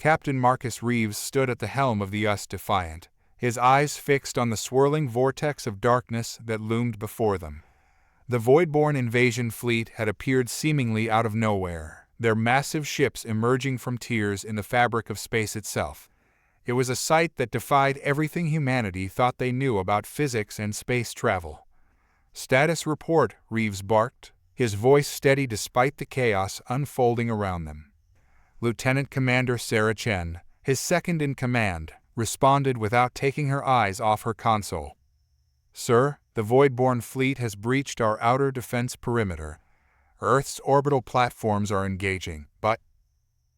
Captain Marcus Reeves stood at the helm of the USS Defiant, his eyes fixed on the swirling vortex of darkness that loomed before them. The Voidborn invasion fleet had appeared seemingly out of nowhere, their massive ships emerging from tears in the fabric of space itself. It was a sight that defied everything humanity thought they knew about physics and space travel. "Status report," Reeves barked, his voice steady despite the chaos unfolding around them. Lieutenant Commander Sarah Chen, his second in command, responded without taking her eyes off her console. "Sir, the Voidborn fleet has breached our outer defense perimeter. Earth's orbital platforms are engaging, but—"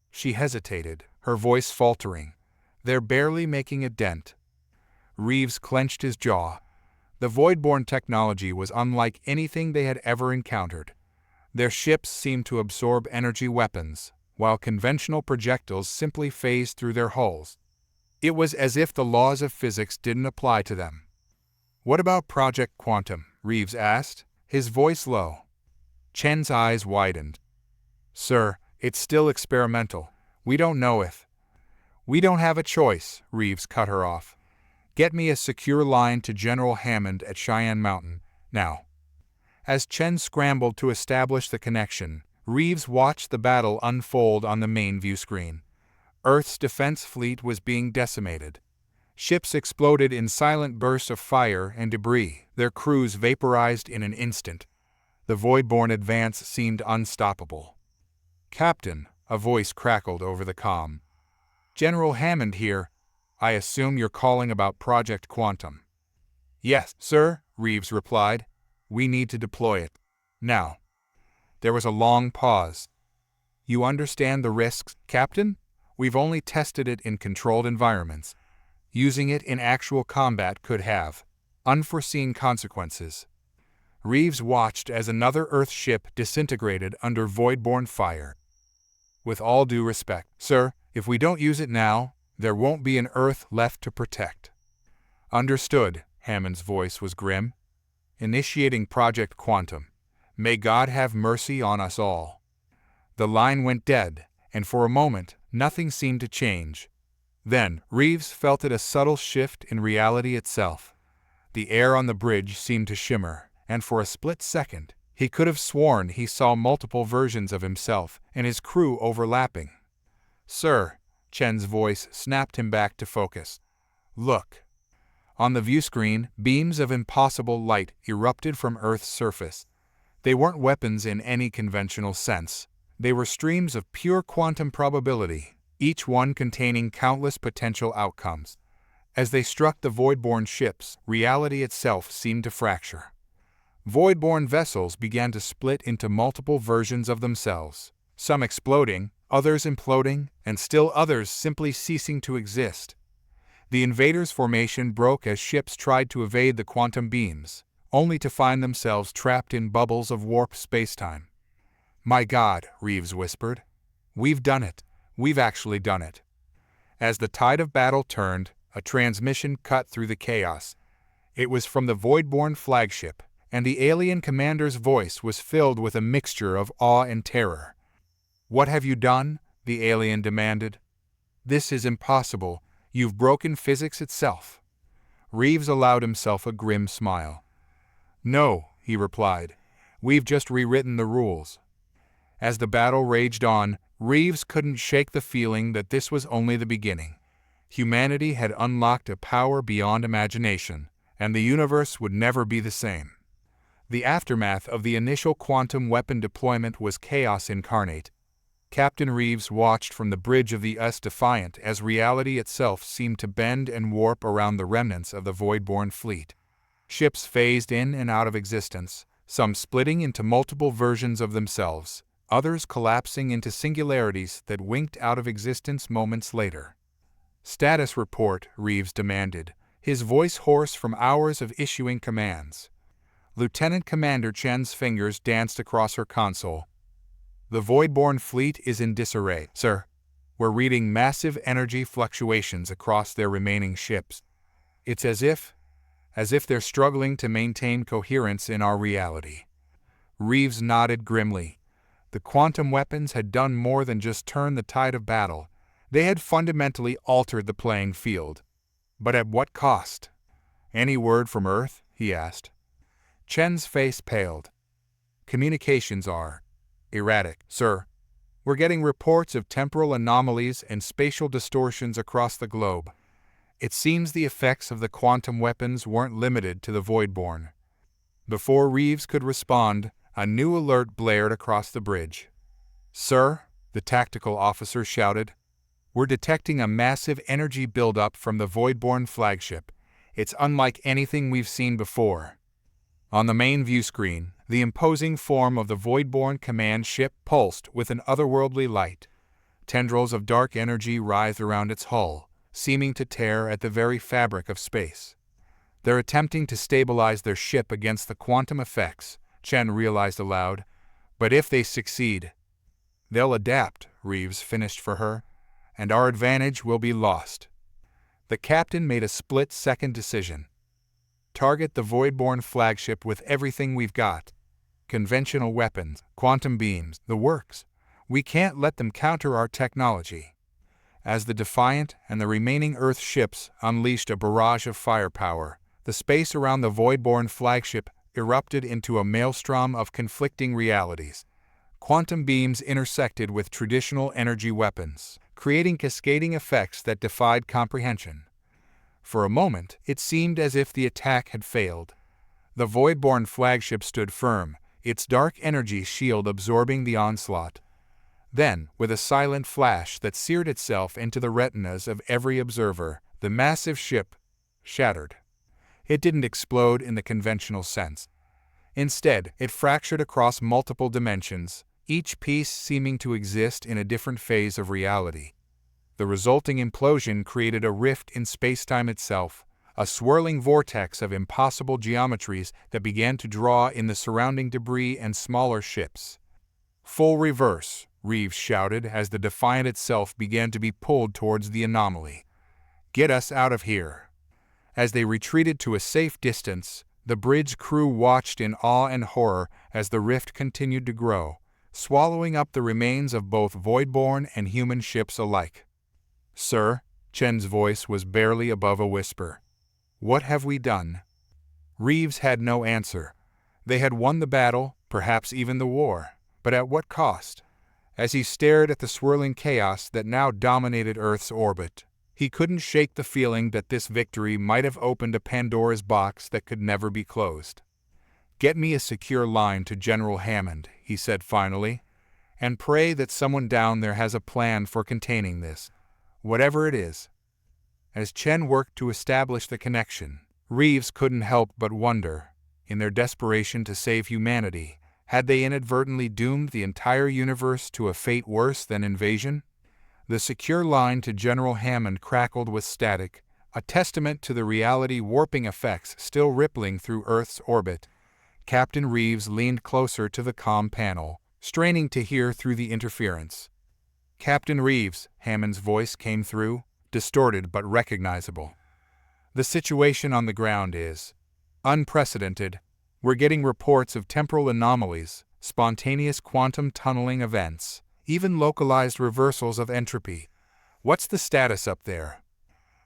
She hesitated, her voice faltering. "They're barely making a dent." Reeves clenched his jaw. The Voidborn technology was unlike anything they had ever encountered. Their ships seemed to absorb energy weapons, while conventional projectiles simply phased through their hulls. It was as if the laws of physics didn't apply to them. "What about Project Quantum?" Reeves asked, his voice low. Chen's eyes widened. "Sir, it's still experimental. We don't know if—" "We don't have a choice," Reeves cut her off. "Get me a secure line to General Hammond at Cheyenne Mountain, now." As Chen scrambled to establish the connection, Reeves watched the battle unfold on the main view screen. Earth's defense fleet was being decimated. Ships exploded in silent bursts of fire and debris, their crews vaporized in an instant. The Voidborn advance seemed unstoppable. "Captain," a voice crackled over the comm. "General Hammond here. I assume you're calling about Project Quantum." "Yes, sir," Reeves replied. "We need to deploy it. Now." There was a long pause. "You understand the risks, Captain? We've only tested it in controlled environments. Using it in actual combat could have unforeseen consequences." Reeves watched as another Earth ship disintegrated under Voidborn fire. "With all due respect, sir, if we don't use it now, there won't be an Earth left to protect." "Understood," Hammond's voice was grim. "Initiating Project Quantum. May God have mercy on us all." The line went dead, and for a moment, nothing seemed to change. Then, Reeves felt a subtle shift in reality itself. The air on the bridge seemed to shimmer, and for a split second, he could have sworn he saw multiple versions of himself and his crew overlapping. "Sir," Chen's voice snapped him back to focus. "Look." On the view screen, beams of impossible light erupted from Earth's surface. They weren't weapons in any conventional sense. They were streams of pure quantum probability, each one containing countless potential outcomes. As they struck the Voidborn ships, reality itself seemed to fracture. Voidborn vessels began to split into multiple versions of themselves, some exploding, others imploding, and still others simply ceasing to exist. The invaders' formation broke as ships tried to evade the quantum beams, only to find themselves trapped in bubbles of warp spacetime. "My God," Reeves whispered. "We've done it. We've actually done it." As the tide of battle turned, a transmission cut through the chaos. It was from the Voidborn flagship, and the alien commander's voice was filled with a mixture of awe and terror. "What have you done?" the alien demanded. "This is impossible. You've broken physics itself." Reeves allowed himself a grim smile. "No," he replied. "We've just rewritten the rules." As the battle raged on, Reeves couldn't shake the feeling that this was only the beginning. Humanity had unlocked a power beyond imagination, and the universe would never be the same. The aftermath of the initial quantum weapon deployment was chaos incarnate. Captain Reeves watched from the bridge of the USS Defiant as reality itself seemed to bend and warp around the remnants of the Voidborn fleet. Ships phased in and out of existence, some splitting into multiple versions of themselves, others collapsing into singularities that winked out of existence moments later. "Status report," Reeves demanded, his voice hoarse from hours of issuing commands. Lieutenant Commander Chen's fingers danced across her console. "The Voidborn fleet is in disarray, sir. We're reading massive energy fluctuations across their remaining ships. It's as if they're struggling to maintain coherence in our reality." Reeves nodded grimly. The quantum weapons had done more than just turn the tide of battle. They had fundamentally altered the playing field. But at what cost? "Any word from Earth?" he asked. Chen's face paled. "Communications are erratic, sir. We're getting reports of temporal anomalies and spatial distortions across the globe. It seems the effects of the quantum weapons weren't limited to the Voidborn." Before Reeves could respond, a new alert blared across the bridge. "Sir," the tactical officer shouted, "we're detecting a massive energy buildup from the Voidborn flagship. It's unlike anything we've seen before." On the main view screen, the imposing form of the Voidborn command ship pulsed with an otherworldly light. Tendrils of dark energy writhed around its hull, seeming to tear at the very fabric of space. "They're attempting to stabilize their ship against the quantum effects," Chen realized aloud. "But if they succeed, they'll adapt," Reeves finished for her, "and our advantage will be lost." The captain made a split-second decision. "Target the Voidborn flagship with everything we've got. Conventional weapons, quantum beams, the works. We can't let them counter our technology." As the Defiant and the remaining Earth ships unleashed a barrage of firepower, the space around the Voidborn flagship erupted into a maelstrom of conflicting realities. Quantum beams intersected with traditional energy weapons, creating cascading effects that defied comprehension. For a moment, it seemed as if the attack had failed. The Voidborn flagship stood firm, its dark energy shield absorbing the onslaught. Then, with a silent flash that seared itself into the retinas of every observer, the massive ship shattered. It didn't explode in the conventional sense. Instead, it fractured across multiple dimensions, each piece seeming to exist in a different phase of reality. The resulting implosion created a rift in spacetime itself, a swirling vortex of impossible geometries that began to draw in the surrounding debris and smaller ships. "Full reverse," Reeves shouted as the Defiant itself began to be pulled towards the anomaly. "Get us out of here." As they retreated to a safe distance, the bridge crew watched in awe and horror as the rift continued to grow, swallowing up the remains of both Voidborn and human ships alike. "Sir," Chen's voice was barely above a whisper. "What have we done?" Reeves had no answer. They had won the battle, perhaps even the war, but at what cost? As he stared at the swirling chaos that now dominated Earth's orbit, he couldn't shake the feeling that this victory might have opened a Pandora's box that could never be closed. "Get me a secure line to General Hammond," he said finally, "and pray that someone down there has a plan for containing this, whatever it is." As Chen worked to establish the connection, Reeves couldn't help but wonder, in their desperation to save humanity, had they inadvertently doomed the entire universe to a fate worse than invasion? The secure line to General Hammond crackled with static, a testament to the reality-warping effects still rippling through Earth's orbit. Captain Reeves leaned closer to the comm panel, straining to hear through the interference. "Captain Reeves," Hammond's voice came through, distorted but recognizable. "The situation on the ground is unprecedented. We're getting reports of temporal anomalies, spontaneous quantum tunneling events, even localized reversals of entropy. What's the status up there?"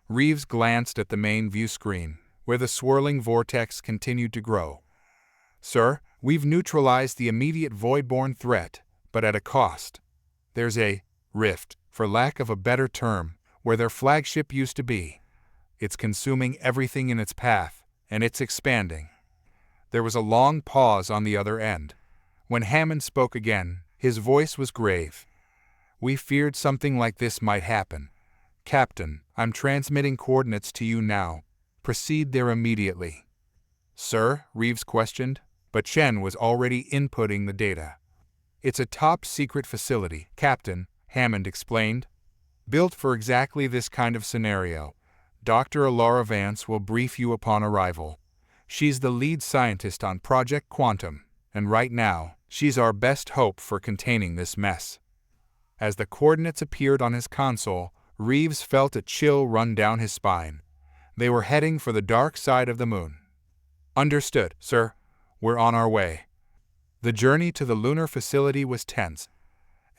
Reeves glanced at the main view screen, where the swirling vortex continued to grow. "Sir, we've neutralized the immediate Voidborn threat, but at a cost. There's a rift, for lack of a better term, where their flagship used to be. It's consuming everything in its path, and it's expanding." There was a long pause on the other end. When Hammond spoke again, his voice was grave. "We feared something like this might happen. Captain, I'm transmitting coordinates to you now. Proceed there immediately." "Sir?" Reeves questioned, but Chen was already inputting the data. "It's a top-secret facility, Captain," Hammond explained. "Built for exactly this kind of scenario. Dr. Alara Vance will brief you upon arrival. She's the lead scientist on Project Quantum, and right now, she's our best hope for containing this mess." As the coordinates appeared on his console, Reeves felt a chill run down his spine. They were heading for the dark side of the moon. "Understood, sir. We're on our way." The journey to the lunar facility was tense.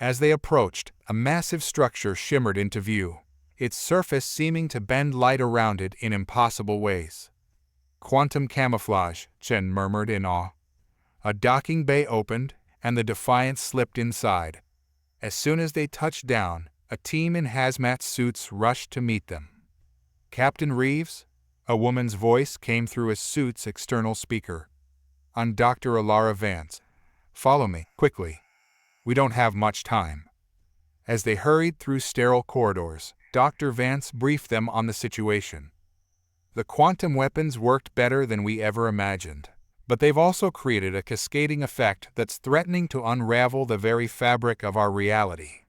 As they approached, a massive structure shimmered into view, its surface seeming to bend light around it in impossible ways. "Quantum camouflage," Chen murmured in awe. A docking bay opened, and the Defiant slipped inside. As soon as they touched down, a team in hazmat suits rushed to meet them. "Captain Reeves?" A woman's voice came through a suit's external speaker. "I'm Dr. Alara Vance. Follow me, quickly. We don't have much time." As they hurried through sterile corridors, Dr. Vance briefed them on the situation. "The quantum weapons worked better than we ever imagined, but they've also created a cascading effect that's threatening to unravel the very fabric of our reality."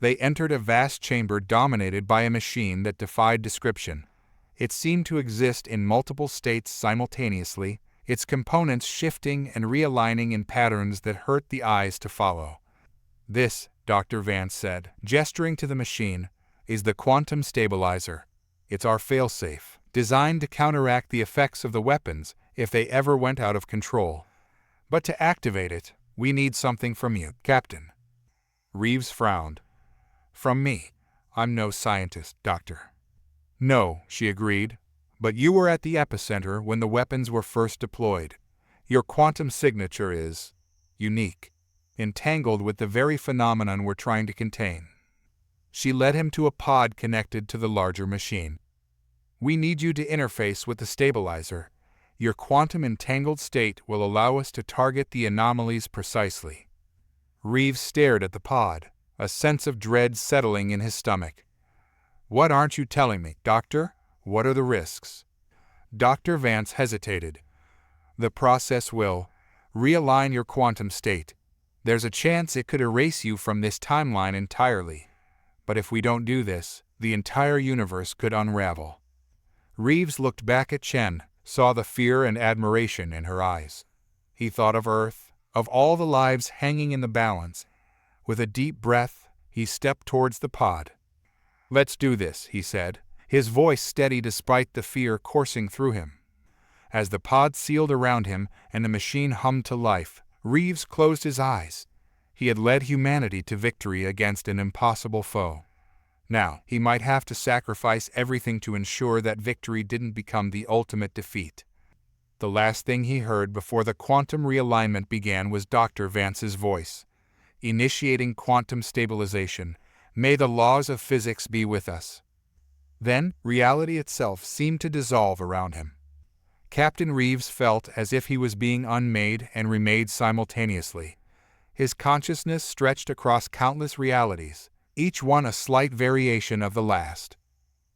They entered a vast chamber dominated by a machine that defied description. It seemed to exist in multiple states simultaneously, its components shifting and realigning in patterns that hurt the eyes to follow. "This," Dr. Vance said, gesturing to the machine, "is the quantum stabilizer. It's our failsafe, designed to counteract the effects of the weapons if they ever went out of control. But to activate it, we need something from you, Captain." Reeves frowned. "From me? I'm no scientist, Doctor." "No," she agreed, "but you were at the epicenter when the weapons were first deployed. Your quantum signature is unique, entangled with the very phenomenon we're trying to contain." She led him to a pod connected to the larger machine. "We need you to interface with the stabilizer. Your quantum entangled state will allow us to target the anomalies precisely." Reeves stared at the pod, a sense of dread settling in his stomach. "What aren't you telling me, Doctor? What are the risks?" Dr. Vance hesitated. "The process will realign your quantum state. There's a chance it could erase you from this timeline entirely. But if we don't do this, the entire universe could unravel." Reeves looked back at Chen, saw the fear and admiration in her eyes. He thought of Earth, of all the lives hanging in the balance. With a deep breath, he stepped towards the pod. "Let's do this," he said, his voice steady despite the fear coursing through him. As the pod sealed around him and the machine hummed to life, Reeves closed his eyes. He had led humanity to victory against an impossible foe. Now, he might have to sacrifice everything to ensure that victory didn't become the ultimate defeat. The last thing he heard before the quantum realignment began was Dr. Vance's voice. "Initiating quantum stabilization. May the laws of physics be with us." Then, reality itself seemed to dissolve around him. Captain Reeves felt as if he was being unmade and remade simultaneously. His consciousness stretched across countless realities, each one a slight variation of the last.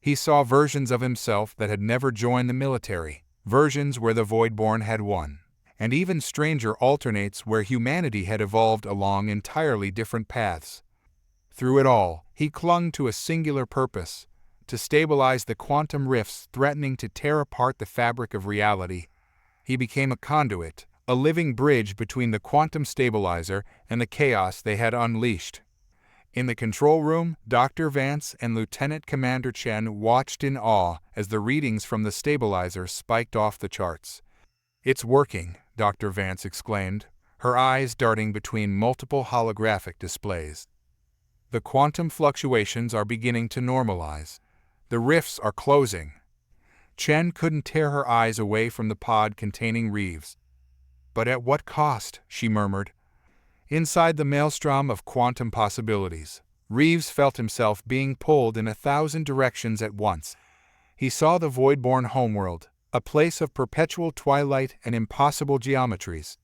He saw versions of himself that had never joined the military, versions where the Voidborn had won, and even stranger alternates where humanity had evolved along entirely different paths. Through it all, he clung to a singular purpose: to stabilize the quantum rifts threatening to tear apart the fabric of reality. He became a conduit, a living bridge between the quantum stabilizer and the chaos they had unleashed. In the control room, Dr. Vance and Lieutenant Commander Chen watched in awe as the readings from the stabilizer spiked off the charts. "It's working," Dr. Vance exclaimed, her eyes darting between multiple holographic displays. "The quantum fluctuations are beginning to normalize. The rifts are closing." Chen couldn't tear her eyes away from the pod containing Reeves. "But at what cost?" she murmured. Inside the maelstrom of quantum possibilities, Reeves felt himself being pulled in 1,000 directions at once. He saw the Voidborn homeworld, a place of perpetual twilight and impossible geometries.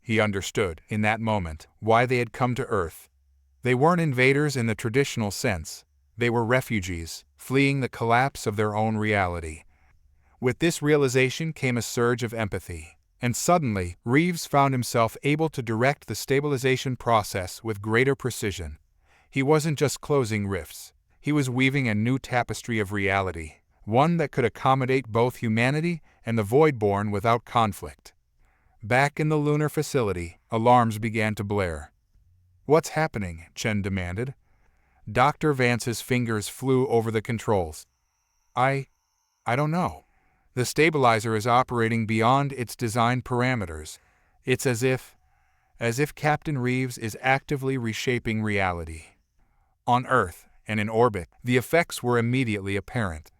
He understood, in that moment, why they had come to Earth. They weren't invaders in the traditional sense. They were refugees, fleeing the collapse of their own reality. With this realization came a surge of empathy, and suddenly, Reeves found himself able to direct the stabilization process with greater precision. He wasn't just closing rifts. He was weaving a new tapestry of reality, one that could accommodate both humanity and the Voidborn without conflict. Back in the lunar facility, alarms began to blare. "What's happening?" Chen demanded. Dr. Vance's fingers flew over the controls. I don't know. The stabilizer is operating beyond its design parameters. It's as if..." as if Captain Reeves is actively reshaping reality. On Earth, and in orbit, the effects were immediately apparent.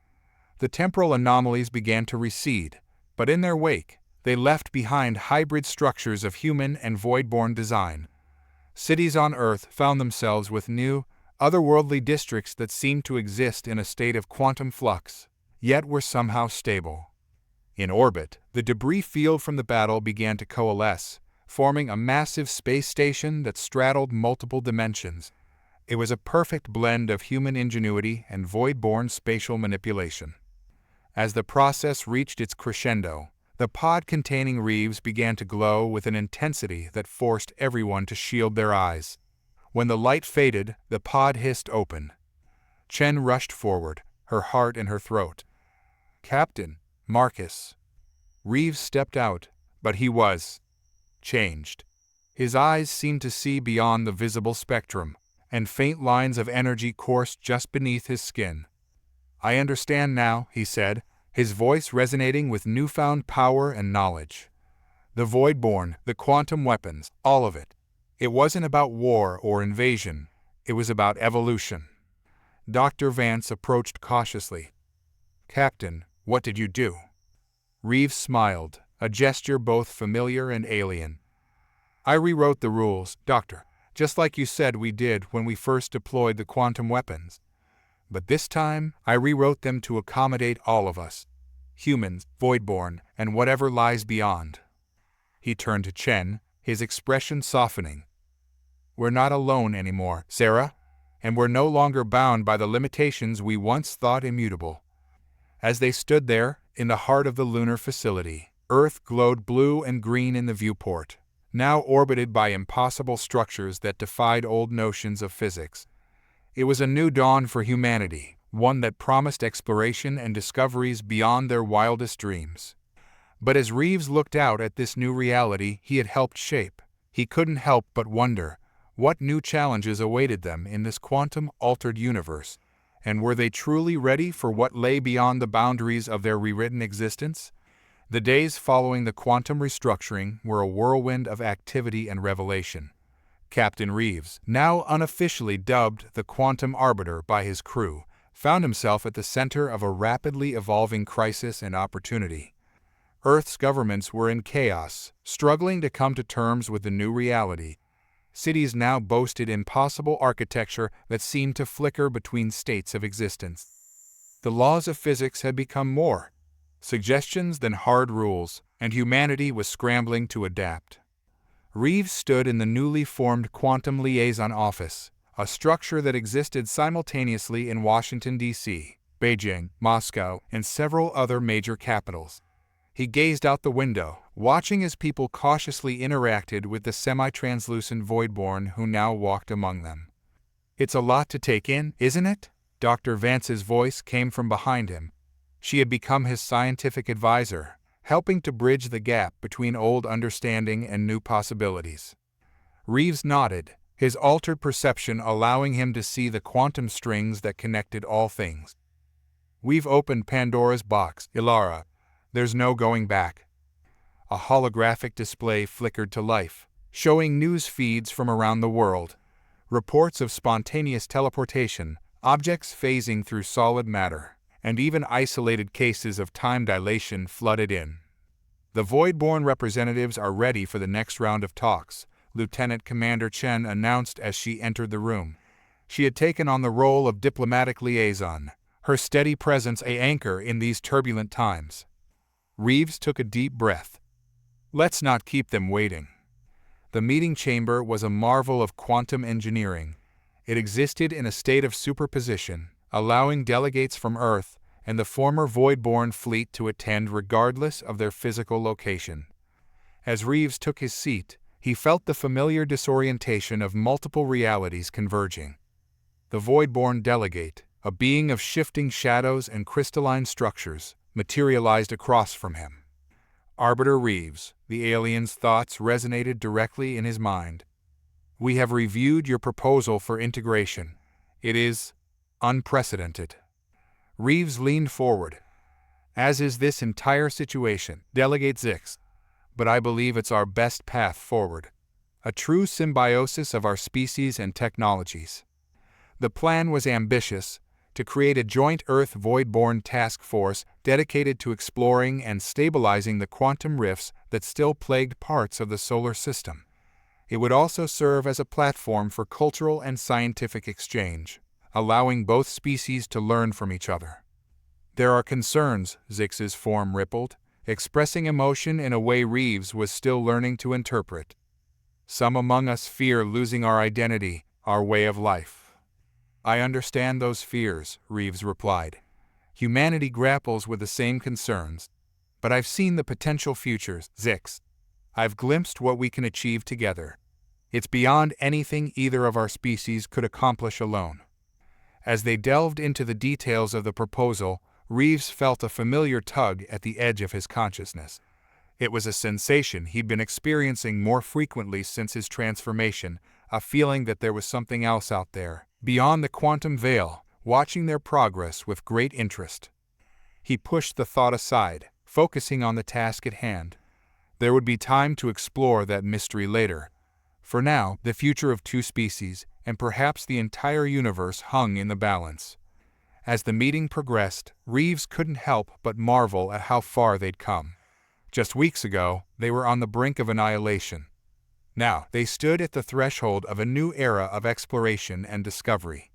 The temporal anomalies began to recede, but in their wake, they left behind hybrid structures of human and voidborn design. Cities on Earth found themselves with new, otherworldly districts that seemed to exist in a state of quantum flux, yet were somehow stable. In orbit, the debris field from the battle began to coalesce, forming a massive space station that straddled multiple dimensions. It was a perfect blend of human ingenuity and void-born spatial manipulation. As the process reached its crescendo, the pod containing Reeves began to glow with an intensity that forced everyone to shield their eyes. When the light faded, the pod hissed open. Chen rushed forward, her heart in her throat. "Captain, Marcus." Reeves stepped out, but he was changed. His eyes seemed to see beyond the visible spectrum, and faint lines of energy coursed just beneath his skin. "I understand now," he said, his voice resonating with newfound power and knowledge. The Voidborn, the quantum weapons, all of it. It wasn't about war or invasion. It was about evolution. Dr. Vance approached cautiously. "Captain, what did you do?" Reeves smiled, a gesture both familiar and alien. "I rewrote the rules, Doctor, just like you said we did when we first deployed the quantum weapons. But this time, I rewrote them to accommodate all of us. Humans, Voidborn, and whatever lies beyond." He turned to Chen, his expression softening. "We're not alone anymore, Sarah, and we're no longer bound by the limitations we once thought immutable." As they stood there, in the heart of the lunar facility, Earth glowed blue and green in the viewport, now orbited by impossible structures that defied old notions of physics. It was a new dawn for humanity, one that promised exploration and discoveries beyond their wildest dreams. But as Reeves looked out at this new reality he had helped shape, he couldn't help but wonder, what new challenges awaited them in this quantum-altered universe, and were they truly ready for what lay beyond the boundaries of their rewritten existence? The days following the quantum restructuring were a whirlwind of activity and revelation. Captain Reeves, now unofficially dubbed the Quantum Arbiter by his crew, found himself at the center of a rapidly evolving crisis and opportunity. Earth's governments were in chaos, struggling to come to terms with the new reality. Cities now boasted impossible architecture that seemed to flicker between states of existence. The laws of physics had become more suggestions than hard rules, and humanity was scrambling to adapt. Reeves stood in the newly formed Quantum Liaison Office, a structure that existed simultaneously in Washington, D.C., Beijing, Moscow, and several other major capitals. He gazed out the window, watching as people cautiously interacted with the semi-translucent Voidborn who now walked among them. "It's a lot to take in, isn't it?" Dr. Vance's voice came from behind him. She had become his scientific advisor, helping to bridge the gap between old understanding and new possibilities. Reeves nodded, his altered perception allowing him to see the quantum strings that connected all things. "We've opened Pandora's box, Ilara. There's no going back." A holographic display flickered to life, showing news feeds from around the world. Reports of spontaneous teleportation, objects phasing through solid matter, and even isolated cases of time dilation flooded in. "The Voidborn representatives are ready for the next round of talks," Lieutenant Commander Chen announced as she entered the room. She had taken on the role of diplomatic liaison, her steady presence an anchor in these turbulent times. Reeves took a deep breath. Let's not keep them waiting. The meeting chamber was a marvel of quantum engineering. It existed in a state of superposition, allowing delegates from Earth and the former Voidborn fleet to attend regardless of their physical location. As Reeves took his seat, he felt the familiar disorientation of multiple realities converging. The Voidborn delegate, a being of shifting shadows and crystalline structures, materialized across from him. Arbiter Reeves, the alien's thoughts resonated directly in his mind. "We have reviewed your proposal for integration. It is unprecedented." Reeves leaned forward. "As is this entire situation, Delegate Zix. But I believe it's our best path forward." a true symbiosis of our species and technologies. The plan was ambitious, to create a joint Earth Voidborn task force dedicated to exploring and stabilizing the quantum rifts that still plagued parts of the solar system. It would also serve as a platform for cultural and scientific exchange, allowing both species to learn from each other. There are concerns, Zix's form rippled, expressing emotion in a way Reeves was still learning to interpret. Some among us fear losing our identity, our way of life. I understand those fears, Reeves replied. Humanity grapples with the same concerns. But I've seen the potential futures, Zix. I've glimpsed what we can achieve together. It's beyond anything either of our species could accomplish alone. As they delved into the details of the proposal, Reeves felt a familiar tug at the edge of his consciousness. It was a sensation he'd been experiencing more frequently since his transformation, a feeling that there was something else out there, beyond the quantum veil, watching their progress with great interest. He pushed the thought aside, focusing on the task at hand. There would be time to explore that mystery later. For now, the future of two species, and perhaps the entire universe, hung in the balance. As the meeting progressed, Reeves couldn't help but marvel at how far they'd come. Just weeks ago, they were on the brink of annihilation. Now, they stood at the threshold of a new era of exploration and discovery.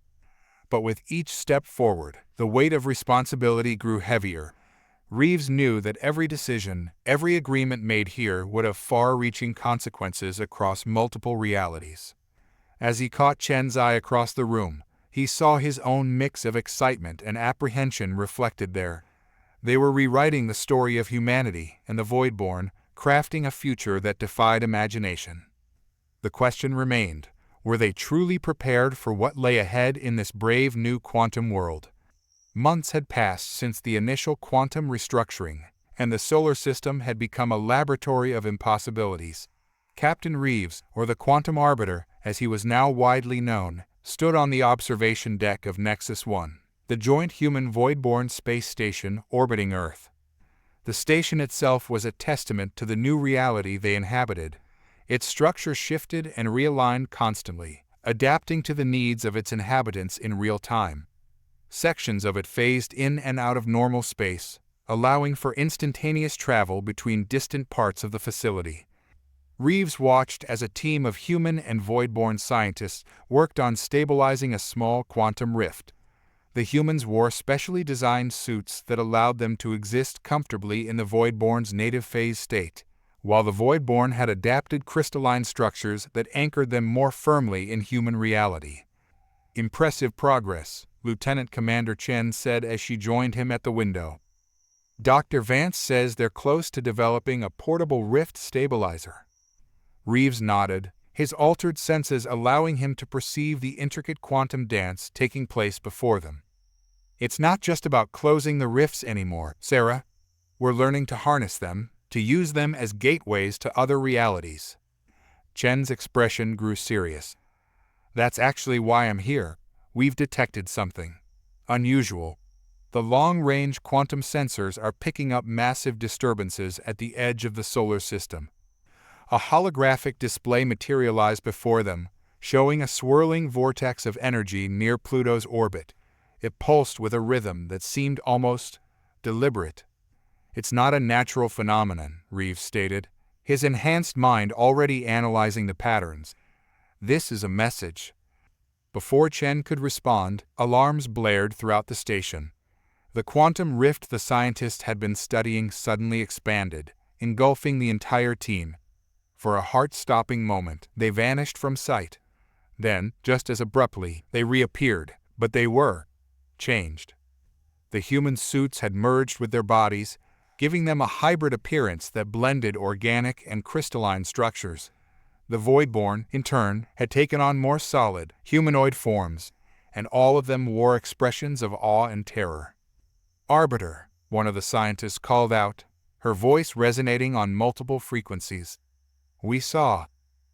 But with each step forward, the weight of responsibility grew heavier. Reeves knew that every decision, every agreement made here would have far-reaching consequences across multiple realities. As he caught Chen's eye across the room, he saw his own mix of excitement and apprehension reflected there. They were rewriting the story of humanity and the Voidborn, crafting a future that defied imagination. The question remained, were they truly prepared for what lay ahead in this brave new quantum world? Months had passed since the initial quantum restructuring, and the solar system had become a laboratory of impossibilities. Captain Reeves, or the Quantum Arbiter, as he was now widely known, stood on the observation deck of Nexus 1, the joint human Voidborn space station orbiting Earth. The station itself was a testament to the new reality they inhabited. Its structure shifted and realigned constantly, adapting to the needs of its inhabitants in real time. Sections of it phased in and out of normal space, allowing for instantaneous travel between distant parts of the facility. Reeves watched as a team of human and Voidborn scientists worked on stabilizing a small quantum rift. The humans wore specially designed suits that allowed them to exist comfortably in the Voidborn's native phase state, while the Voidborn had adapted crystalline structures that anchored them more firmly in human reality. Impressive progress, Lieutenant Commander Chen said as she joined him at the window. Dr. Vance says they're close to developing a portable rift stabilizer. Reeves nodded, his altered senses allowing him to perceive the intricate quantum dance taking place before them. It's not just about closing the rifts anymore, Sarah. We're learning to harness them, to use them as gateways to other realities. Chen's expression grew serious. That's actually why I'm here. We've detected something unusual. The long-range quantum sensors are picking up massive disturbances at the edge of the solar system. A holographic display materialized before them, showing a swirling vortex of energy near Pluto's orbit. It pulsed with a rhythm that seemed almost deliberate. It's not a natural phenomenon, Reeves stated, his enhanced mind already analyzing the patterns. This is a message. Before Chen could respond, alarms blared throughout the station. The quantum rift the scientists had been studying suddenly expanded, engulfing the entire team. For a heart-stopping moment, they vanished from sight. Then, just as abruptly, they reappeared, but they were changed. The human suits had merged with their bodies, giving them a hybrid appearance that blended organic and crystalline structures. The Voidborn, in turn, had taken on more solid, humanoid forms, and all of them wore expressions of awe and terror. Arbiter, one of the scientists called out, her voice resonating on multiple frequencies. We saw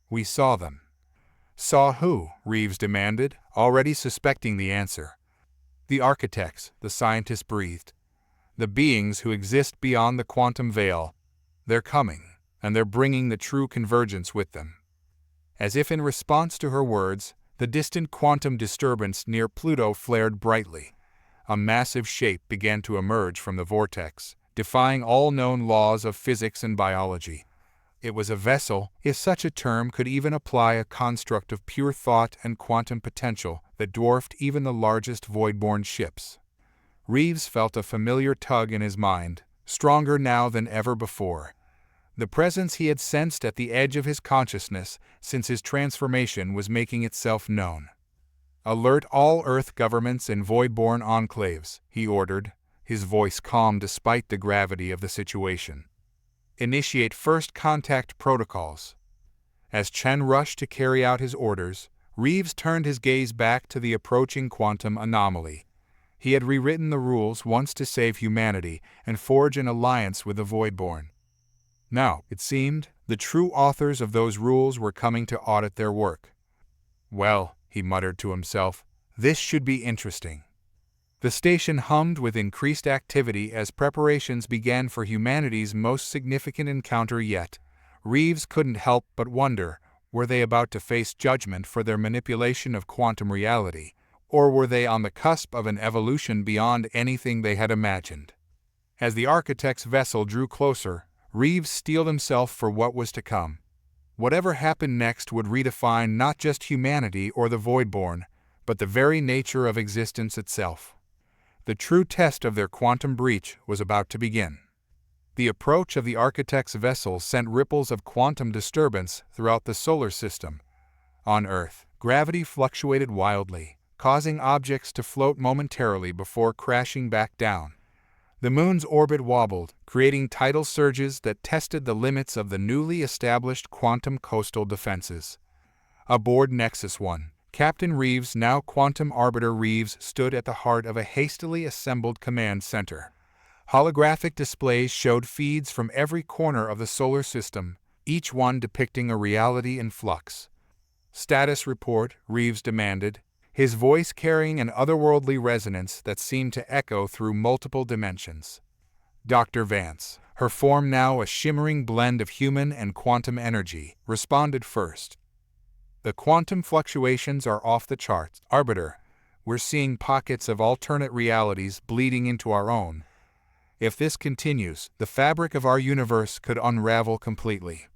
them. Saw who? Reeves demanded, already suspecting the answer. The architects, the scientist breathed. The beings who exist beyond the quantum veil. They're coming, and they're bringing the true convergence with them. As if in response to her words, the distant quantum disturbance near Pluto flared brightly. A massive shape began to emerge from the vortex, defying all known laws of physics and biology. It was a vessel, if such a term could even apply, a construct of pure thought and quantum potential that dwarfed even the largest Voidborn ships. Reeves felt a familiar tug in his mind, stronger now than ever before. The presence he had sensed at the edge of his consciousness since his transformation was making itself known. "Alert all Earth governments and Voidborn enclaves," he ordered, his voice calm despite the gravity of the situation. "Initiate first contact protocols." As Chen rushed to carry out his orders, Reeves turned his gaze back to the approaching quantum anomaly. He had rewritten the rules once to save humanity and forge an alliance with the Voidborn. Now, it seemed, the true authors of those rules were coming to audit their work. "Well," he muttered to himself, "this should be interesting." The station hummed with increased activity as preparations began for humanity's most significant encounter yet. Reeves couldn't help but wonder, were they about to face judgment for their manipulation of quantum reality, or were they on the cusp of an evolution beyond anything they had imagined? As the architect's vessel drew closer, Reeves steeled himself for what was to come. Whatever happened next would redefine not just humanity or the Voidborn, but the very nature of existence itself. The true test of their quantum breach was about to begin. The approach of the architect's vessel sent ripples of quantum disturbance throughout the solar system. On Earth, gravity fluctuated wildly, causing objects to float momentarily before crashing back down. The moon's orbit wobbled, creating tidal surges that tested the limits of the newly established quantum coastal defenses. Aboard Nexus 1, Captain Reeves, now Quantum Arbiter Reeves, stood at the heart of a hastily assembled command center. Holographic displays showed feeds from every corner of the solar system, each one depicting a reality in flux. "Status report," Reeves demanded, his voice carrying an otherworldly resonance that seemed to echo through multiple dimensions. Dr. Vance, her form now a shimmering blend of human and quantum energy, responded first. "The quantum fluctuations are off the charts, Arbiter. We're seeing pockets of alternate realities bleeding into our own. If this continues, the fabric of our universe could unravel completely."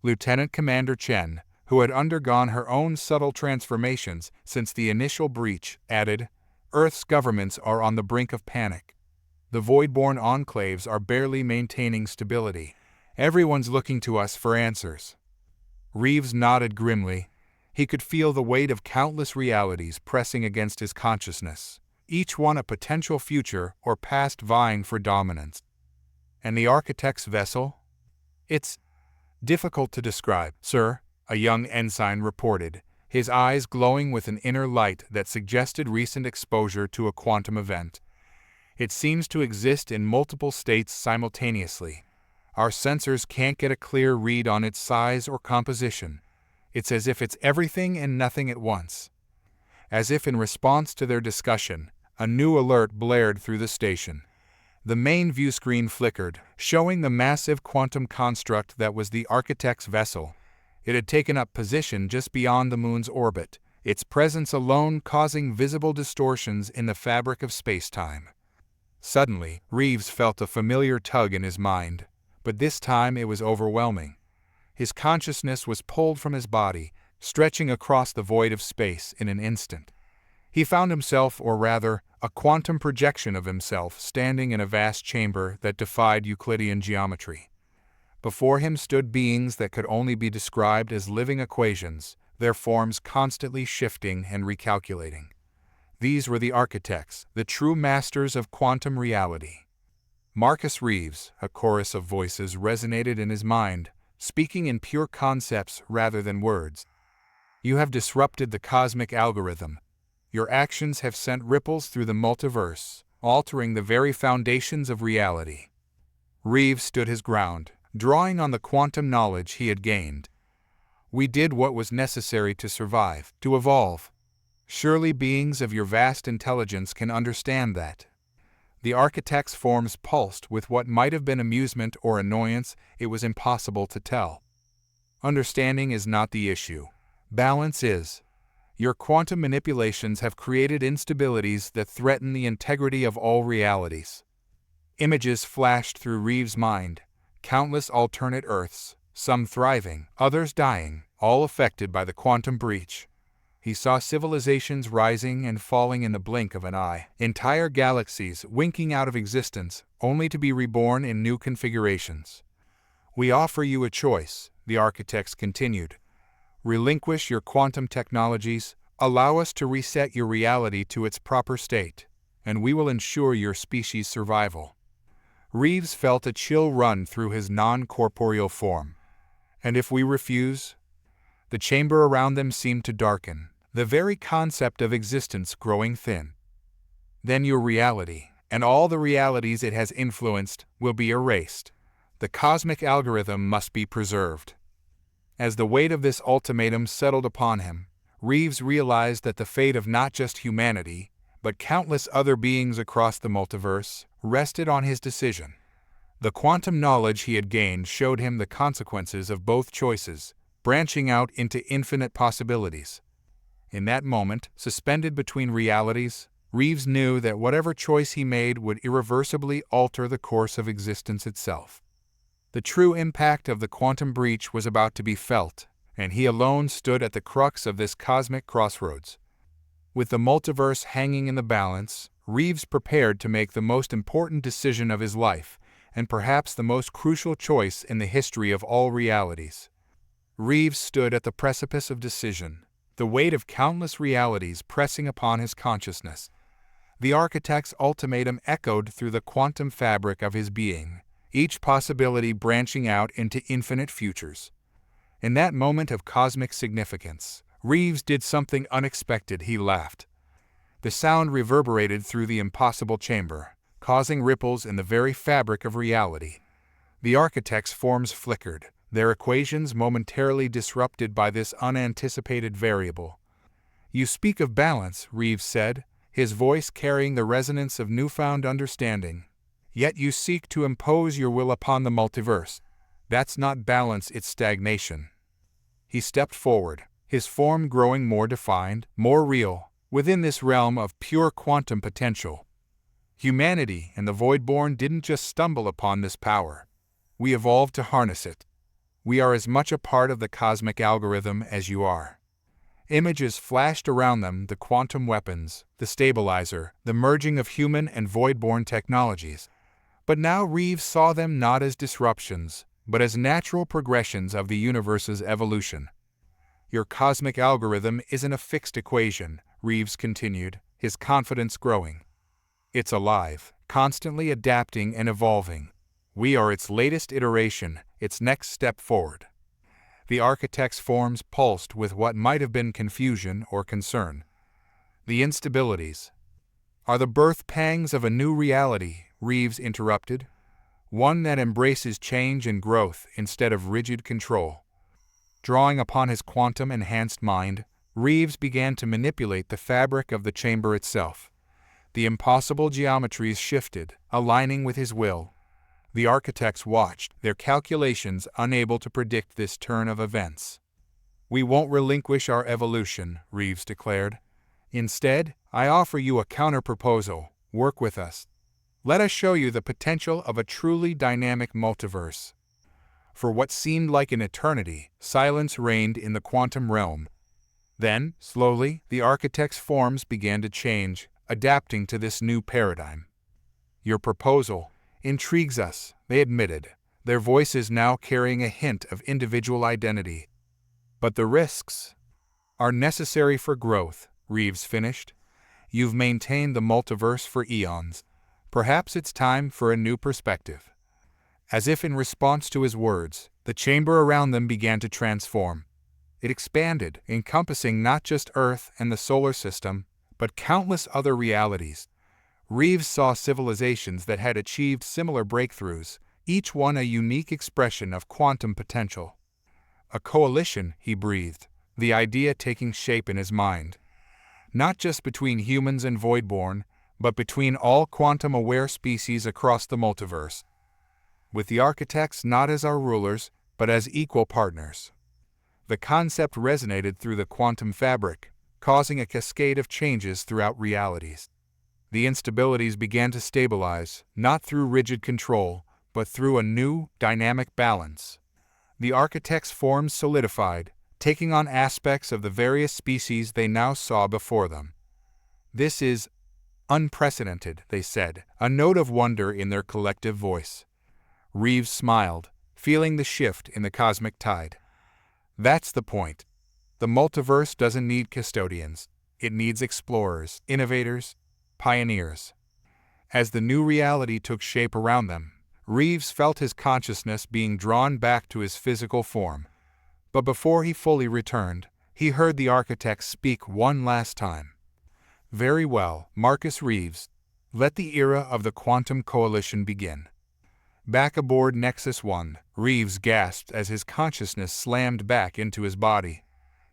Lieutenant Commander Chen, who had undergone her own subtle transformations since the initial breach, added, "Earth's governments are on the brink of panic. The Voidborn enclaves are barely maintaining stability. Everyone's looking to us for answers." Reeves nodded grimly. He could feel the weight of countless realities pressing against his consciousness, each one a potential future or past vying for dominance. "And the architect's vessel?" "It's difficult to describe, sir," a young ensign reported, his eyes glowing with an inner light that suggested recent exposure to a quantum event. "It seems to exist in multiple states simultaneously. Our sensors can't get a clear read on its size or composition. It's as if it's everything and nothing at once." As if in response to their discussion, a new alert blared through the station. The main view screen flickered, showing the massive quantum construct that was the architect's vessel. It had taken up position just beyond the moon's orbit, its presence alone causing visible distortions in the fabric of spacetime. Suddenly, Reeves felt a familiar tug in his mind, but this time it was overwhelming. His consciousness was pulled from his body, stretching across the void of space in an instant. He found himself, or rather, a quantum projection of himself, standing in a vast chamber that defied Euclidean geometry. Before him stood beings that could only be described as living equations, their forms constantly shifting and recalculating. These were the architects, the true masters of quantum reality. Marcus Reeves, a chorus of voices resonated in his mind, speaking in pure concepts rather than words. "You have disrupted the cosmic algorithm. Your actions have sent ripples through the multiverse, altering the very foundations of reality." Reeves stood his ground, drawing on the quantum knowledge he had gained. "We did what was necessary to survive, to evolve. Surely beings of your vast intelligence can understand that." The architect's forms pulsed with what might have been amusement or annoyance, it was impossible to tell. Understanding is not the issue. Balance is. Your quantum manipulations have created instabilities that threaten the integrity of all realities. Images flashed through Reeves' mind, countless alternate Earths, some thriving, others dying, all affected by the quantum breach. He saw civilizations rising and falling in the blink of an eye, entire galaxies winking out of existence, only to be reborn in new configurations. "We offer you a choice," the architects continued. "Relinquish your quantum technologies, allow us to reset your reality to its proper state, and we will ensure your species' survival." Reeves felt a chill run through his non-corporeal form. "And if we refuse?" The chamber around them seemed to darken, the very concept of existence growing thin. "Then your reality, and all the realities it has influenced, will be erased. The cosmic algorithm must be preserved." As the weight of this ultimatum settled upon him, Reeves realized that the fate of not just humanity, but countless other beings across the multiverse, rested on his decision. The quantum knowledge he had gained showed him the consequences of both choices, branching out into infinite possibilities. In that moment, suspended between realities, Reeves knew that whatever choice he made would irreversibly alter the course of existence itself. The true impact of the quantum breach was about to be felt, and he alone stood at the crux of this cosmic crossroads. With the multiverse hanging in the balance, Reeves prepared to make the most important decision of his life, and perhaps the most crucial choice in the history of all realities. Reeves stood at the precipice of decision, the weight of countless realities pressing upon his consciousness. The architect's ultimatum echoed through the quantum fabric of his being, each possibility branching out into infinite futures. In that moment of cosmic significance, Reeves did something unexpected. He laughed. The sound reverberated through the impossible chamber, causing ripples in the very fabric of reality. The architect's forms flickered, their equations momentarily disrupted by this unanticipated variable. "You speak of balance," Reeves said, his voice carrying the resonance of newfound understanding. "Yet you seek to impose your will upon the multiverse. That's not balance, it's stagnation." He stepped forward, his form growing more defined, more real, within this realm of pure quantum potential. Humanity and the Voidborn didn't just stumble upon this power. We evolved to harness it. We are as much a part of the cosmic algorithm as you are. Images flashed around them, the quantum weapons, the stabilizer, the merging of human and Voidborn technologies. But now Reeves saw them not as disruptions, but as natural progressions of the universe's evolution. "Your cosmic algorithm isn't a fixed equation," Reeves continued, his confidence growing. "It's alive, constantly adapting and evolving. We are its latest iteration, its next step forward." The architect's forms pulsed with what might have been confusion or concern. "The instabilities are the birth pangs of a new reality," Reeves interrupted. "One that embraces change and growth instead of rigid control." Drawing upon his quantum-enhanced mind, Reeves began to manipulate the fabric of the chamber itself. The impossible geometries shifted, aligning with his will. The architects watched, their calculations unable to predict this turn of events. "We won't relinquish our evolution," Reeves declared. "Instead, I offer you a counter-proposal. Work with us. Let us show you the potential of a truly dynamic multiverse." For what seemed like an eternity, silence reigned in the quantum realm. Then, slowly, the architect's forms began to change, adapting to this new paradigm. "Your proposal intrigues us," they admitted, their voices now carrying a hint of individual identity. "But the risks are necessary for growth," Reeves finished. "You've maintained the multiverse for eons. Perhaps it's time for a new perspective." As if in response to his words, the chamber around them began to transform. It expanded, encompassing not just Earth and the solar system, but countless other realities. Reeves saw civilizations that had achieved similar breakthroughs, each one a unique expression of quantum potential. "A coalition," he breathed, the idea taking shape in his mind. Not just between humans and Voidborn, but between all quantum-aware species across the multiverse. With the architects not as our rulers, but as equal partners. The concept resonated through the quantum fabric, causing a cascade of changes throughout realities. The instabilities began to stabilize, not through rigid control, but through a new, dynamic balance. The architects' forms solidified, taking on aspects of the various species they now saw before them. "This is unprecedented," they said, a note of wonder in their collective voice. Reeves smiled, feeling the shift in the cosmic tide. "That's the point. The multiverse doesn't need custodians. It needs explorers, innovators, pioneers." As the new reality took shape around them, Reeves felt his consciousness being drawn back to his physical form. But before he fully returned, he heard the architect speak one last time. "Very well, Marcus Reeves. Let the era of the Quantum Coalition begin." Back aboard Nexus 1, Reeves gasped as his consciousness slammed back into his body.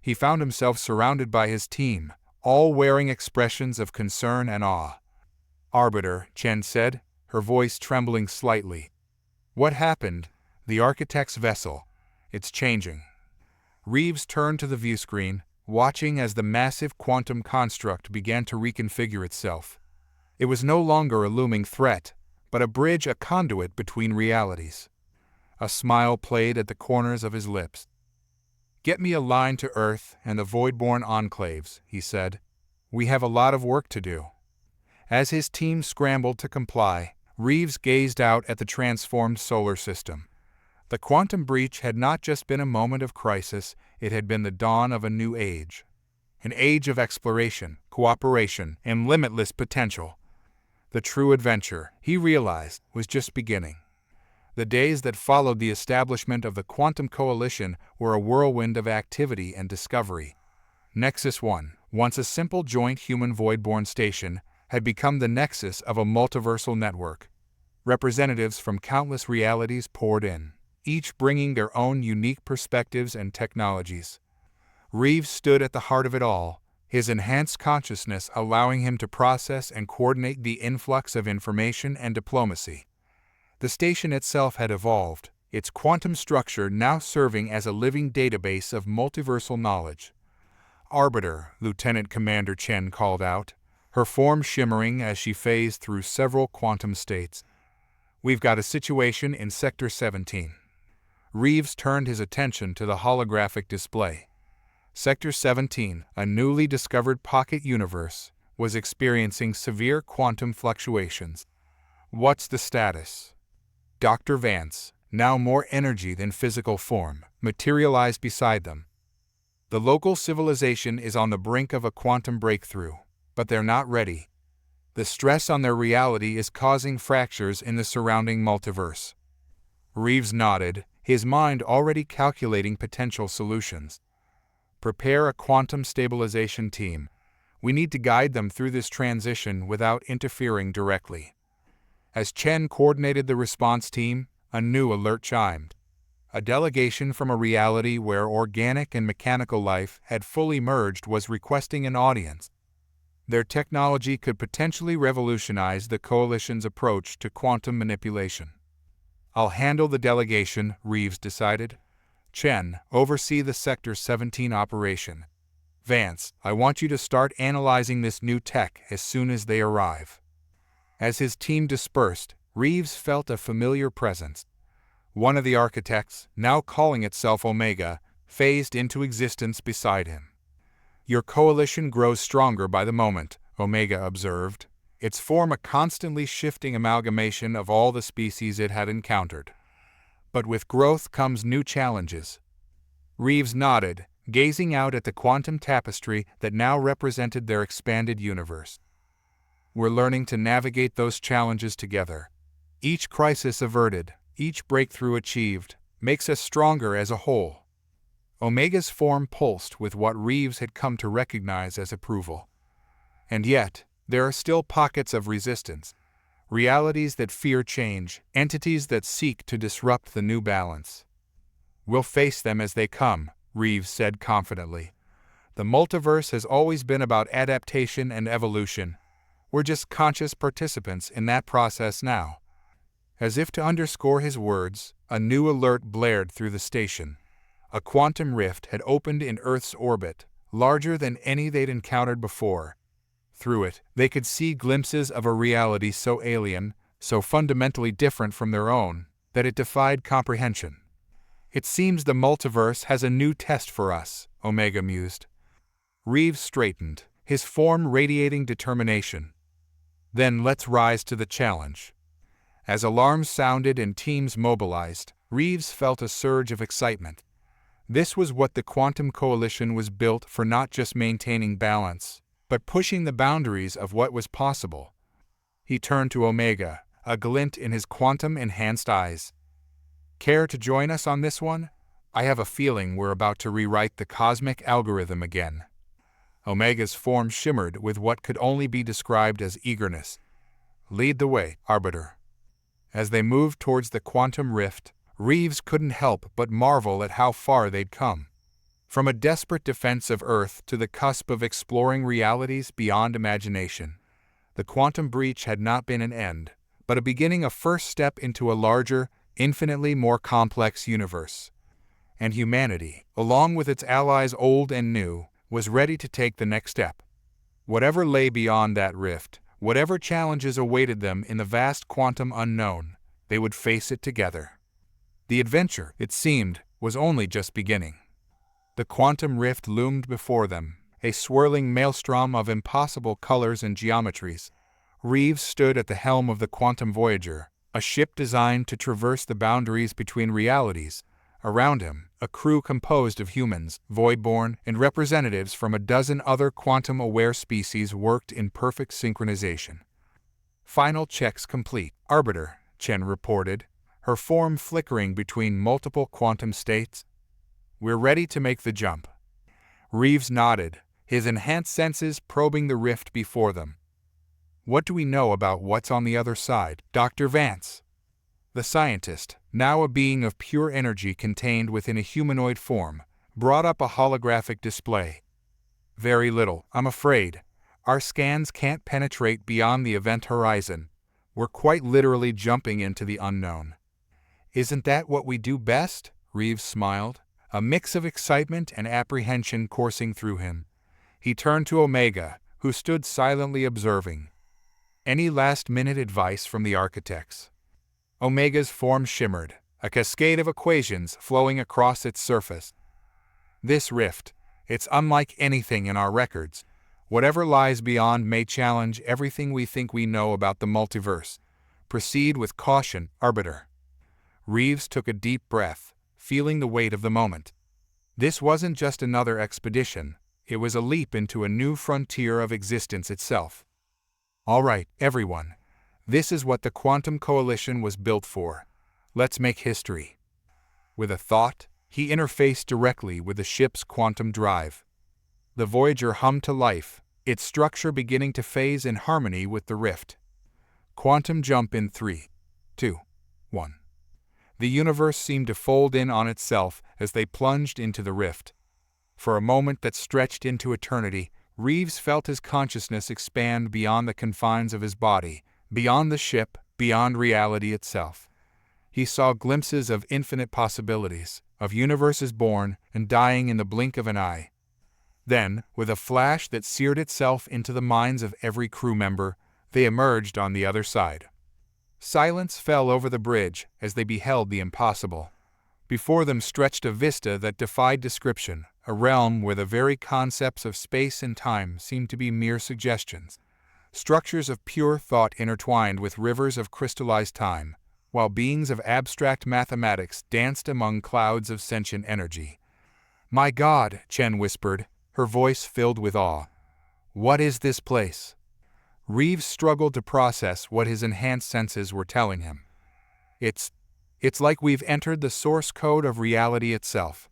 He found himself surrounded by his team, all wearing expressions of concern and awe. "Arbiter," Chen said, her voice trembling slightly. "What happened? The architect's vessel. It's changing." Reeves turned to the viewscreen, watching as the massive quantum construct began to reconfigure itself. It was no longer a looming threat, but a conduit between realities. A smile played at the corners of his lips. "Get me a line to Earth and the Voidborn enclaves," he said. "We have a lot of work to do." As his team scrambled to comply, Reeves gazed out at the transformed solar system. The quantum breach had not just been a moment of crisis, it had been the dawn of a new age. An age of exploration, cooperation, and limitless potential. The true adventure, he realized, was just beginning. The days that followed the establishment of the Quantum Coalition were a whirlwind of activity and discovery. Nexus 1, once a simple joint human Voidborn station, had become the nexus of a multiversal network. Representatives from countless realities poured in, each bringing their own unique perspectives and technologies. Reeves stood at the heart of it all, his enhanced consciousness allowing him to process and coordinate the influx of information and diplomacy. The station itself had evolved, its quantum structure now serving as a living database of multiversal knowledge. "Arbiter," Lieutenant Commander Chen called out, her form shimmering as she phased through several quantum states. "We've got a situation in Sector 17. Reeves turned his attention to the holographic display. Sector 17, a newly discovered pocket universe, was experiencing severe quantum fluctuations. "What's the status?" Dr. Vance, now more energy than physical form, materialized beside them. "The local civilization is on the brink of a quantum breakthrough, but they're not ready. The stress on their reality is causing fractures in the surrounding multiverse." Reeves nodded, his mind already calculating potential solutions. "Prepare a quantum stabilization team. We need to guide them through this transition without interfering directly." As Chen coordinated the response team, a new alert chimed. A delegation from a reality where organic and mechanical life had fully merged was requesting an audience. Their technology could potentially revolutionize the Coalition's approach to quantum manipulation. "I'll handle the delegation," Reeves decided. "Chen, oversee the Sector 17 operation. Vance, I want you to start analyzing this new tech as soon as they arrive." As his team dispersed, Reeves felt a familiar presence. One of the architects, now calling itself Omega, phased into existence beside him. "Your coalition grows stronger by the moment," Omega observed, its form a constantly shifting amalgamation of all the species it had encountered. "But with growth comes new challenges." Reeves nodded, gazing out at the quantum tapestry that now represented their expanded universe. "We're learning to navigate those challenges together. Each crisis averted, each breakthrough achieved, makes us stronger as a whole." Omega's form pulsed with what Reeves had come to recognize as approval. "And yet, there are still pockets of resistance. Realities that fear change, entities that seek to disrupt the new balance." "We'll face them as they come," Reeves said confidently. "The multiverse has always been about adaptation and evolution. We're just conscious participants in that process now." As if to underscore his words, a new alert blared through the station. A quantum rift had opened in Earth's orbit, larger than any they'd encountered before. Through it, they could see glimpses of a reality so alien, so fundamentally different from their own, that it defied comprehension. It seems the multiverse has a new test for us, Omega mused. Reeves straightened, his form radiating determination. Then let's rise to the challenge. As alarms sounded and teams mobilized, Reeves felt a surge of excitement. This was what the Quantum Coalition was built for, not just maintaining balance, but pushing the boundaries of what was possible. He turned to Omega, a glint in his quantum-enhanced eyes. Care to join us on this one? I have a feeling we're about to rewrite the cosmic algorithm again. Omega's form shimmered with what could only be described as eagerness. Lead the way, Arbiter. As they moved towards the quantum rift, Reeves couldn't help but marvel at how far they'd come. From a desperate defense of Earth to the cusp of exploring realities beyond imagination. The quantum breach had not been an end, but a beginning, a first step into a larger, infinitely more complex universe. And humanity, along with its allies old and new, was ready to take the next step. Whatever lay beyond that rift, whatever challenges awaited them in the vast quantum unknown, they would face it together. The adventure, it seemed, was only just beginning. The quantum rift loomed before them, a swirling maelstrom of impossible colors and geometries. Reeves stood at the helm of the Quantum Voyager, a ship designed to traverse the boundaries between realities. Around him, a crew composed of humans, Voidborn, and representatives from a dozen other quantum-aware species worked in perfect synchronization. Final checks complete, Arbiter, Chen reported, her form flickering between multiple quantum states. We're ready to make the jump. Reeves nodded, his enhanced senses probing the rift before them. What do we know about what's on the other side, Dr. Vance? The scientist, now a being of pure energy contained within a humanoid form, brought up a holographic display. Very little, I'm afraid. Our scans can't penetrate beyond the event horizon. We're quite literally jumping into the unknown. Isn't that what we do best? Reeves smiled, a mix of excitement and apprehension coursing through him. He turned to Omega, who stood silently observing. Any last-minute advice from the architects? Omega's form shimmered, a cascade of equations flowing across its surface. This rift, it's unlike anything in our records. Whatever lies beyond may challenge everything we think we know about the multiverse. Proceed with caution, Arbiter. Reeves took a deep breath, feeling the weight of the moment. This wasn't just another expedition, it was a leap into a new frontier of existence itself. All right, everyone. This is what the Quantum Coalition was built for. Let's make history. With a thought, he interfaced directly with the ship's quantum drive. The Voyager hummed to life, its structure beginning to phase in harmony with the rift. Quantum jump in 3, 2, 1. The universe seemed to fold in on itself as they plunged into the rift. For a moment that stretched into eternity, Reeves felt his consciousness expand beyond the confines of his body, beyond the ship, beyond reality itself. He saw glimpses of infinite possibilities, of universes born and dying in the blink of an eye. Then, with a flash that seared itself into the minds of every crew member, they emerged on the other side. Silence fell over the bridge as they beheld the impossible. Before them stretched a vista that defied description, a realm where the very concepts of space and time seemed to be mere suggestions. Structures of pure thought intertwined with rivers of crystallized time, while beings of abstract mathematics danced among clouds of sentient energy. "My God," Chen whispered, her voice filled with awe. "What is this place?" Reeves struggled to process what his enhanced senses were telling him. It's like we've entered the source code of reality itself.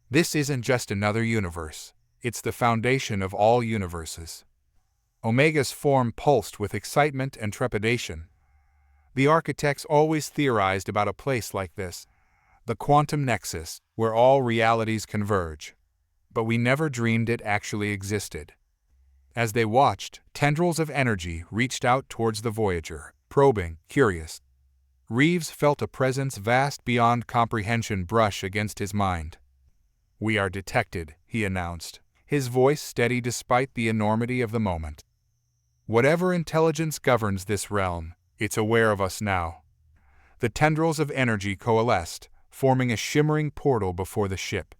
This isn't just another universe. It's the foundation of all universes. Omega's form pulsed with excitement and trepidation. The architects always theorized about a place like this, the quantum nexus, where all realities converge. But we never dreamed it actually existed. As they watched, tendrils of energy reached out towards the Voyager, probing, curious. Reeves felt a presence vast beyond comprehension brush against his mind. "We are detected," he announced, his voice steady despite the enormity of the moment. "Whatever intelligence governs this realm, it's aware of us now." The tendrils of energy coalesced, forming a shimmering portal before the ship.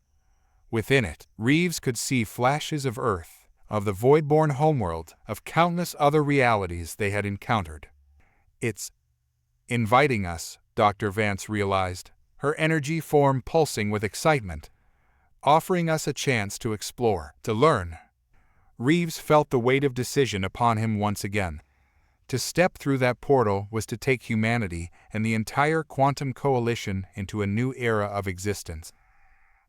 Within it, Reeves could see flashes of Earth, of the Voidborn homeworld, of countless other realities they had encountered. "It's inviting us," Dr. Vance realized, her energy form pulsing with excitement, "offering us a chance to explore, to learn." Reeves felt the weight of decision upon him once again. To step through that portal was to take humanity and the entire quantum coalition into a new era of existence.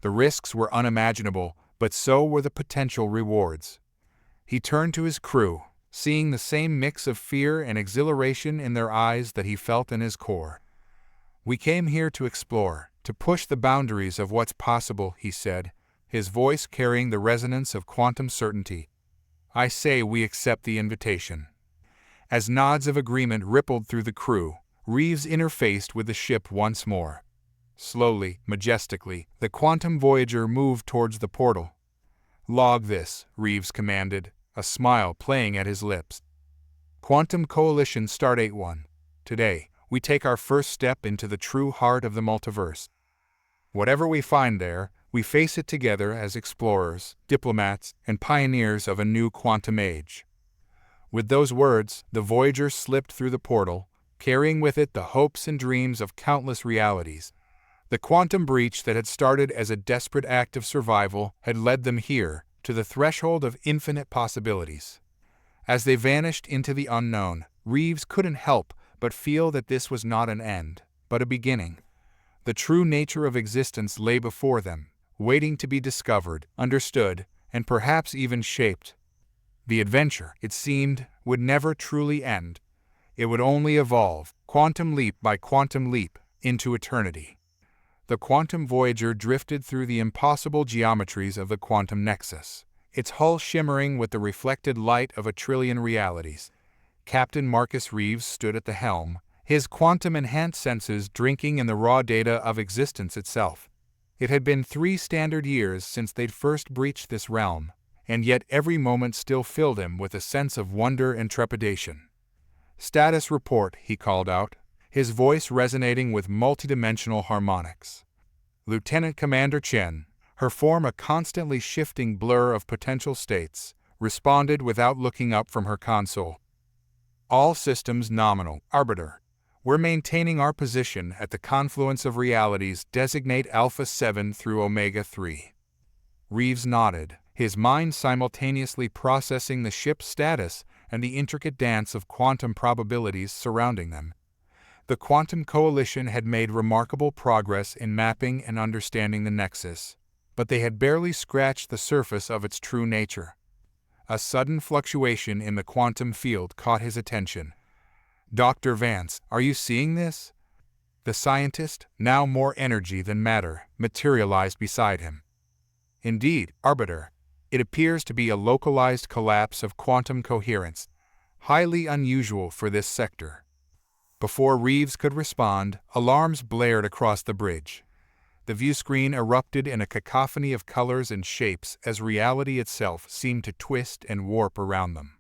The risks were unimaginable, but so were the potential rewards. He turned to his crew, seeing the same mix of fear and exhilaration in their eyes that he felt in his core. "We came here to explore, to push the boundaries of what's possible," he said, his voice carrying the resonance of quantum certainty. "I say we accept the invitation." As nods of agreement rippled through the crew, Reeves interfaced with the ship once more. Slowly, majestically, the quantum voyager moved towards the portal. "Log this," Reeves commanded, a smile playing at his lips. "Quantum Coalition Stardate 1. Today, we take our first step into the true heart of the multiverse. Whatever we find there, we face it together as explorers, diplomats, and pioneers of a new quantum age." With those words, the Voyager slipped through the portal, carrying with it the hopes and dreams of countless realities. The quantum breach that had started as a desperate act of survival had led them here, to the threshold of infinite possibilities. As they vanished into the unknown, Reeves couldn't help but feel that this was not an end, but a beginning. The true nature of existence lay before them, waiting to be discovered, understood, and perhaps even shaped. The adventure, it seemed, would never truly end. It would only evolve, quantum leap by quantum leap, into eternity. The quantum voyager drifted through the impossible geometries of the quantum nexus, its hull shimmering with the reflected light of a trillion realities. Captain Marcus Reeves stood at the helm, his quantum-enhanced senses drinking in the raw data of existence itself. It had been 3 standard years since they'd first breached this realm, and yet every moment still filled him with a sense of wonder and trepidation. "Status report," he called out, his voice resonating with multidimensional harmonics. Lieutenant Commander Chen, her form a constantly shifting blur of potential states, responded without looking up from her console. "All systems nominal, Arbiter. We're maintaining our position at the confluence of realities designate Alpha 7 through Omega 3. Reeves nodded, his mind simultaneously processing the ship's status and the intricate dance of quantum probabilities surrounding them. The Quantum Coalition had made remarkable progress in mapping and understanding the Nexus, but they had barely scratched the surface of its true nature. A sudden fluctuation in the quantum field caught his attention. "Dr. Vance, are you seeing this?" The scientist, now more energy than matter, materialized beside him. "Indeed, Arbiter. It appears to be a localized collapse of quantum coherence, highly unusual for this sector." Before Reeves could respond, alarms blared across the bridge. The viewscreen erupted in a cacophony of colors and shapes as reality itself seemed to twist and warp around them.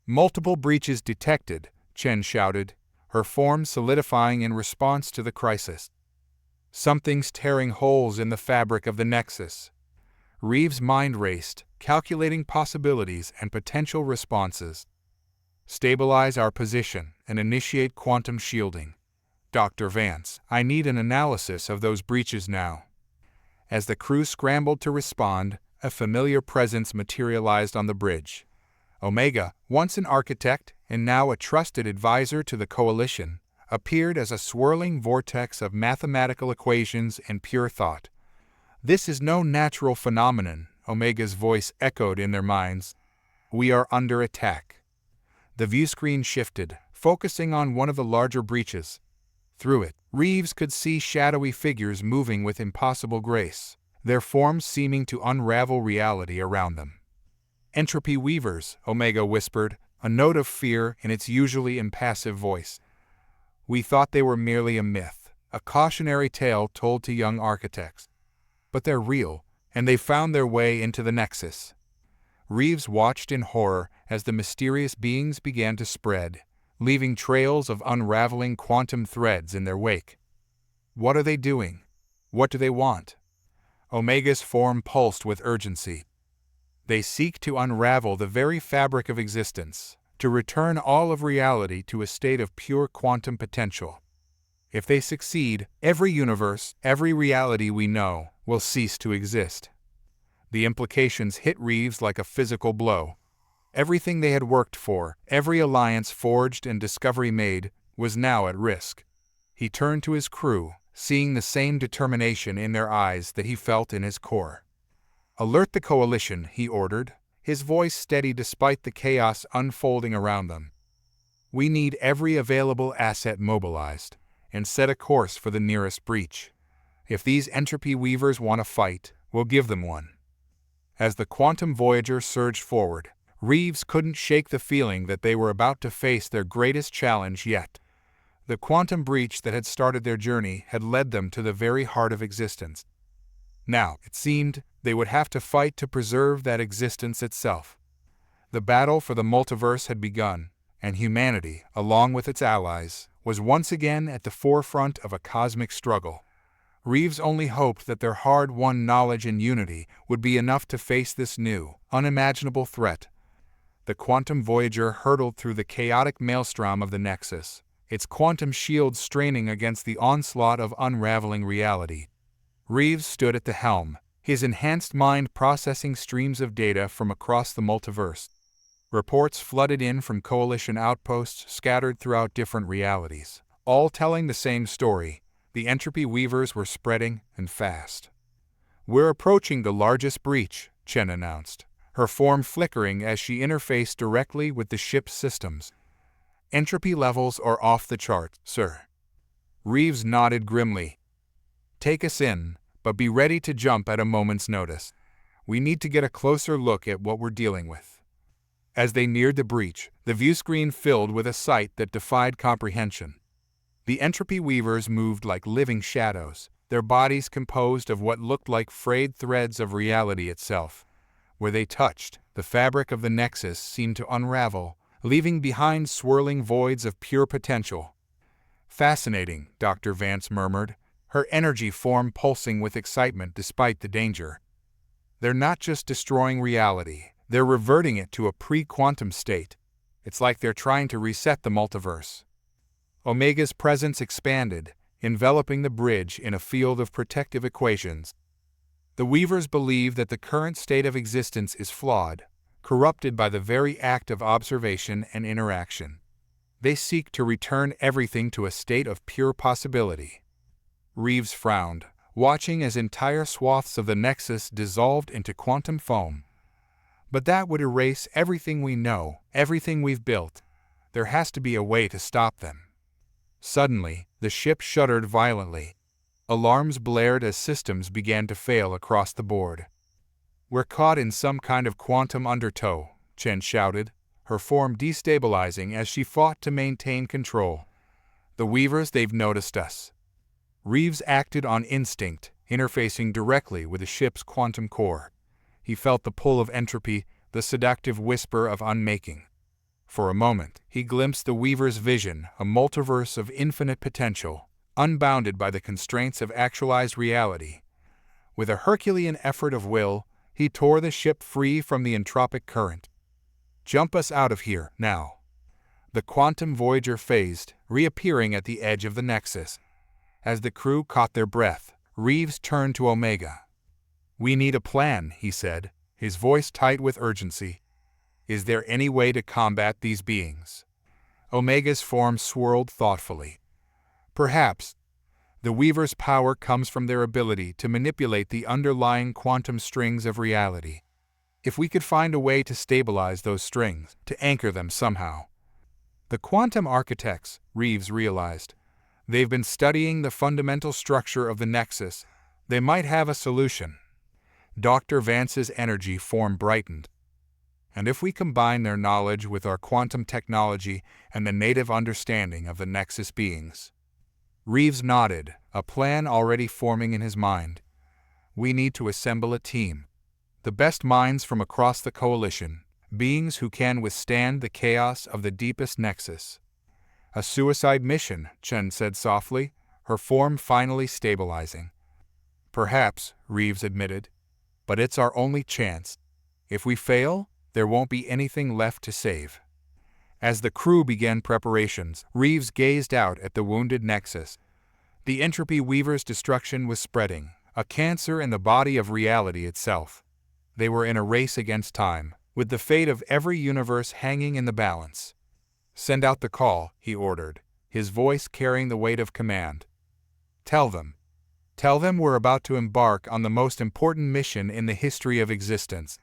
"Multiple breaches detected," Chen shouted, her form solidifying in response to the crisis. "Something's tearing holes in the fabric of the Nexus." Reeves' mind raced, calculating possibilities and potential responses. "Stabilize our position and initiate quantum shielding. Dr. Vance, I need an analysis of those breaches now." As the crew scrambled to respond, a familiar presence materialized on the bridge. Omega, once an architect and now a trusted advisor to the Coalition, appeared as a swirling vortex of mathematical equations and pure thought. "This is no natural phenomenon," Omega's voice echoed in their minds. "We are under attack." The viewscreen shifted, focusing on one of the larger breaches. Through it, Reeves could see shadowy figures moving with impossible grace, their forms seeming to unravel reality around them. "Entropy weavers," Omega whispered, a note of fear in its usually impassive voice. "We thought they were merely a myth, a cautionary tale told to young architects. But they're real, and they found their way into the Nexus. Reeves watched in horror as the mysterious beings began to spread, leaving trails of unraveling quantum threads in their wake. What are they doing? What do they want? Omega's form pulsed with urgency. They seek to unravel the very fabric of existence, to return all of reality to a state of pure quantum potential. If they succeed, every universe, every reality we know, will cease to exist. The implications hit Reeves like a physical blow. Everything they had worked for, every alliance forged and discovery made, was now at risk. He turned to his crew, seeing the same determination in their eyes that he felt in his core. "Alert the coalition," he ordered, his voice steady despite the chaos unfolding around them. "We need every available asset mobilized, and set a course for the nearest breach. If these entropy weavers want a fight, we'll give them one." As the Quantum Voyager surged forward, Reeves couldn't shake the feeling that they were about to face their greatest challenge yet. The quantum breach that had started their journey had led them to the very heart of existence. Now, it seemed, they would have to fight to preserve that existence itself. The battle for the multiverse had begun, and humanity, along with its allies, was once again at the forefront of a cosmic struggle. Reeves only hoped that their hard-won knowledge and unity would be enough to face this new, unimaginable threat. The Quantum Voyager hurtled through the chaotic maelstrom of the Nexus, its quantum shield straining against the onslaught of unraveling reality. Reeves stood at the helm, his enhanced mind processing streams of data from across the multiverse. Reports flooded in from Coalition outposts scattered throughout different realities, all telling the same story. The entropy weavers were spreading, and fast. "We're approaching the largest breach," Chen announced, her form flickering as she interfaced directly with the ship's systems. "Entropy levels are off the chart, sir." Reeves nodded grimly. "Take us in, but be ready to jump at a moment's notice. We need to get a closer look at what we're dealing with." As they neared the breach, the viewscreen filled with a sight that defied comprehension. The entropy weavers moved like living shadows, their bodies composed of what looked like frayed threads of reality itself. Where they touched, the fabric of the Nexus seemed to unravel, leaving behind swirling voids of pure potential. "Fascinating," Dr. Vance murmured, her energy form pulsing with excitement despite the danger. "They're not just destroying reality, they're reverting it to a pre-quantum state. It's like they're trying to reset the multiverse." Omega's presence expanded, enveloping the bridge in a field of protective equations. The Weavers believe that the current state of existence is flawed, corrupted by the very act of observation and interaction. They seek to return everything to a state of pure possibility. Reeves frowned, watching as entire swaths of the Nexus dissolved into quantum foam. "But that would erase everything we know, everything we've built. There has to be a way to stop them." Suddenly, the ship shuddered violently. Alarms blared as systems began to fail across the board. "We're caught in some kind of quantum undertow," Chen shouted, her form destabilizing as she fought to maintain control. "The Weavers, they've noticed us." Reeves acted on instinct, interfacing directly with the ship's quantum core. He felt the pull of entropy, the seductive whisper of unmaking. For a moment, he glimpsed the Weaver's vision, a multiverse of infinite potential, unbounded by the constraints of actualized reality. With a Herculean effort of will, he tore the ship free from the entropic current. "Jump us out of here, now." The Quantum Voyager phased, reappearing at the edge of the Nexus. As the crew caught their breath, Reeves turned to Omega. "We need a plan," he said, his voice tight with urgency. "Is there any way to combat these beings?" Omega's form swirled thoughtfully. "Perhaps. The Weaver's power comes from their ability to manipulate the underlying quantum strings of reality. If we could find a way to stabilize those strings, to anchor them somehow." The quantum architects, Reeves realized. They've been studying the fundamental structure of the Nexus. They might have a solution. Dr. Vance's energy form brightened. "And if we combine their knowledge with our quantum technology and the native understanding of the Nexus beings?" Reeves nodded, a plan already forming in his mind. We need to assemble a team. The best minds from across the coalition, beings who can withstand the chaos of the deepest nexus. A suicide mission, Chen said softly, her form finally stabilizing. Perhaps, Reeves admitted, but it's our only chance. If we fail, there won't be anything left to save. As the crew began preparations, Reeves gazed out at the wounded nexus. The entropy weaver's destruction was spreading, a cancer in the body of reality itself. They were in a race against time, with the fate of every universe hanging in the balance. Send out the call, he ordered, his voice carrying the weight of command. Tell them we're about to embark on the most important mission in the history of existence.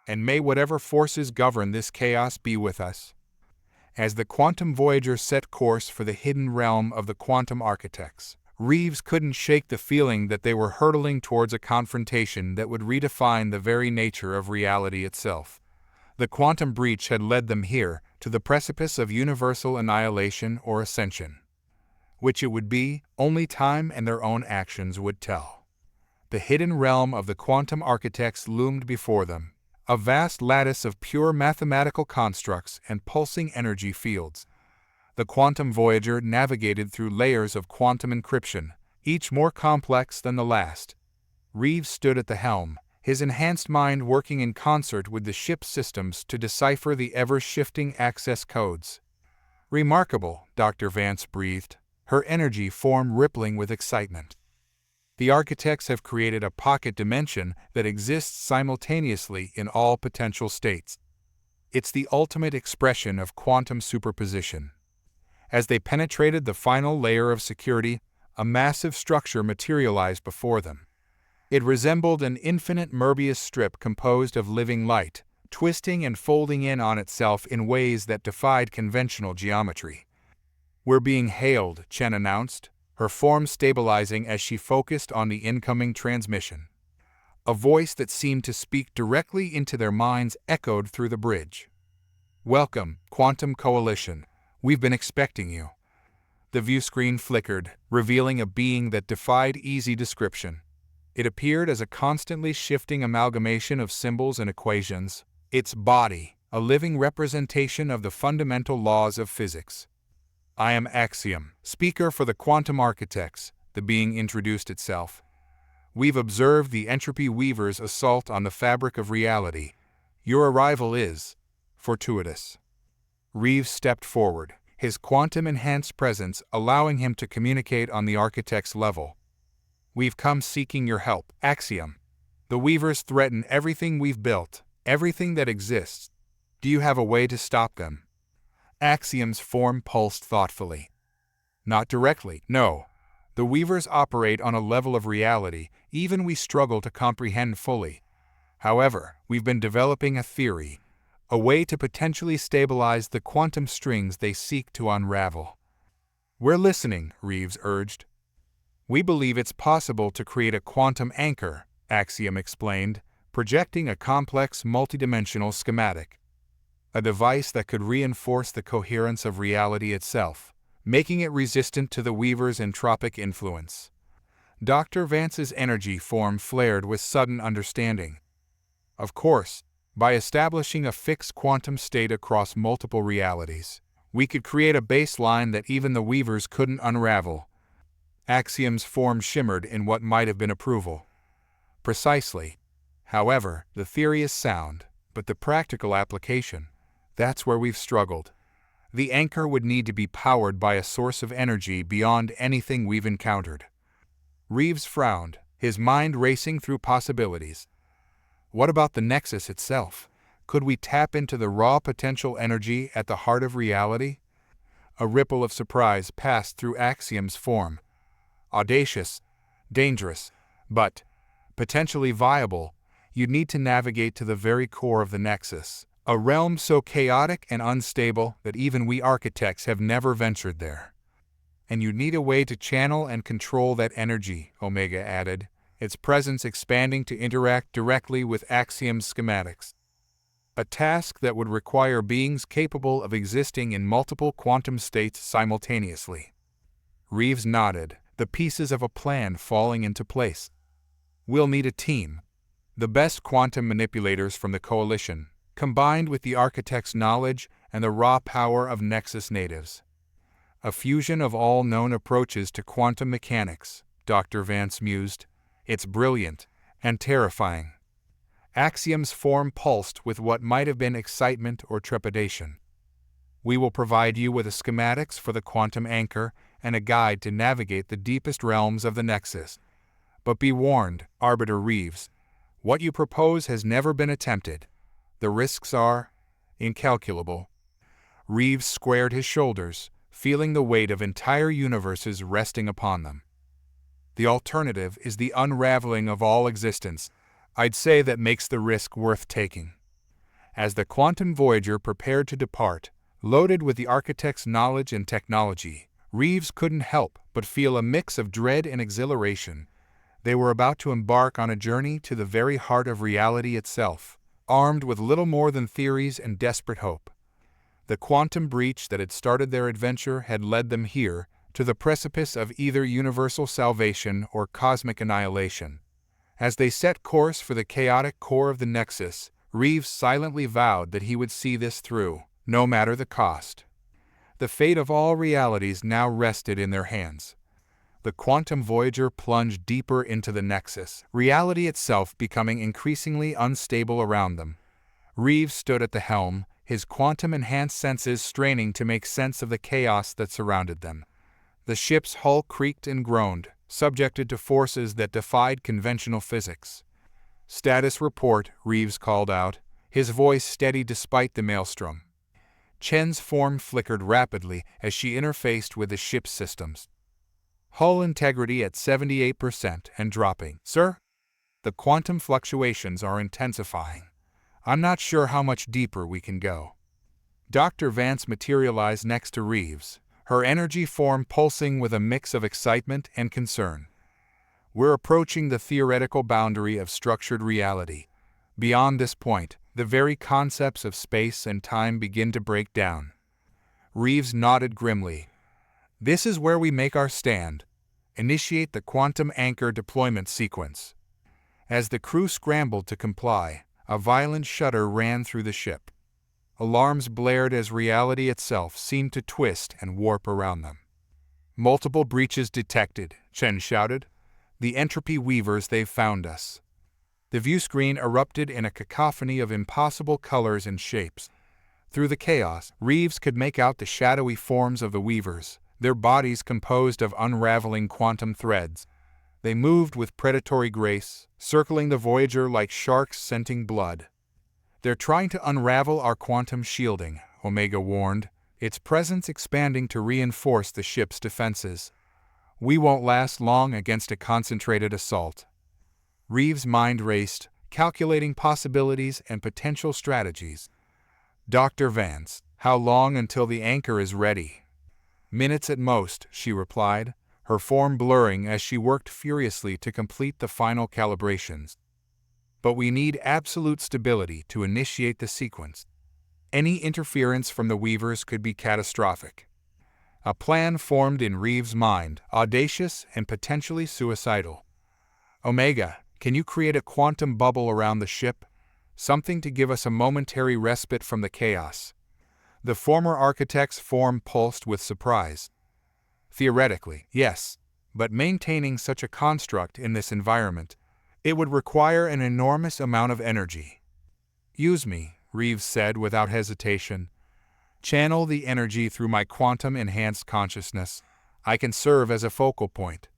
And may whatever forces govern this chaos be with us. As the quantum voyager set course for the hidden realm of the quantum architects, Reeves couldn't shake the feeling that they were hurtling towards a confrontation that would redefine the very nature of reality itself. The quantum breach had led them here, to the precipice of universal annihilation or ascension. Which it would be, only time and their own actions would tell. The hidden realm of the quantum architects loomed before them, a vast lattice of pure mathematical constructs and pulsing energy fields. The quantum voyager navigated through layers of quantum encryption, each more complex than the last. Reeves stood at the helm, his enhanced mind working in concert with the ship's systems to decipher the ever-shifting access codes. Remarkable, Dr. Vance breathed, her energy form rippling with excitement. The architects have created a pocket dimension that exists simultaneously in all potential states. It's the ultimate expression of quantum superposition. As they penetrated the final layer of security, a massive structure materialized before them. It resembled an infinite Möbius strip composed of living light, twisting and folding in on itself in ways that defied conventional geometry. We're being hailed, Chen announced, her form stabilizing as she focused on the incoming transmission. A voice that seemed to speak directly into their minds echoed through the bridge. Welcome, Quantum Coalition. We've been expecting you. The view screen flickered, revealing a being that defied easy description. It appeared as a constantly shifting amalgamation of symbols and equations, its body, a living representation of the fundamental laws of physics. I am Axiom, speaker for the quantum architects, the being introduced itself. We've observed the entropy weaver's assault on the fabric of reality. Your arrival is fortuitous. Reeves stepped forward, his quantum-enhanced presence allowing him to communicate on the architect's level. We've come seeking your help, Axiom. The weavers threaten everything we've built, everything that exists. Do you have a way to stop them? Axiom's form pulsed thoughtfully. Not directly, no. The weavers operate on a level of reality even we struggle to comprehend fully. However, we've been developing a theory, a way to potentially stabilize the quantum strings they seek to unravel. We're listening, Reeves urged. We believe it's possible to create a quantum anchor, Axiom explained, projecting a complex multidimensional schematic. A device that could reinforce the coherence of reality itself, making it resistant to the weaver's entropic influence. Dr. Vance's energy form flared with sudden understanding. Of course, by establishing a fixed quantum state across multiple realities, we could create a baseline that even the weavers couldn't unravel. Axiom's form shimmered in what might have been approval. Precisely. However, the theory is sound, but the practical application, that's where we've struggled. The anchor would need to be powered by a source of energy beyond anything we've encountered. Reeves frowned, his mind racing through possibilities. What about the nexus itself? Could we tap into the raw potential energy at the heart of reality? A ripple of surprise passed through Axiom's form. Audacious, dangerous, but potentially viable, you'd need to navigate to the very core of the nexus, a realm so chaotic and unstable that even we architects have never ventured there. And you'd need a way to channel and control that energy, Omega added, its presence expanding to interact directly with Axiom's schematics. A task that would require beings capable of existing in multiple quantum states simultaneously. Reeves nodded, the pieces of a plan falling into place. We'll need a team. The best quantum manipulators from the Coalition, combined with the architect's knowledge and the raw power of Nexus natives. A fusion of all known approaches to quantum mechanics, Dr. Vance mused. It's brilliant and terrifying. Axiom's form pulsed with what might have been excitement or trepidation. We will provide you with the schematics for the quantum anchor and a guide to navigate the deepest realms of the Nexus. But be warned, Arbiter Reeves, what you propose has never been attempted. The risks are incalculable. Reeves squared his shoulders, feeling the weight of entire universes resting upon them. The alternative is the unraveling of all existence. I'd say that makes the risk worth taking. As the quantum Voyager prepared to depart, loaded with the architect's knowledge and technology, Reeves couldn't help but feel a mix of dread and exhilaration. They were about to embark on a journey to the very heart of reality itself, armed with little more than theories and desperate hope. The quantum breach that had started their adventure had led them here, to the precipice of either universal salvation or cosmic annihilation. As they set course for the chaotic core of the Nexus, Reeves silently vowed that he would see this through, no matter the cost. The fate of all realities now rested in their hands. The quantum Voyager plunged deeper into the Nexus, reality itself becoming increasingly unstable around them. Reeves stood at the helm, his quantum-enhanced senses straining to make sense of the chaos that surrounded them. The ship's hull creaked and groaned, subjected to forces that defied conventional physics. "Status report," Reeves called out, his voice steady despite the maelstrom. Chen's form flickered rapidly as she interfaced with the ship's systems. Hull integrity at 78% and dropping. "Sir? The quantum fluctuations are intensifying. I'm not sure how much deeper we can go." Dr. Vance materialized next to Reeves, her energy form pulsing with a mix of excitement and concern. "We're approaching the theoretical boundary of structured reality. Beyond this point, the very concepts of space and time begin to break down." Reeves nodded grimly. "This is where we make our stand. Initiate the quantum anchor deployment sequence." As the crew scrambled to comply, a violent shudder ran through the ship. Alarms blared as reality itself seemed to twist and warp around them. "Multiple breaches detected," Chen shouted. "The entropy weavers, they've found us." The viewscreen erupted in a cacophony of impossible colors and shapes. Through the chaos, Reeves could make out the shadowy forms of the weavers, their bodies composed of unraveling quantum threads. They moved with predatory grace, circling the Voyager like sharks scenting blood. "They're trying to unravel our quantum shielding," Omega warned, its presence expanding to reinforce the ship's defenses. "We won't last long against a concentrated assault." Reeves' mind raced, calculating possibilities and potential strategies. "Dr. Vance, how long until the anchor is ready?" "Minutes at most," she replied, her form blurring as she worked furiously to complete the final calibrations. "But we need absolute stability to initiate the sequence. Any interference from the weavers could be catastrophic." A plan formed in Reeves' mind, audacious and potentially suicidal. "Omega, can you create a quantum bubble around the ship? Something to give us a momentary respite from the chaos." The former architect's form pulsed with surprise. "Theoretically, yes, but maintaining such a construct in this environment, it would require an enormous amount of energy." "Use me," Reeves said without hesitation. "Channel the energy through my quantum-enhanced consciousness. I can serve as a focal point."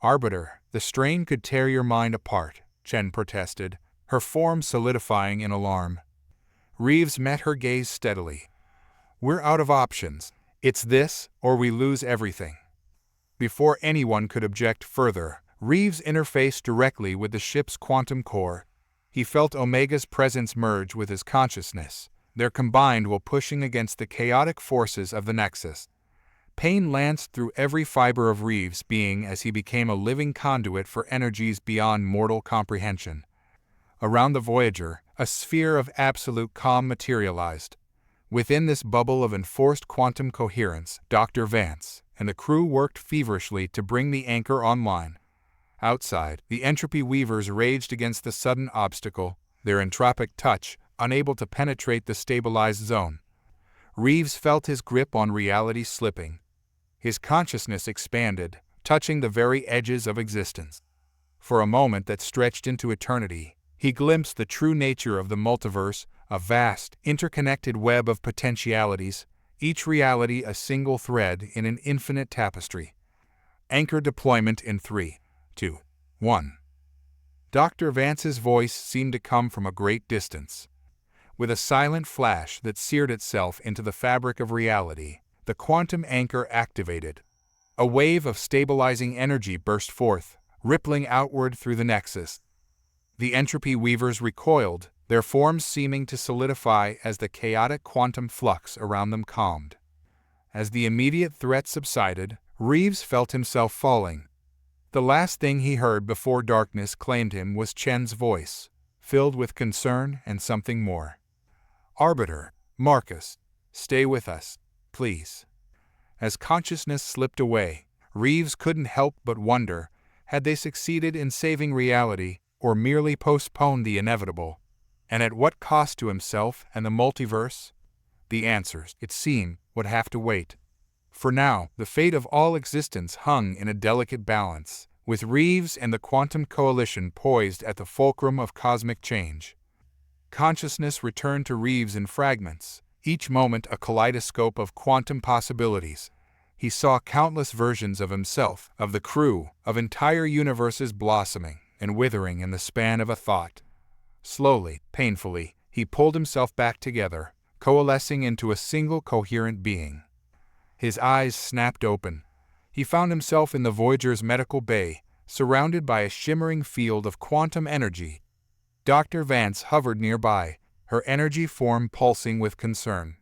"Arbiter, the strain could tear your mind apart," Chen protested, her form solidifying in alarm. Reeves met her gaze steadily. "We're out of options. It's this, or we lose everything." Before anyone could object further, Reeves interfaced directly with the ship's quantum core. He felt Omega's presence merge with his consciousness, their combined will pushing against the chaotic forces of the Nexus. Pain lanced through every fiber of Reeves' being as he became a living conduit for energies beyond mortal comprehension. Around the Voyager, a sphere of absolute calm materialized. Within this bubble of enforced quantum coherence, Dr. Vance and the crew worked feverishly to bring the anchor online. Outside, the entropy weavers raged against the sudden obstacle, their entropic touch unable to penetrate the stabilized zone. Reeves felt his grip on reality slipping. His consciousness expanded, touching the very edges of existence. For a moment that stretched into eternity, he glimpsed the true nature of the multiverse, a vast, interconnected web of potentialities, each reality a single thread in an infinite tapestry. Anchor deployment in 3, 2, 1. Dr. Vance's voice seemed to come from a great distance. With a silent flash that seared itself into the fabric of reality, the quantum anchor activated. A wave of stabilizing energy burst forth, rippling outward through the nexus. The entropy weavers recoiled, their forms seeming to solidify as the chaotic quantum flux around them calmed. As the immediate threat subsided, Reeves felt himself falling. The last thing he heard before darkness claimed him was Chen's voice, filled with concern and something more. "Arbiter, Marcus, stay with us, please." As consciousness slipped away, Reeves couldn't help but wonder, had they succeeded in saving reality or merely postponed the inevitable? And at what cost to himself and the multiverse? The answers, it seemed, would have to wait. For now, the fate of all existence hung in a delicate balance, with Reeves and the Quantum Coalition poised at the fulcrum of cosmic change. Consciousness returned to Reeves in fragments, each moment a kaleidoscope of quantum possibilities. He saw countless versions of himself, of the crew, of entire universes blossoming and withering in the span of a thought. Slowly, painfully, he pulled himself back together, coalescing into a single coherent being. His eyes snapped open. He found himself in the Voyager's medical bay, surrounded by a shimmering field of quantum energy. Dr. Vance hovered nearby, her energy form pulsing with concern.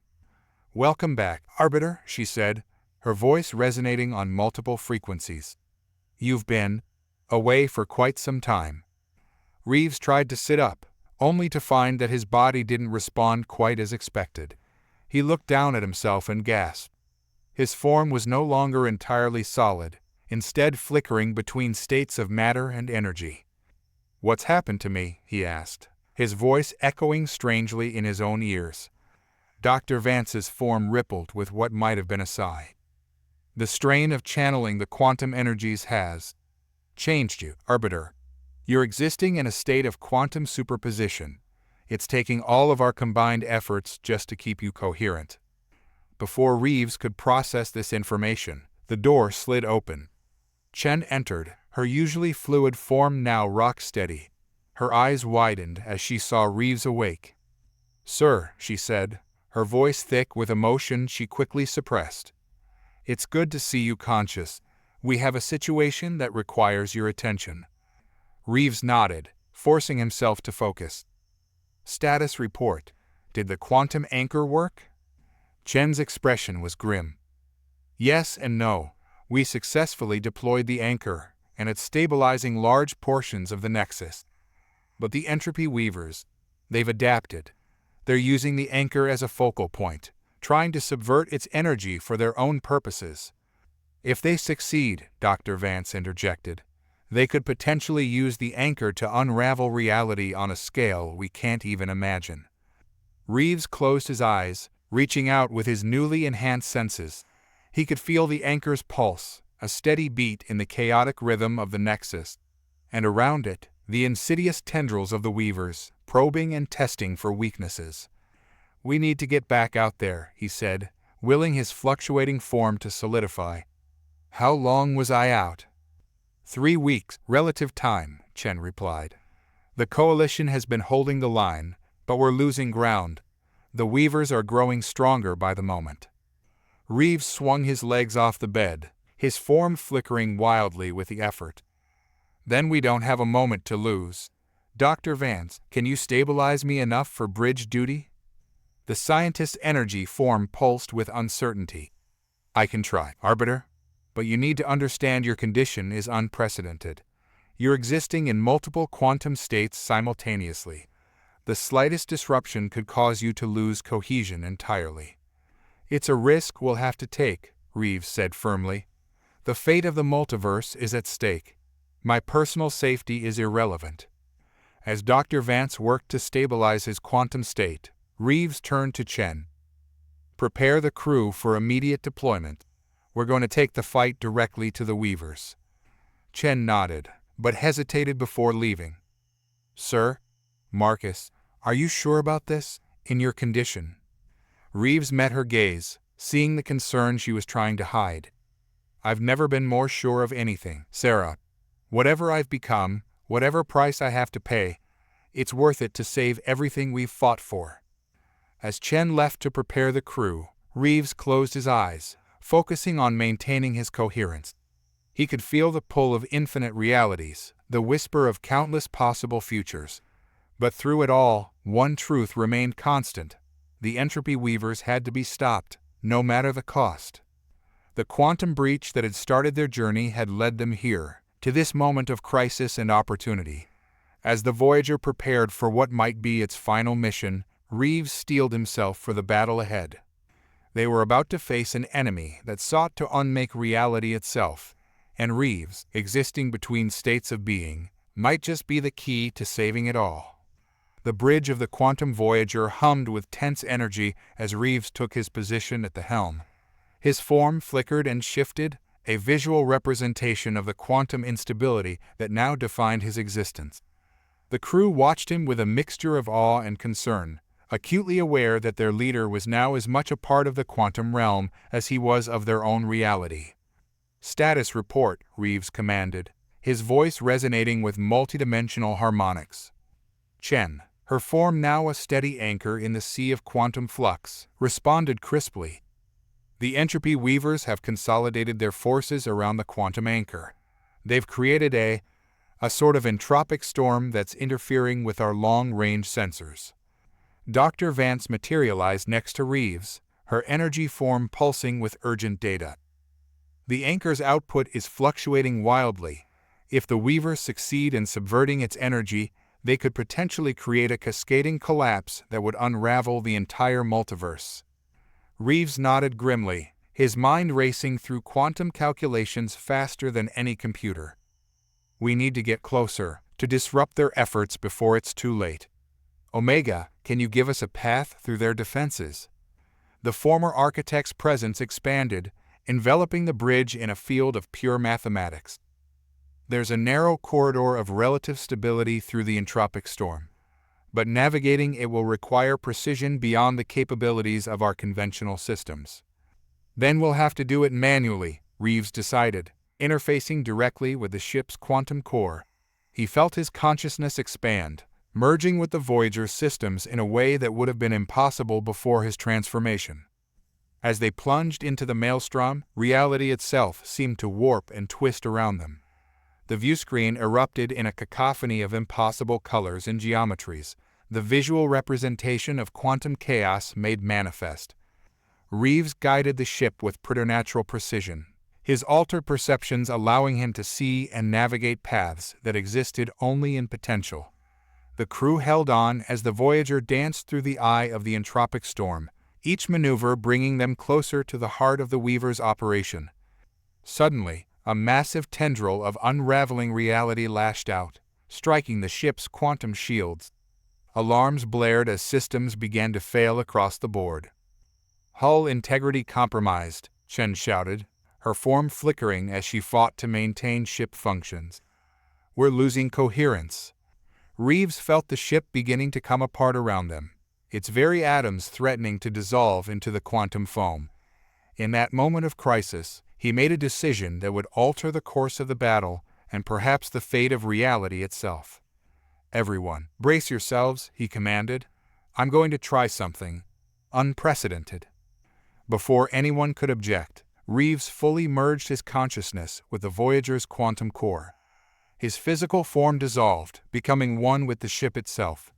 "Welcome back, Arbiter," she said, her voice resonating on multiple frequencies. "You've been away for quite some time." Reeves tried to sit up, only to find that his body didn't respond quite as expected. He looked down at himself and gasped. His form was no longer entirely solid, instead flickering between states of matter and energy. "What's happened to me?" he asked, his voice echoing strangely in his own ears. Dr. Vance's form rippled with what might have been a sigh. "The strain of channeling the quantum energies has changed you, Arbiter. You're existing in a state of quantum superposition. It's taking all of our combined efforts just to keep you coherent." Before Reeves could process this information, the door slid open. Chen entered, her usually fluid form now rock-steady. Her eyes widened as she saw Reeves awake. "Sir," she said, her voice thick with emotion she quickly suppressed. "It's good to see you conscious. We have a situation that requires your attention." Reeves nodded, forcing himself to focus. "Status report. Did the quantum anchor work?" Chen's expression was grim. "Yes and no. We successfully deployed the anchor, and it's stabilizing large portions of the nexus. But the entropy weavers, they've adapted. They're using the anchor as a focal point, trying to subvert its energy for their own purposes. If they succeed," Dr. Vance interjected, "they could potentially use the anchor to unravel reality on a scale we can't even imagine." Reeves closed his eyes, reaching out with his newly enhanced senses. He could feel the anchor's pulse, a steady beat in the chaotic rhythm of the nexus, and around it, the insidious tendrils of the weavers, probing and testing for weaknesses. "We need to get back out there," he said, willing his fluctuating form to solidify. "How long was I out?" 3 weeks, relative time, Chen replied. "The Coalition has been holding the line, but we're losing ground. The weavers are growing stronger by the moment." Reeves swung his legs off the bed, his form flickering wildly with the effort. "Then we don't have a moment to lose. Dr. Vance, can you stabilize me enough for bridge duty?" The scientist's energy form pulsed with uncertainty. "I can try, Arbiter. But you need to understand your condition is unprecedented. You're existing in multiple quantum states simultaneously. The slightest disruption could cause you to lose cohesion entirely." "It's a risk we'll have to take," Reeves said firmly. "The fate of the multiverse is at stake." My personal safety is irrelevant. As Dr. Vance worked to stabilize his quantum state, Reeves turned to Chen. Prepare the crew for immediate deployment. We're going to take the fight directly to the Weavers. Chen nodded, but hesitated before leaving. Sir? Marcus, are you sure about this? In your condition? Reeves met her gaze, seeing the concern she was trying to hide. I've never been more sure of anything, Sarah. Whatever I've become, whatever price I have to pay, it's worth it to save everything we've fought for. As Chen left to prepare the crew, Reeves closed his eyes, focusing on maintaining his coherence. He could feel the pull of infinite realities, the whisper of countless possible futures. But through it all, one truth remained constant. The entropy weavers had to be stopped, no matter the cost. The quantum breach that had started their journey had led them here, to this moment of crisis and opportunity. As the Voyager prepared for what might be its final mission, Reeves steeled himself for the battle ahead. They were about to face an enemy that sought to unmake reality itself, and Reeves, existing between states of being, might just be the key to saving it all. The bridge of the quantum Voyager hummed with tense energy as Reeves took his position at the helm. His form flickered and shifted, a visual representation of the quantum instability that now defined his existence. The crew watched him with a mixture of awe and concern, acutely aware that their leader was now as much a part of the quantum realm as he was of their own reality. Status report, Reeves commanded, his voice resonating with multidimensional harmonics. Chen, her form now a steady anchor in the sea of quantum flux, responded crisply. The entropy weavers have consolidated their forces around the quantum anchor. They've created a sort of entropic storm that's interfering with our long-range sensors. Dr. Vance materialized next to Reeves, her energy form pulsing with urgent data. The anchor's output is fluctuating wildly. If the weavers succeed in subverting its energy, they could potentially create a cascading collapse that would unravel the entire multiverse. Reeves nodded grimly, his mind racing through quantum calculations faster than any computer. We need to get closer, to disrupt their efforts before it's too late. Omega, can you give us a path through their defenses? The former architect's presence expanded, enveloping the bridge in a field of pure mathematics. There's a narrow corridor of relative stability through the entropic storm, but navigating it will require precision beyond the capabilities of our conventional systems. Then we'll have to do it manually, Reeves decided, interfacing directly with the ship's quantum core. He felt his consciousness expand, merging with the Voyager's systems in a way that would have been impossible before his transformation. As they plunged into the maelstrom, reality itself seemed to warp and twist around them. The viewscreen erupted in a cacophony of impossible colors and geometries, the visual representation of quantum chaos made manifest. Reeves guided the ship with preternatural precision, his altered perceptions allowing him to see and navigate paths that existed only in potential. The crew held on as the Voyager danced through the eye of the entropic storm, each maneuver bringing them closer to the heart of the Weaver's operation. Suddenly, a massive tendril of unraveling reality lashed out, striking the ship's quantum shields. Alarms blared as systems began to fail across the board. Hull integrity compromised, Chen shouted, her form flickering as she fought to maintain ship functions. We're losing coherence. Reeves felt the ship beginning to come apart around them, its very atoms threatening to dissolve into the quantum foam. In that moment of crisis, he made a decision that would alter the course of the battle and perhaps the fate of reality itself. Everyone, brace yourselves, he commanded. I'm going to try something unprecedented. Before anyone could object, Reeves fully merged his consciousness with the Voyager's quantum core. His physical form dissolved, becoming one with the ship itself.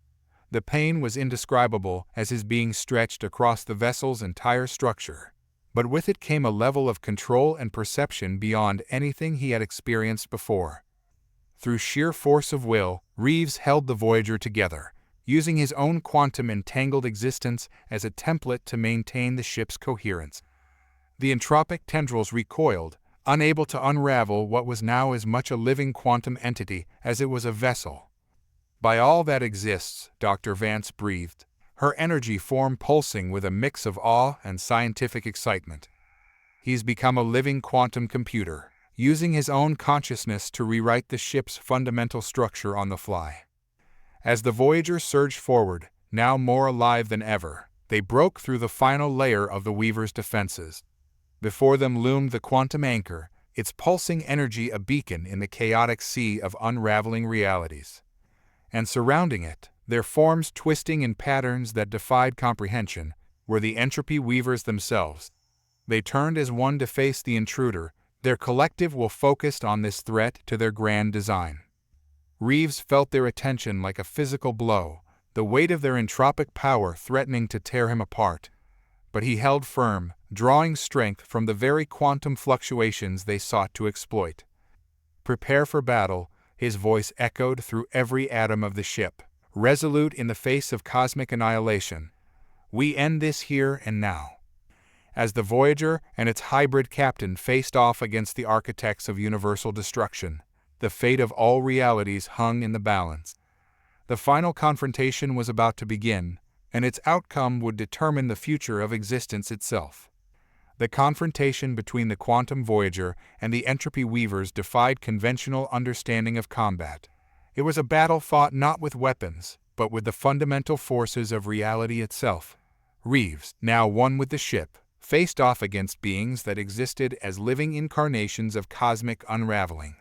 The pain was indescribable as his being stretched across the vessel's entire structure, but with it came a level of control and perception beyond anything he had experienced before. Through sheer force of will, Reeves held the Voyager together, using his own quantum entangled existence as a template to maintain the ship's coherence. The entropic tendrils recoiled, unable to unravel what was now as much a living quantum entity as it was a vessel. By all that exists, Dr. Vance breathed, her energy form pulsing with a mix of awe and scientific excitement. He's become a living quantum computer, using his own consciousness to rewrite the ship's fundamental structure on the fly. As the Voyager surged forward, now more alive than ever, they broke through the final layer of the Weaver's defenses. Before them loomed the quantum anchor, its pulsing energy a beacon in the chaotic sea of unraveling realities. And surrounding it, their forms twisting in patterns that defied comprehension, were the entropy weavers themselves. They turned as one to face the intruder, their collective will focused on this threat to their grand design. Reeves felt their attention like a physical blow, the weight of their entropic power threatening to tear him apart. But he held firm, drawing strength from the very quantum fluctuations they sought to exploit. "Prepare for battle," his voice echoed through every atom of the ship, resolute in the face of cosmic annihilation. "We end this here and now." As the Voyager and its hybrid captain faced off against the architects of universal destruction, the fate of all realities hung in the balance. The final confrontation was about to begin, and its outcome would determine the future of existence itself. The confrontation between the quantum Voyager and the entropy weavers defied conventional understanding of combat. It was a battle fought not with weapons, but with the fundamental forces of reality itself. Reeves, now one with the ship, faced off against beings that existed as living incarnations of cosmic unraveling.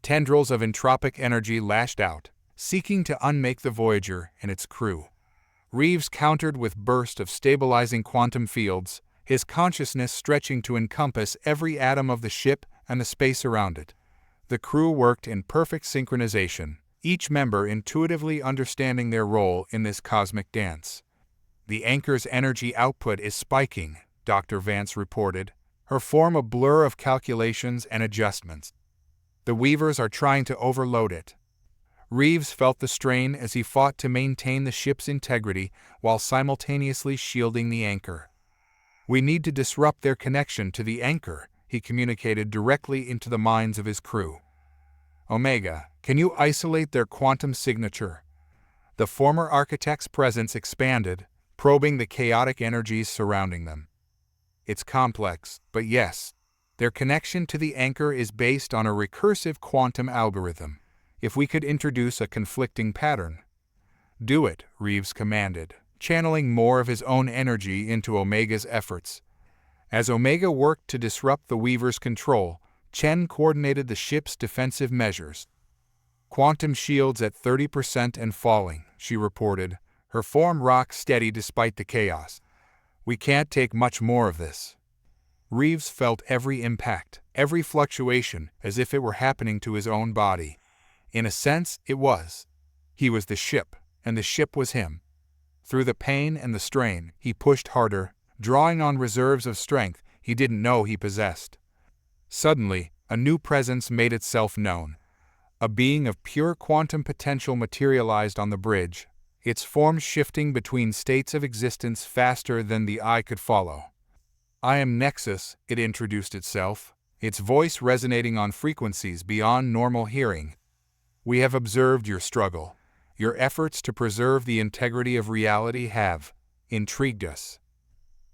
Tendrils of entropic energy lashed out, seeking to unmake the Voyager and its crew. Reeves countered with bursts of stabilizing quantum fields, his consciousness stretching to encompass every atom of the ship and the space around it. The crew worked in perfect synchronization, each member intuitively understanding their role in this cosmic dance. "The anchor's energy output is spiking," Dr. Vance reported, her form a blur of calculations and adjustments. "The weavers are trying to overload it." Reeves felt the strain as he fought to maintain the ship's integrity while simultaneously shielding the anchor. "We need to disrupt their connection to the anchor," he communicated directly into the minds of his crew. "Omega, can you isolate their quantum signature?" The former architect's presence expanded, probing the chaotic energies surrounding them. "It's complex, but yes. Their connection to the anchor is based on a recursive quantum algorithm. If we could introduce a conflicting pattern." "Do it," Reeves commanded, channeling more of his own energy into Omega's efforts. As Omega worked to disrupt the Weaver's control, Chen coordinated the ship's defensive measures. "Quantum shields at 30% and falling," she reported, her form rock steady despite the chaos. "We can't take much more of this." Reeves felt every impact, every fluctuation, as if it were happening to his own body. In a sense, it was. He was the ship, and the ship was him. Through the pain and the strain, he pushed harder, drawing on reserves of strength he didn't know he possessed. Suddenly, a new presence made itself known. A being of pure quantum potential materialized on the bridge, its form shifting between states of existence faster than the eye could follow. "I am Nexus," it introduced itself, its voice resonating on frequencies beyond normal hearing. "We have observed your struggle. Your efforts to preserve the integrity of reality have intrigued us."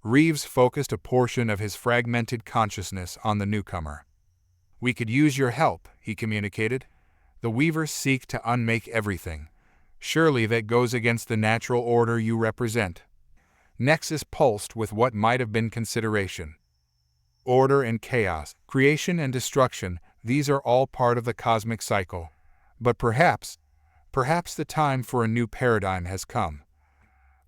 Reeves focused a portion of his fragmented consciousness on the newcomer. "We could use your help," he communicated. "The Weavers seek to unmake everything. Surely that goes against the natural order you represent." Nexus pulsed with what might have been consideration. "Order and chaos, creation and destruction, these are all part of the cosmic cycle. But perhaps the time for a new paradigm has come."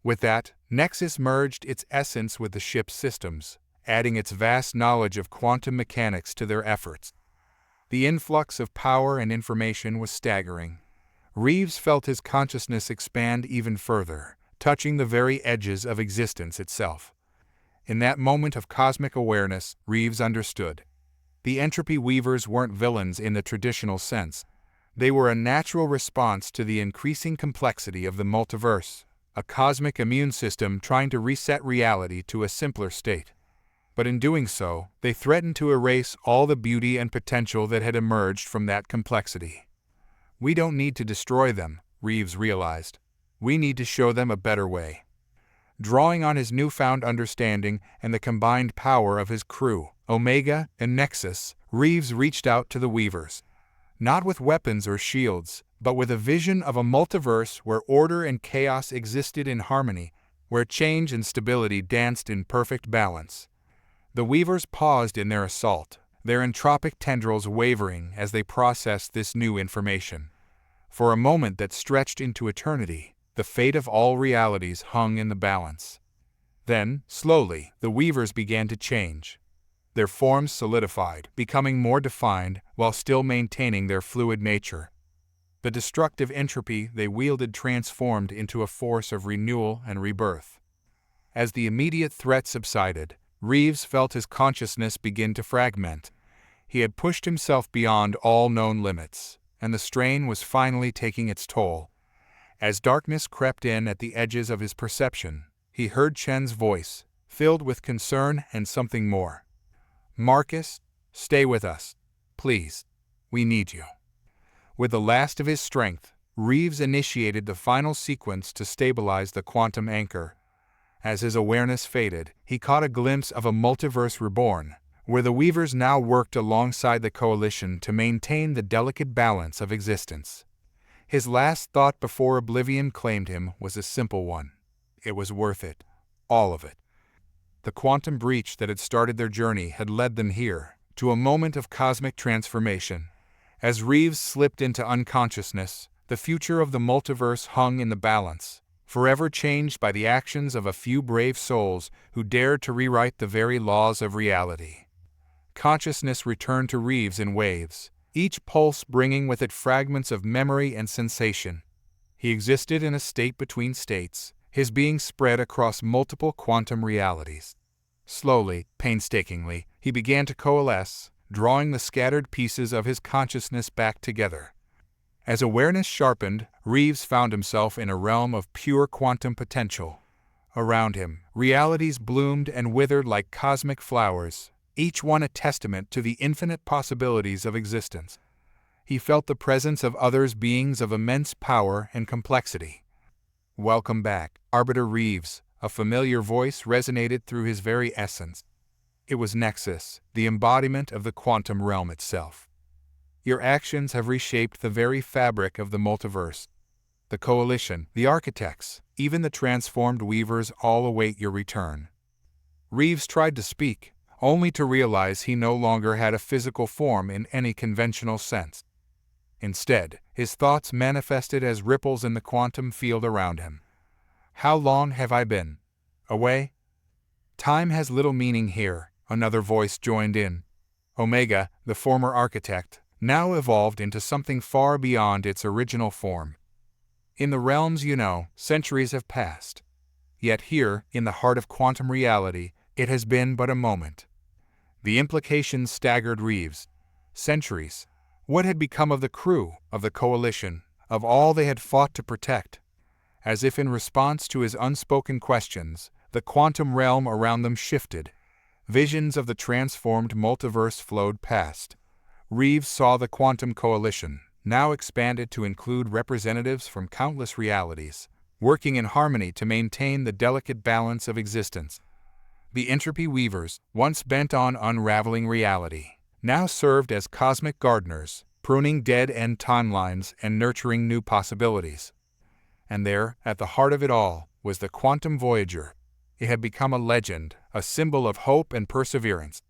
With that, Nexus merged its essence with the ship's systems, adding its vast knowledge of quantum mechanics to their efforts. The influx of power and information was staggering. Reeves felt his consciousness expand even further, touching the very edges of existence itself. In that moment of cosmic awareness, Reeves understood. The entropy weavers weren't villains in the traditional sense. They were a natural response to the increasing complexity of the multiverse, a cosmic immune system trying to reset reality to a simpler state. but in doing so, they threatened to erase all the beauty and potential that had emerged from that complexity. We don't need to destroy them, Reeves realized. We need to show them a better way. Drawing on his newfound understanding and the combined power of his crew, Omega and Nexus, Reeves reached out to the Weavers. Not with weapons or shields, but with a vision of a multiverse where order and chaos existed in harmony, where change and stability danced in perfect balance. The Weavers paused in their assault, their entropic tendrils wavering as they processed this new information. For a moment that stretched into eternity, the fate of all realities hung in the balance. Then, slowly, the Weavers began to change. Their forms solidified, becoming more defined while still maintaining their fluid nature. The destructive entropy they wielded transformed into a force of renewal and rebirth. As the immediate threat subsided, Reeves felt his consciousness begin to fragment. He had pushed himself beyond all known limits, and the strain was finally taking its toll. As darkness crept in at the edges of his perception, he heard Chen's voice, filled with concern and something more. "Marcus, stay with us. Please. We need you." With the last of his strength, Reeves initiated the final sequence to stabilize the quantum anchor. As his awareness faded, he caught a glimpse of a multiverse reborn, where the Weavers now worked alongside the Coalition to maintain the delicate balance of existence. His last thought before oblivion claimed him was a simple one. It was worth it. All of it. The quantum breach that had started their journey had led them here, to a moment of cosmic transformation. As Reeves slipped into unconsciousness, the future of the multiverse hung in the balance, forever changed by the actions of a few brave souls who dared to rewrite the very laws of reality. Consciousness returned to Reeves in waves, each pulse bringing with it fragments of memory and sensation. He existed in a state between states, his being spread across multiple quantum realities. Slowly, painstakingly, he began to coalesce, drawing the scattered pieces of his consciousness back together. As awareness sharpened, Reeves found himself in a realm of pure quantum potential. Around him, realities bloomed and withered like cosmic flowers, each one a testament to the infinite possibilities of existence. He felt the presence of others, beings of immense power and complexity. "Welcome back, Arbiter Reeves," a familiar voice resonated through his very essence. It was Nexus, the embodiment of the quantum realm itself. "Your actions have reshaped the very fabric of the multiverse. The Coalition, the architects, even the transformed Weavers all await your return." Reeves tried to speak, only to realize he no longer had a physical form in any conventional sense. Instead, his thoughts manifested as ripples in the quantum field around him. "How long have I been away?" "Time has little meaning here," another voice joined in. Omega, the former architect, now evolved into something far beyond its original form. "In the realms you know, centuries have passed. Yet here, in the heart of quantum reality, it has been but a moment." The implications staggered Reeves. Centuries. What had become of the crew, of the Coalition, of all they had fought to protect? As if in response to his unspoken questions, the quantum realm around them shifted. Visions of the transformed multiverse flowed past. Reeves saw the Quantum Coalition, now expanded to include representatives from countless realities, working in harmony to maintain the delicate balance of existence. The Entropy Weavers, once bent on unraveling reality, now served as cosmic gardeners, pruning dead-end timelines and nurturing new possibilities. And there, at the heart of it all, was the Quantum Voyager. It had become a legend, a symbol of hope and perseverance.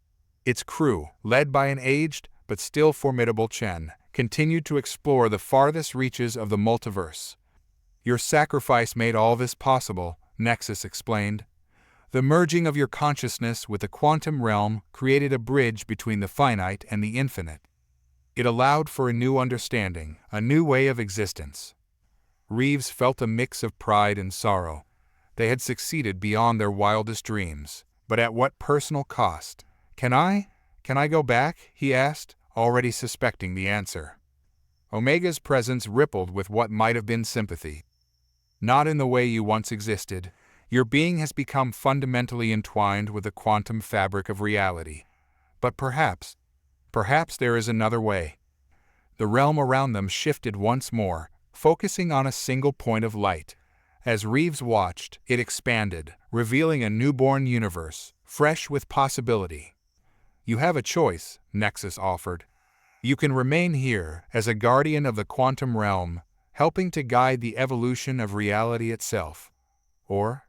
Its crew, led by an aged, but still formidable Chen, continued to explore the farthest reaches of the multiverse. "Your sacrifice made all this possible," Nexus explained. "The merging of your consciousness with the quantum realm created a bridge between the finite and the infinite. It allowed for a new understanding, a new way of existence." Reeves felt a mix of pride and sorrow. They had succeeded beyond their wildest dreams, but at what personal cost? Can I go back?" he asked, already suspecting the answer. Omega's presence rippled with what might have been sympathy. "Not in the way you once existed. Your being has become fundamentally entwined with the quantum fabric of reality. But perhaps there is another way. The realm around them shifted once more, focusing on a single point of light. As Reeves watched, it expanded, revealing a newborn universe, fresh with possibility. You have a choice, Nexus offered. You can remain here as a guardian of the quantum realm, helping to guide the evolution of reality itself. Or,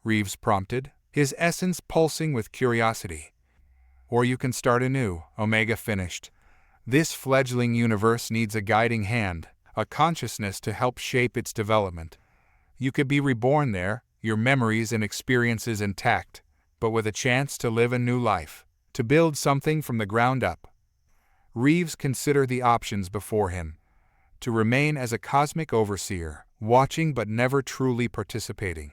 Reeves prompted, his essence pulsing with curiosity. Or you can start anew, Omega finished. This fledgling universe needs a guiding hand, a consciousness to help shape its development. You could be reborn there, your memories and experiences intact, but with a chance to live a new life, to build something from the ground up. Reeves considered the options before him. To remain as a cosmic overseer, watching but never truly participating.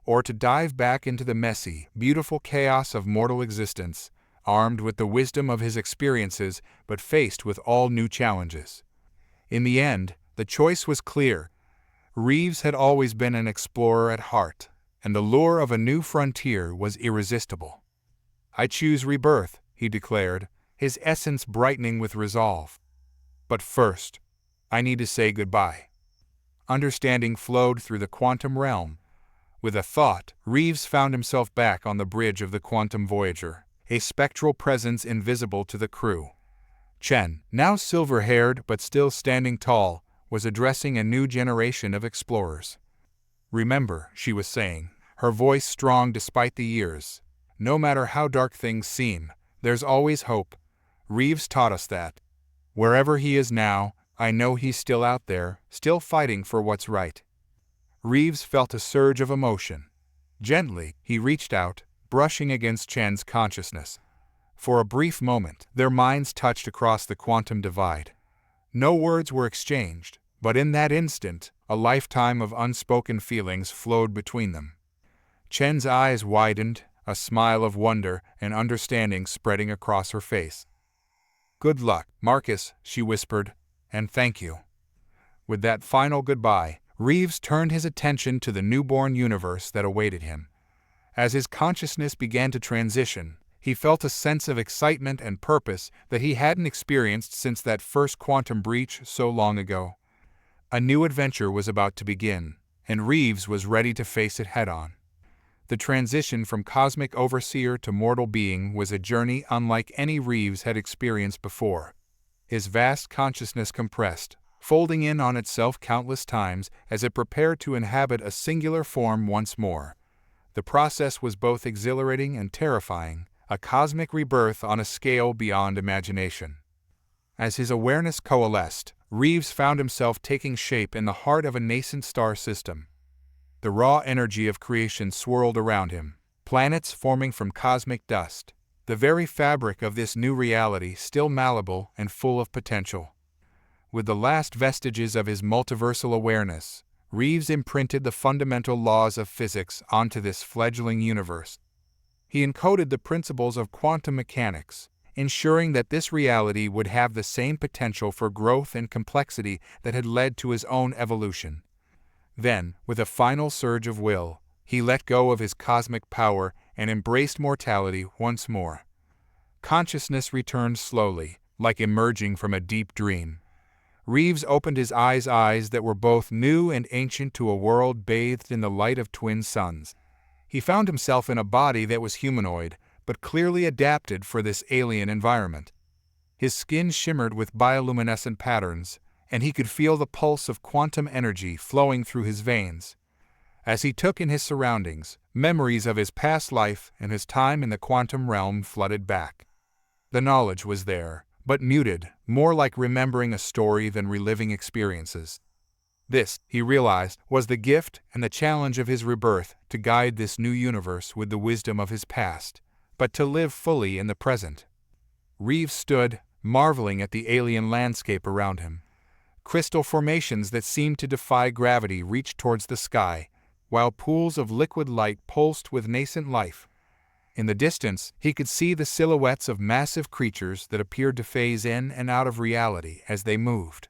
Or to dive back into the messy, beautiful chaos of mortal existence, armed with the wisdom of his experiences but faced with all new challenges. In the end, the choice was clear. Reeves had always been an explorer at heart, and the lure of a new frontier was irresistible. "I choose rebirth," he declared, his essence brightening with resolve. "But first, I need to say goodbye." Understanding flowed through the quantum realm. With a thought, Reeves found himself back on the bridge of the Quantum Voyager, a spectral presence invisible to the crew. Chen, now silver-haired but still standing tall, was addressing a new generation of explorers. "Remember," she was saying, her voice strong despite the years, "no matter how dark things seem, there's always hope. Reeves taught us that. Wherever he is now, I know he's still out there, still fighting for what's right." Reeves felt a surge of emotion. Gently, he reached out, brushing against Chen's consciousness. For a brief moment, their minds touched across the quantum divide. No words were exchanged, but in that instant, a lifetime of unspoken feelings flowed between them. Chen's eyes widened, a smile of wonder and understanding spreading across her face. "Good luck, Marcus," she whispered, "and thank you." With that final goodbye, Reeves turned his attention to the newborn universe that awaited him. As his consciousness began to transition, he felt a sense of excitement and purpose that he hadn't experienced since that first quantum breach so long ago. A new adventure was about to begin, and Reeves was ready to face it head-on. The transition from cosmic overseer to mortal being was a journey unlike any Reeves had experienced before. His vast consciousness compressed, folding in on itself countless times as it prepared to inhabit a singular form once more. The process was both exhilarating and terrifying, a cosmic rebirth on a scale beyond imagination. As his awareness coalesced, Reeves found himself taking shape in the heart of a nascent star system. The raw energy of creation swirled around him, planets forming from cosmic dust, the very fabric of this new reality still malleable and full of potential. With the last vestiges of his multiversal awareness, Reeves imprinted the fundamental laws of physics onto this fledgling universe. He encoded the principles of quantum mechanics, ensuring that this reality would have the same potential for growth and complexity that had led to his own evolution. Then, with a final surge of will, he let go of his cosmic power and embraced mortality once more. Consciousness returned slowly, like emerging from a deep dream. Reeves opened his eyes that were both new and ancient to a world bathed in the light of twin suns. He found himself in a body that was humanoid, but clearly adapted for this alien environment. His skin shimmered with bioluminescent patterns, and he could feel the pulse of quantum energy flowing through his veins. As he took in his surroundings, memories of his past life and his time in the quantum realm flooded back. The knowledge was there, but muted, more like remembering a story than reliving experiences. This, he realized, was the gift and the challenge of his rebirth, to guide this new universe with the wisdom of his past, but to live fully in the present. Reeves stood, marveling at the alien landscape around him. Crystal formations that seemed to defy gravity reached towards the sky, while pools of liquid light pulsed with nascent life. In the distance, he could see the silhouettes of massive creatures that appeared to phase in and out of reality as they moved.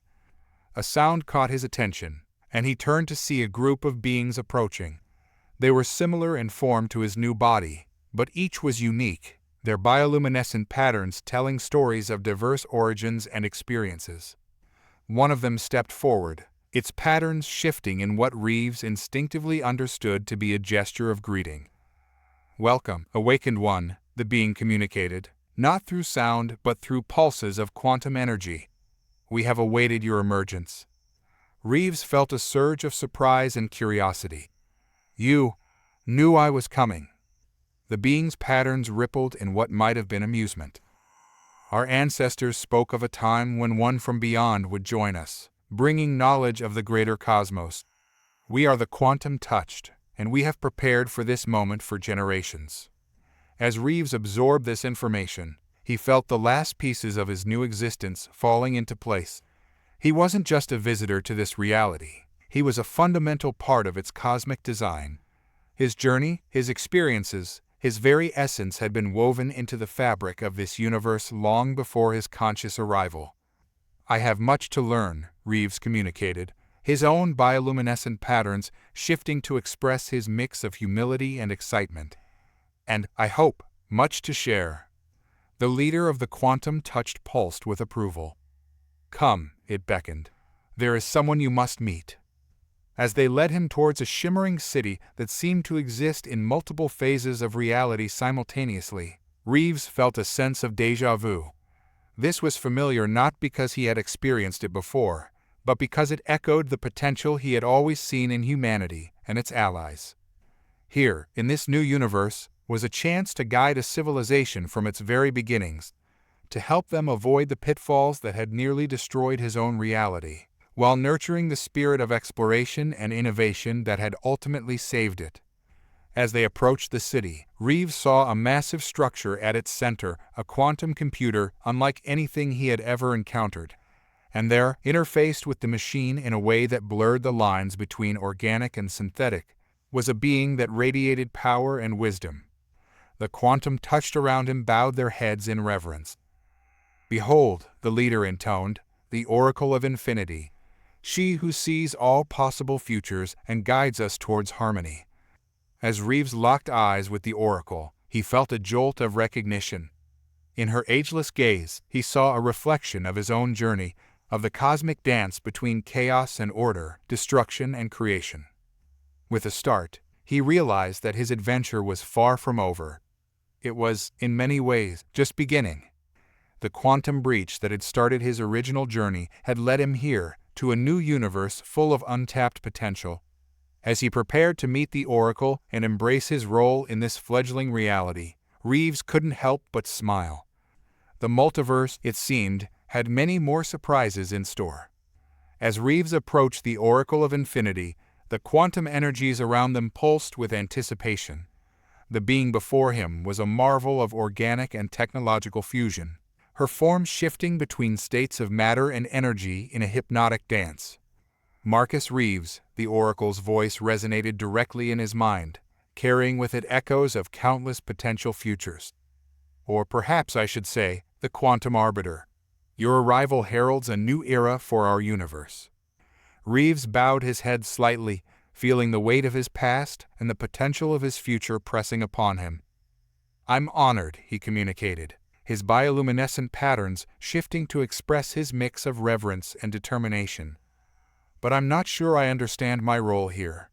A sound caught his attention, and he turned to see a group of beings approaching. They were similar in form to his new body, but each was unique, their bioluminescent patterns telling stories of diverse origins and experiences. One of them stepped forward, its patterns shifting in what Reeves instinctively understood to be a gesture of greeting. "Welcome, awakened one," the being communicated, not through sound but through pulses of quantum energy. "We have awaited your emergence." Reeves felt a surge of surprise and curiosity. "You knew I was coming." The being's patterns rippled in what might have been amusement. "Our ancestors spoke of a time when one from beyond would join us, bringing knowledge of the greater cosmos. We are the quantum touched, and we have prepared for this moment for generations." As Reeves absorbed this information, he felt the last pieces of his new existence falling into place. He wasn't just a visitor to this reality, he was a fundamental part of its cosmic design. His journey, his experiences, his very essence had been woven into the fabric of this universe long before his conscious arrival. "I have much to learn," Reeves communicated, his own bioluminescent patterns shifting to express his mix of humility and excitement. "And, I hope, much to share." The leader of the quantum touched pulsed with approval. "Come," it beckoned. "There is someone you must meet." As they led him towards a shimmering city that seemed to exist in multiple phases of reality simultaneously, Reeves felt a sense of déjà vu. This was familiar not because he had experienced it before, but because it echoed the potential he had always seen in humanity and its allies. Here, in this new universe, was a chance to guide a civilization from its very beginnings, to help them avoid the pitfalls that had nearly destroyed his own reality, while nurturing the spirit of exploration and innovation that had ultimately saved it. As they approached the city, Reeves saw a massive structure at its center, a quantum computer unlike anything he had ever encountered. And there, interfaced with the machine in a way that blurred the lines between organic and synthetic, was a being that radiated power and wisdom. The quantum touched around him bowed their heads in reverence. "Behold," the leader intoned, "the Oracle of Infinity, she who sees all possible futures and guides us towards harmony." As Reeves locked eyes with the Oracle, he felt a jolt of recognition. In her ageless gaze, he saw a reflection of his own journey, of the cosmic dance between chaos and order, destruction and creation. With a start, he realized that his adventure was far from over. It was, in many ways, just beginning. The quantum breach that had started his original journey had led him here, to a new universe full of untapped potential. As he prepared to meet the Oracle and embrace his role in this fledgling reality, Reeves couldn't help but smile. The multiverse, it seemed, had many more surprises in store. As Reeves approached the Oracle of Infinity, the quantum energies around them pulsed with anticipation. The being before him was a marvel of organic and technological fusion, her form shifting between states of matter and energy in a hypnotic dance. Marcus Reeves, the Oracle's voice resonated directly in his mind, carrying with it echoes of countless potential futures. Or perhaps I should say, the Quantum Arbiter. Your arrival heralds a new era for our universe. Reeves bowed his head slightly, feeling the weight of his past and the potential of his future pressing upon him. "I'm honored," he communicated, his bioluminescent patterns shifting to express his mix of reverence and determination. "But I'm not sure I understand my role here."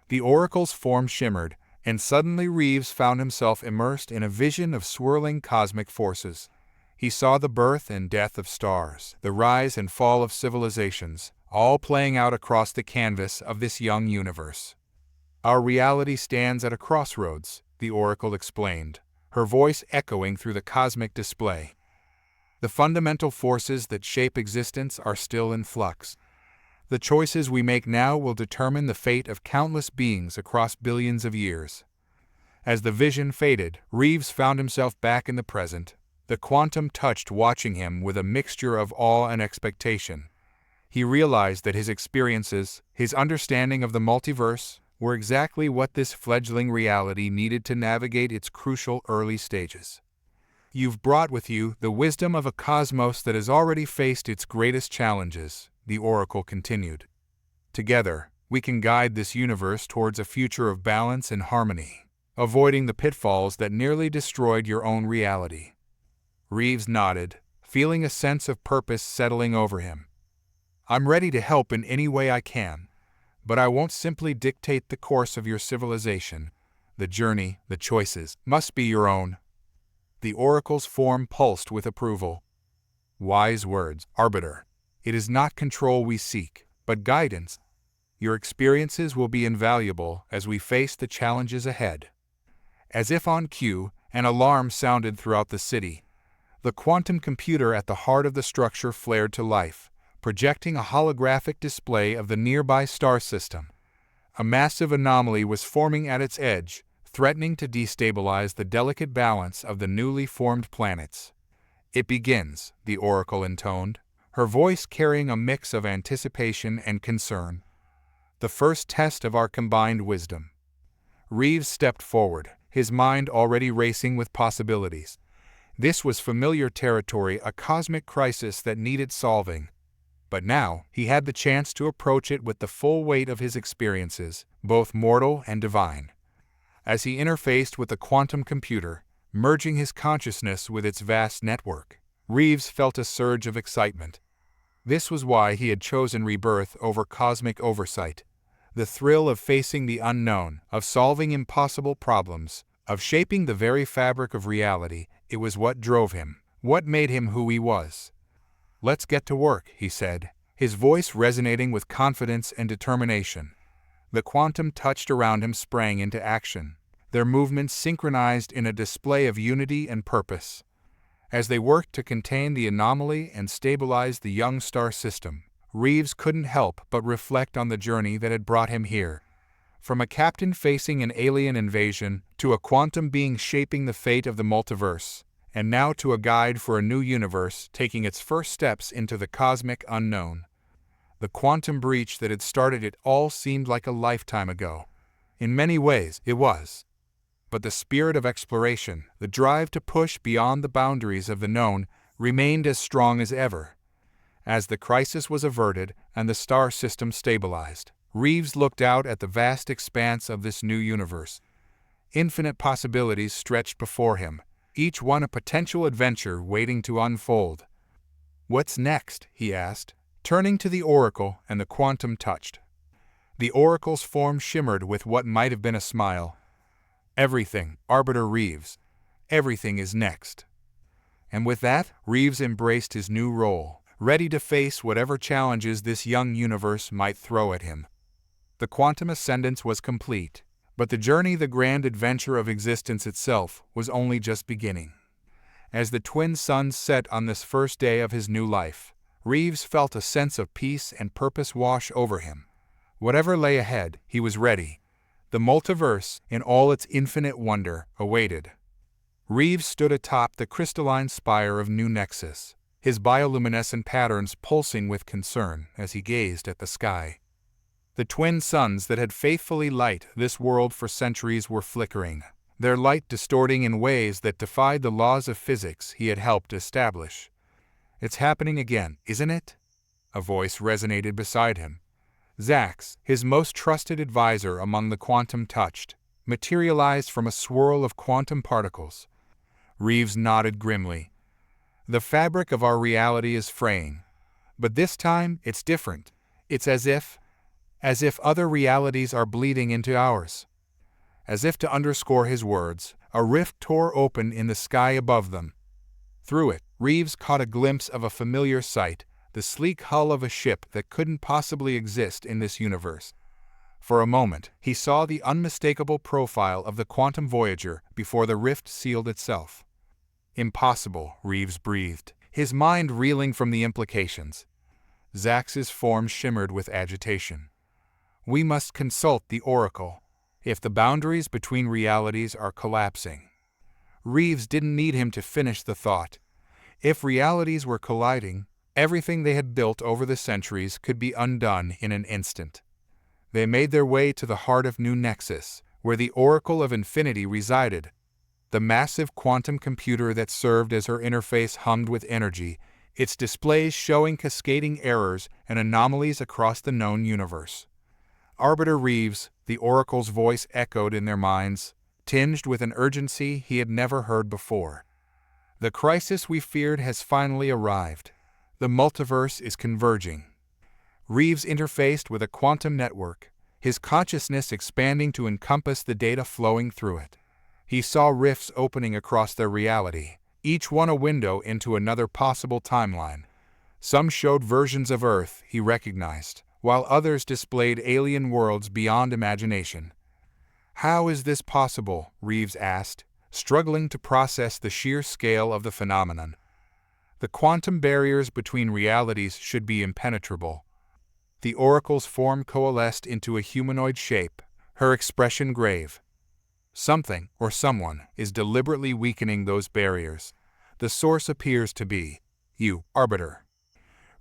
The Oracle's form shimmered, and suddenly Reeves found himself immersed in a vision of swirling cosmic forces. He saw the birth and death of stars, the rise and fall of civilizations, all playing out across the canvas of this young universe. "Our reality stands at a crossroads," the Oracle explained, her voice echoing through the cosmic display. "The fundamental forces that shape existence are still in flux. The choices we make now will determine the fate of countless beings across billions of years." As the vision faded, Reeves found himself back in the present, the quantum touched watching him with a mixture of awe and expectation. He realized that his experiences, his understanding of the multiverse, were exactly what this fledgling reality needed to navigate its crucial early stages. "You've brought with you the wisdom of a cosmos that has already faced its greatest challenges," the Oracle continued. "Together, We can guide this universe towards a future of balance and harmony, avoiding the pitfalls that nearly destroyed your own reality." Reeves nodded, feeling a sense of purpose settling over him. "I'm ready to help in any way I can, but I won't simply dictate the course of your civilization. The journey, the choices, must be your own." The oracle's form pulsed with approval. "Wise words, Arbiter. It is not control we seek, but guidance. Your experiences will be invaluable as we face the challenges ahead." As if on cue, an alarm sounded throughout the city. The quantum computer at the heart of the structure flared to life, projecting a holographic display of the nearby star system. A massive anomaly was forming at its edge, threatening to destabilize the delicate balance of the newly formed planets. "It begins," the oracle intoned, her voice carrying a mix of anticipation and concern. "The first test of our combined wisdom." Reeves stepped forward, his mind already racing with possibilities. This was familiar territory, a cosmic crisis that needed solving. But now, he had the chance to approach it with the full weight of his experiences, both mortal and divine. As he interfaced with the quantum computer, merging his consciousness with its vast network, Reeves felt a surge of excitement. This was why he had chosen rebirth over cosmic oversight. The thrill of facing the unknown, of solving impossible problems, of shaping the very fabric of reality, it was what drove him, what made him who he was. "Let's get to work," he said, his voice resonating with confidence and determination. The quantum touched around him sprang into action, their movements synchronized in a display of unity and purpose. As they worked to contain the anomaly and stabilize the young star system, Reeves couldn't help but reflect on the journey that had brought him here. From a captain facing an alien invasion, to a quantum being shaping the fate of the multiverse, and now to a guide for a new universe taking its first steps into the cosmic unknown. The quantum breach that had started it all seemed like a lifetime ago. In many ways, it was. But the spirit of exploration, the drive to push beyond the boundaries of the known, remained as strong as ever. As the crisis was averted and the star system stabilized, Reeves looked out at the vast expanse of this new universe. Infinite possibilities stretched before him, each one a potential adventure waiting to unfold. "What's next?" he asked, turning to the oracle, and the quantum touched. The oracle's form shimmered with what might have been a smile. "Everything, Arbiter Reeves. Everything is next." And with that, Reeves embraced his new role, ready to face whatever challenges this young universe might throw at him. The quantum ascendance was complete, but the journey, the grand adventure of existence itself, was only just beginning. As the twin suns set on this first day of his new life, Reeves felt a sense of peace and purpose wash over him. Whatever lay ahead, he was ready. The multiverse, in all its infinite wonder, awaited. Reeves stood atop the crystalline spire of New Nexus, his bioluminescent patterns pulsing with concern as he gazed at the sky. The twin suns that had faithfully lighted this world for centuries were flickering, their light distorting in ways that defied the laws of physics he had helped establish. "It's happening again, isn't it?" A voice resonated beside him. Zax, his most trusted advisor among the quantum touched, materialized from a swirl of quantum particles. Reeves nodded grimly. "The fabric of our reality is fraying. But this time, it's different. It's as if other realities are bleeding into ours." As if to underscore his words, a rift tore open in the sky above them. Through it, Reeves caught a glimpse of a familiar sight, the sleek hull of a ship that couldn't possibly exist in this universe. For a moment, he saw the unmistakable profile of the quantum voyager before the rift sealed itself. "Impossible," Reeves breathed, his mind reeling from the implications. Zax's form shimmered with agitation. "We must consult the oracle. If the boundaries between realities are collapsing." Reeves didn't need him to finish the thought. If realities were colliding, everything they had built over the centuries could be undone in an instant. They made their way to the heart of New Nexus, where the Oracle of Infinity resided. The massive quantum computer that served as her interface hummed with energy, its displays showing cascading errors and anomalies across the known universe. Arbiter Reeves, the Oracle's voice echoed in their minds, tinged with an urgency he had never heard before. The crisis we feared has finally arrived. The multiverse is converging. Reeves interfaced with a quantum network, his consciousness expanding to encompass the data flowing through it. He saw rifts opening across their reality, each one a window into another possible timeline. Some showed versions of Earth he recognized, while others displayed alien worlds beyond imagination. "How is this possible?" Reeves asked, struggling to process the sheer scale of the phenomenon. "The quantum barriers between realities should be impenetrable." The Oracle's form coalesced into a humanoid shape, her expression grave. "Something, or someone, is deliberately weakening those barriers. The source appears to be you, Arbiter."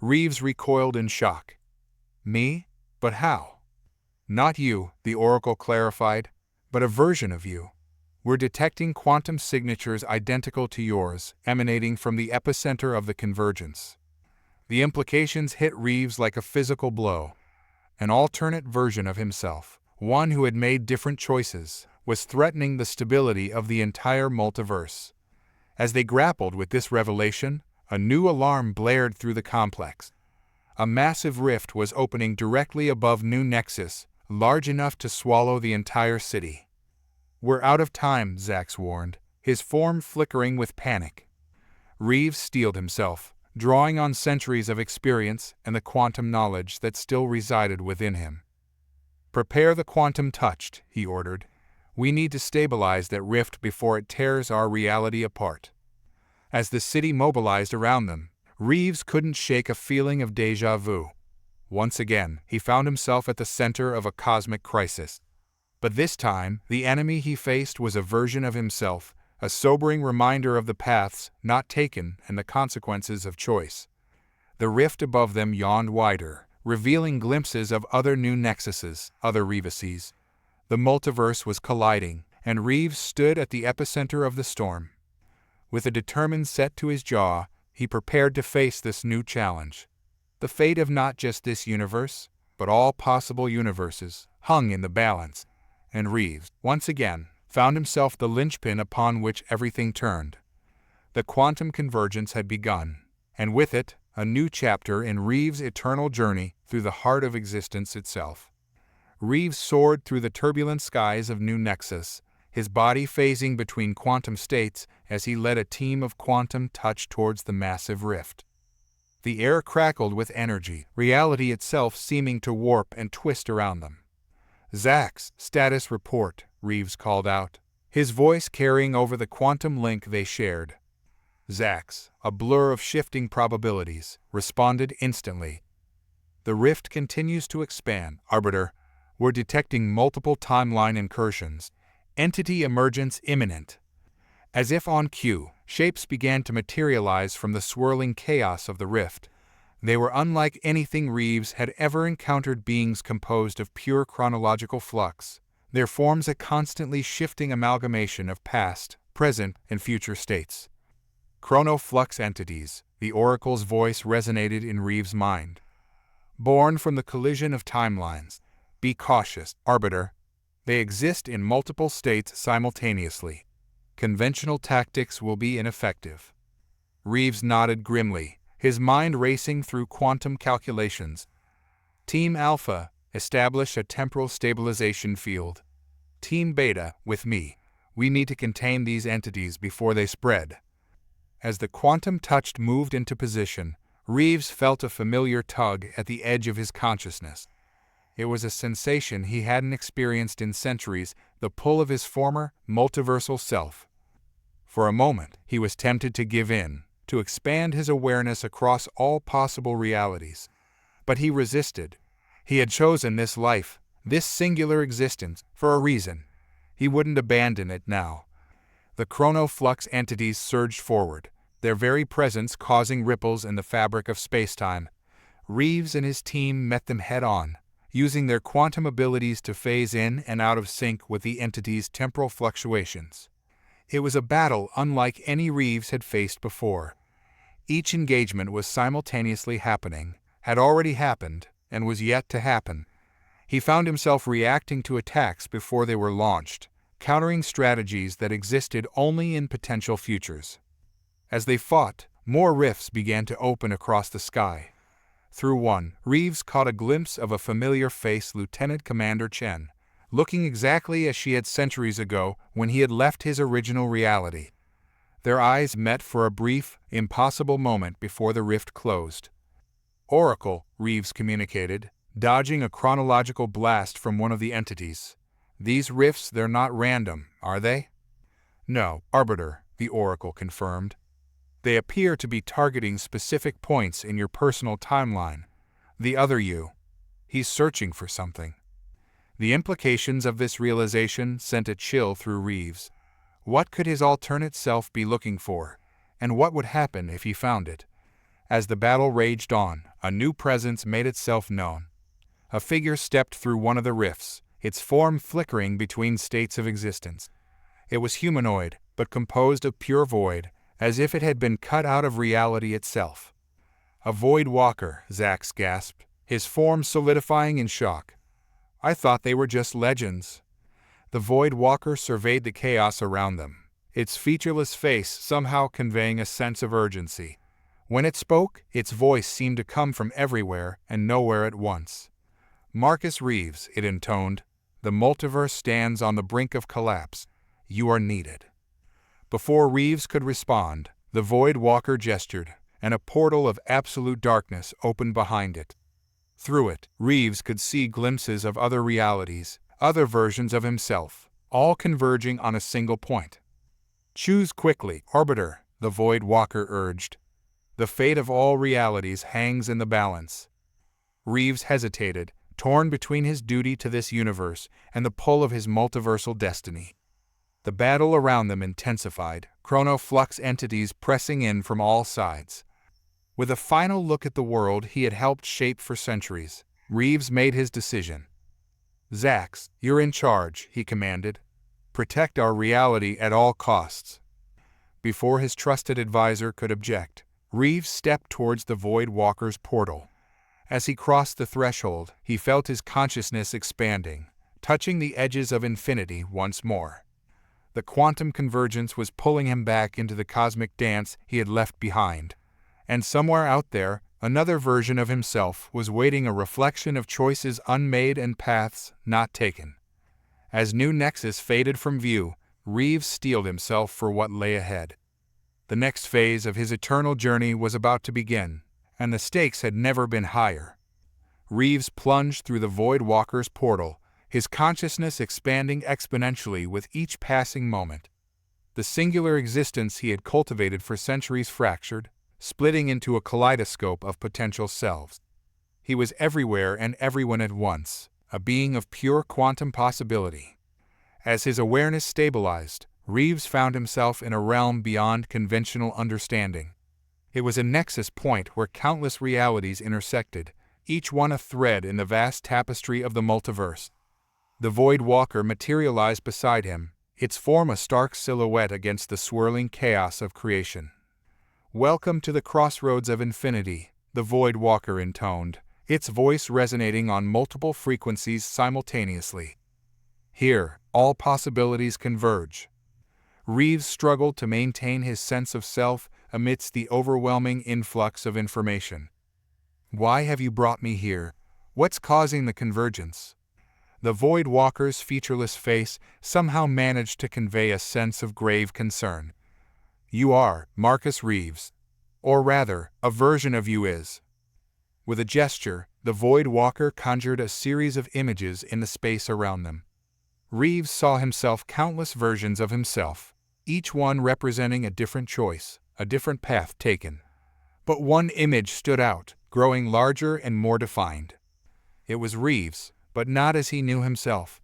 Reeves recoiled in shock. "Me? But how?" "Not you," the Oracle clarified, "but a version of you. We're detecting quantum signatures identical to yours, emanating from the epicenter of the convergence." The implications hit Reeves like a physical blow. An alternate version of himself, one who had made different choices, was threatening the stability of the entire multiverse. As they grappled with this revelation, a new alarm blared through the complex. A massive rift was opening directly above New Nexus, large enough to swallow the entire city. "We're out of time," Zax warned, his form flickering with panic. Reeves steeled himself, drawing on centuries of experience and the quantum knowledge that still resided within him. "Prepare the quantum touched," he ordered. "We need to stabilize that rift before it tears our reality apart." As the city mobilized around them, Reeves couldn't shake a feeling of déjà vu. Once again, he found himself at the center of a cosmic crisis. But this time, the enemy he faced was a version of himself, a sobering reminder of the paths not taken and the consequences of choice. The rift above them yawned wider, revealing glimpses of other new nexuses, other Reeveses. The multiverse was colliding, and Reeves stood at the epicenter of the storm. With a determined set to his jaw, he prepared to face this new challenge. The fate of not just this universe, but all possible universes, hung in the balance, and Reeves, once again, found himself the linchpin upon which everything turned. The quantum convergence had begun, and with it, a new chapter in Reeves' eternal journey through the heart of existence itself. Reeves soared through the turbulent skies of New Nexus, his body phasing between quantum states as he led a team of quantum touch towards the massive rift. The air crackled with energy, reality itself seeming to warp and twist around them. "Zax, status report," Reeves called out, his voice carrying over the quantum link they shared. Zax, a blur of shifting probabilities, responded instantly. "The rift continues to expand, Arbiter. We're detecting multiple timeline incursions. Entity emergence imminent." As if on cue, shapes began to materialize from the swirling chaos of the rift. They were unlike anything Reeves had ever encountered, beings composed of pure chronological flux, their forms a constantly shifting amalgamation of past, present, and future states. "Chronoflux entities," the Oracle's voice resonated in Reeves' mind. "Born from the collision of timelines. Be cautious, Arbiter. They exist in multiple states simultaneously. Conventional tactics will be ineffective." Reeves nodded grimly, his mind racing through quantum calculations. "Team Alpha, establish a temporal stabilization field. Team Beta, with me. We need to contain these entities before they spread." As the quantum touch moved into position, Reeves felt a familiar tug at the edge of his consciousness. It was a sensation he hadn't experienced in centuries, the pull of his former, multiversal self. For a moment, he was tempted to give in, to expand his awareness across all possible realities. But he resisted. He had chosen this life, this singular existence, for a reason. He wouldn't abandon it now. The chronoflux entities surged forward, their very presence causing ripples in the fabric of spacetime. Reeves and his team met them head-on, using their quantum abilities to phase in and out of sync with the entity's temporal fluctuations. It was a battle unlike any Reeves had faced before. Each engagement was simultaneously happening, had already happened, and was yet to happen. He found himself reacting to attacks before they were launched, countering strategies that existed only in potential futures. As they fought, more rifts began to open across the sky. Through one, Reeves caught a glimpse of a familiar face, Lieutenant Commander Chen, looking exactly as she had centuries ago when he had left his original reality. Their eyes met for a brief, impossible moment before the rift closed. "Oracle," Reeves communicated, dodging a chronological blast from one of the entities. "These rifts, they're not random, are they?" "No, Arbiter," the Oracle confirmed. "They appear to be targeting specific points in your personal timeline. The other you, he's searching for something." The implications of this realization sent a chill through Reeves. What could his alternate self be looking for, and what would happen if he found it? As the battle raged on, a new presence made itself known. A figure stepped through one of the rifts, its form flickering between states of existence. It was humanoid, but composed of pure void, as if it had been cut out of reality itself. "A void walker," Zax gasped, his form solidifying in shock. "I thought they were just legends." The void walker surveyed the chaos around them, its featureless face somehow conveying a sense of urgency. When it spoke, its voice seemed to come from everywhere and nowhere at once. "Marcus Reeves," it intoned, "the multiverse stands on the brink of collapse. You are needed." Before Reeves could respond, the Void Walker gestured, and a portal of absolute darkness opened behind it. Through it, Reeves could see glimpses of other realities, other versions of himself, all converging on a single point. "Choose quickly, Arbiter," the Void Walker urged. "The fate of all realities hangs in the balance." Reeves hesitated, torn between his duty to this universe and the pull of his multiversal destiny. The battle around them intensified, chrono-flux entities pressing in from all sides. With a final look at the world he had helped shape for centuries, Reeves made his decision. "Zax, you're in charge," he commanded. "Protect our reality at all costs." Before his trusted advisor could object, Reeves stepped towards the Void Walker's portal. As he crossed the threshold, he felt his consciousness expanding, touching the edges of infinity once more. The quantum convergence was pulling him back into the cosmic dance he had left behind. And somewhere out there, another version of himself was waiting, a reflection of choices unmade and paths not taken. As new nexus faded from view, Reeves steeled himself for what lay ahead. The next phase of his eternal journey was about to begin, and the stakes had never been higher. Reeves plunged through the Void Walker's portal, his consciousness expanding exponentially with each passing moment. The singular existence he had cultivated for centuries fractured, splitting into a kaleidoscope of potential selves. He was everywhere and everyone at once, a being of pure quantum possibility. As his awareness stabilized, Reeves found himself in a realm beyond conventional understanding. It was a nexus point where countless realities intersected, each one a thread in the vast tapestry of the multiverse. The Void Walker materialized beside him, its form a stark silhouette against the swirling chaos of creation. "Welcome to the crossroads of infinity," the Void Walker intoned, its voice resonating on multiple frequencies simultaneously. "Here, all possibilities converge." Reeves struggled to maintain his sense of self amidst the overwhelming influx of information. "Why have you brought me here? What's causing the convergence?" The Void Walker's featureless face somehow managed to convey a sense of grave concern. "You are Marcus Reeves. Or rather, a version of you is." With a gesture, the Void Walker conjured a series of images in the space around them. Reeves saw himself countless versions of himself, each one representing a different choice, a different path taken. But one image stood out, growing larger and more defined. It was Reeves, but not as he knew himself.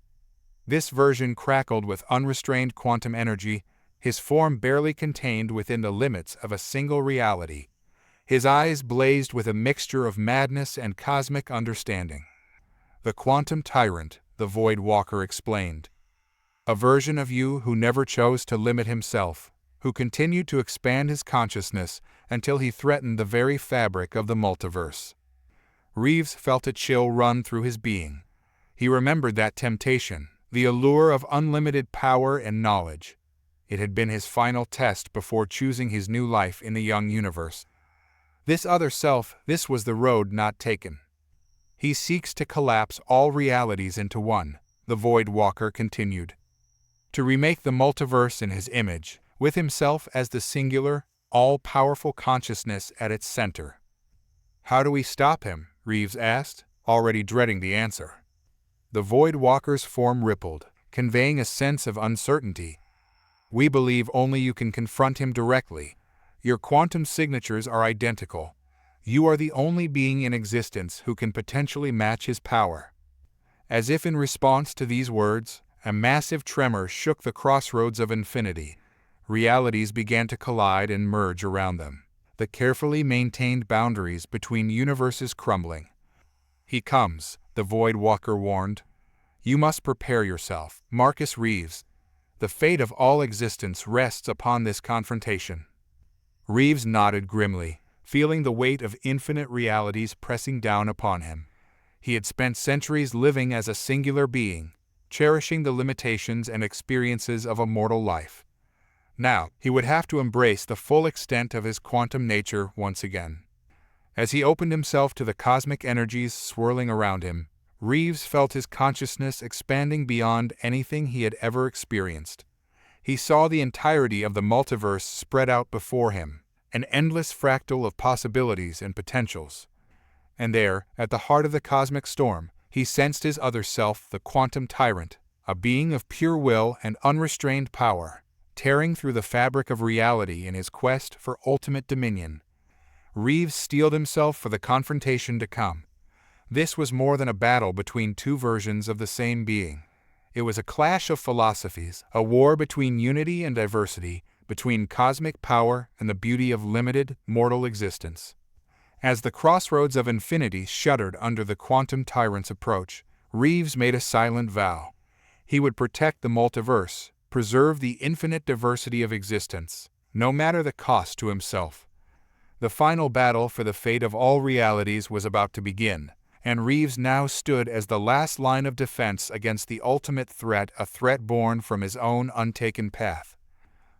This version crackled with unrestrained quantum energy, his form barely contained within the limits of a single reality. His eyes blazed with a mixture of madness and cosmic understanding. "The quantum tyrant," the Void Walker explained. "A version of you who never chose to limit himself, who continued to expand his consciousness until he threatened the very fabric of the multiverse." Reeves felt a chill run through his being. He remembered that temptation, the allure of unlimited power and knowledge. It had been his final test before choosing his new life in the young universe. This other self, this was the road not taken. He seeks to collapse all realities into one, the Void Walker continued. To remake the multiverse in his image, with himself as the singular, all-powerful consciousness at its center. How do we stop him? Reeves asked, already dreading the answer. The Void Walker's form rippled, conveying a sense of uncertainty. We believe only you can confront him directly. Your quantum signatures are identical. You are the only being in existence who can potentially match his power. As if in response to these words, a massive tremor shook the crossroads of infinity. Realities began to collide and merge around them, the carefully maintained boundaries between universes crumbling. He comes, the Void Walker warned. You must prepare yourself, Marcus Reeves. The fate of all existence rests upon this confrontation. Reeves nodded grimly, feeling the weight of infinite realities pressing down upon him. He had spent centuries living as a singular being, cherishing the limitations and experiences of a mortal life. Now, he would have to embrace the full extent of his quantum nature once again. As he opened himself to the cosmic energies swirling around him, Reeves felt his consciousness expanding beyond anything he had ever experienced. He saw the entirety of the multiverse spread out before him, an endless fractal of possibilities and potentials. And there, at the heart of the cosmic storm, he sensed his other self, the quantum tyrant, a being of pure will and unrestrained power, tearing through the fabric of reality in his quest for ultimate dominion. Reeves steeled himself for the confrontation to come. This was more than a battle between two versions of the same being. It was a clash of philosophies, a war between unity and diversity, between cosmic power and the beauty of limited, mortal existence. As the crossroads of infinity shuddered under the quantum tyrant's approach, Reeves made a silent vow. He would protect the multiverse, preserve the infinite diversity of existence, no matter the cost to himself. The final battle for the fate of all realities was about to begin, and Reeves now stood as the last line of defense against the ultimate threat, a threat born from his own untaken path.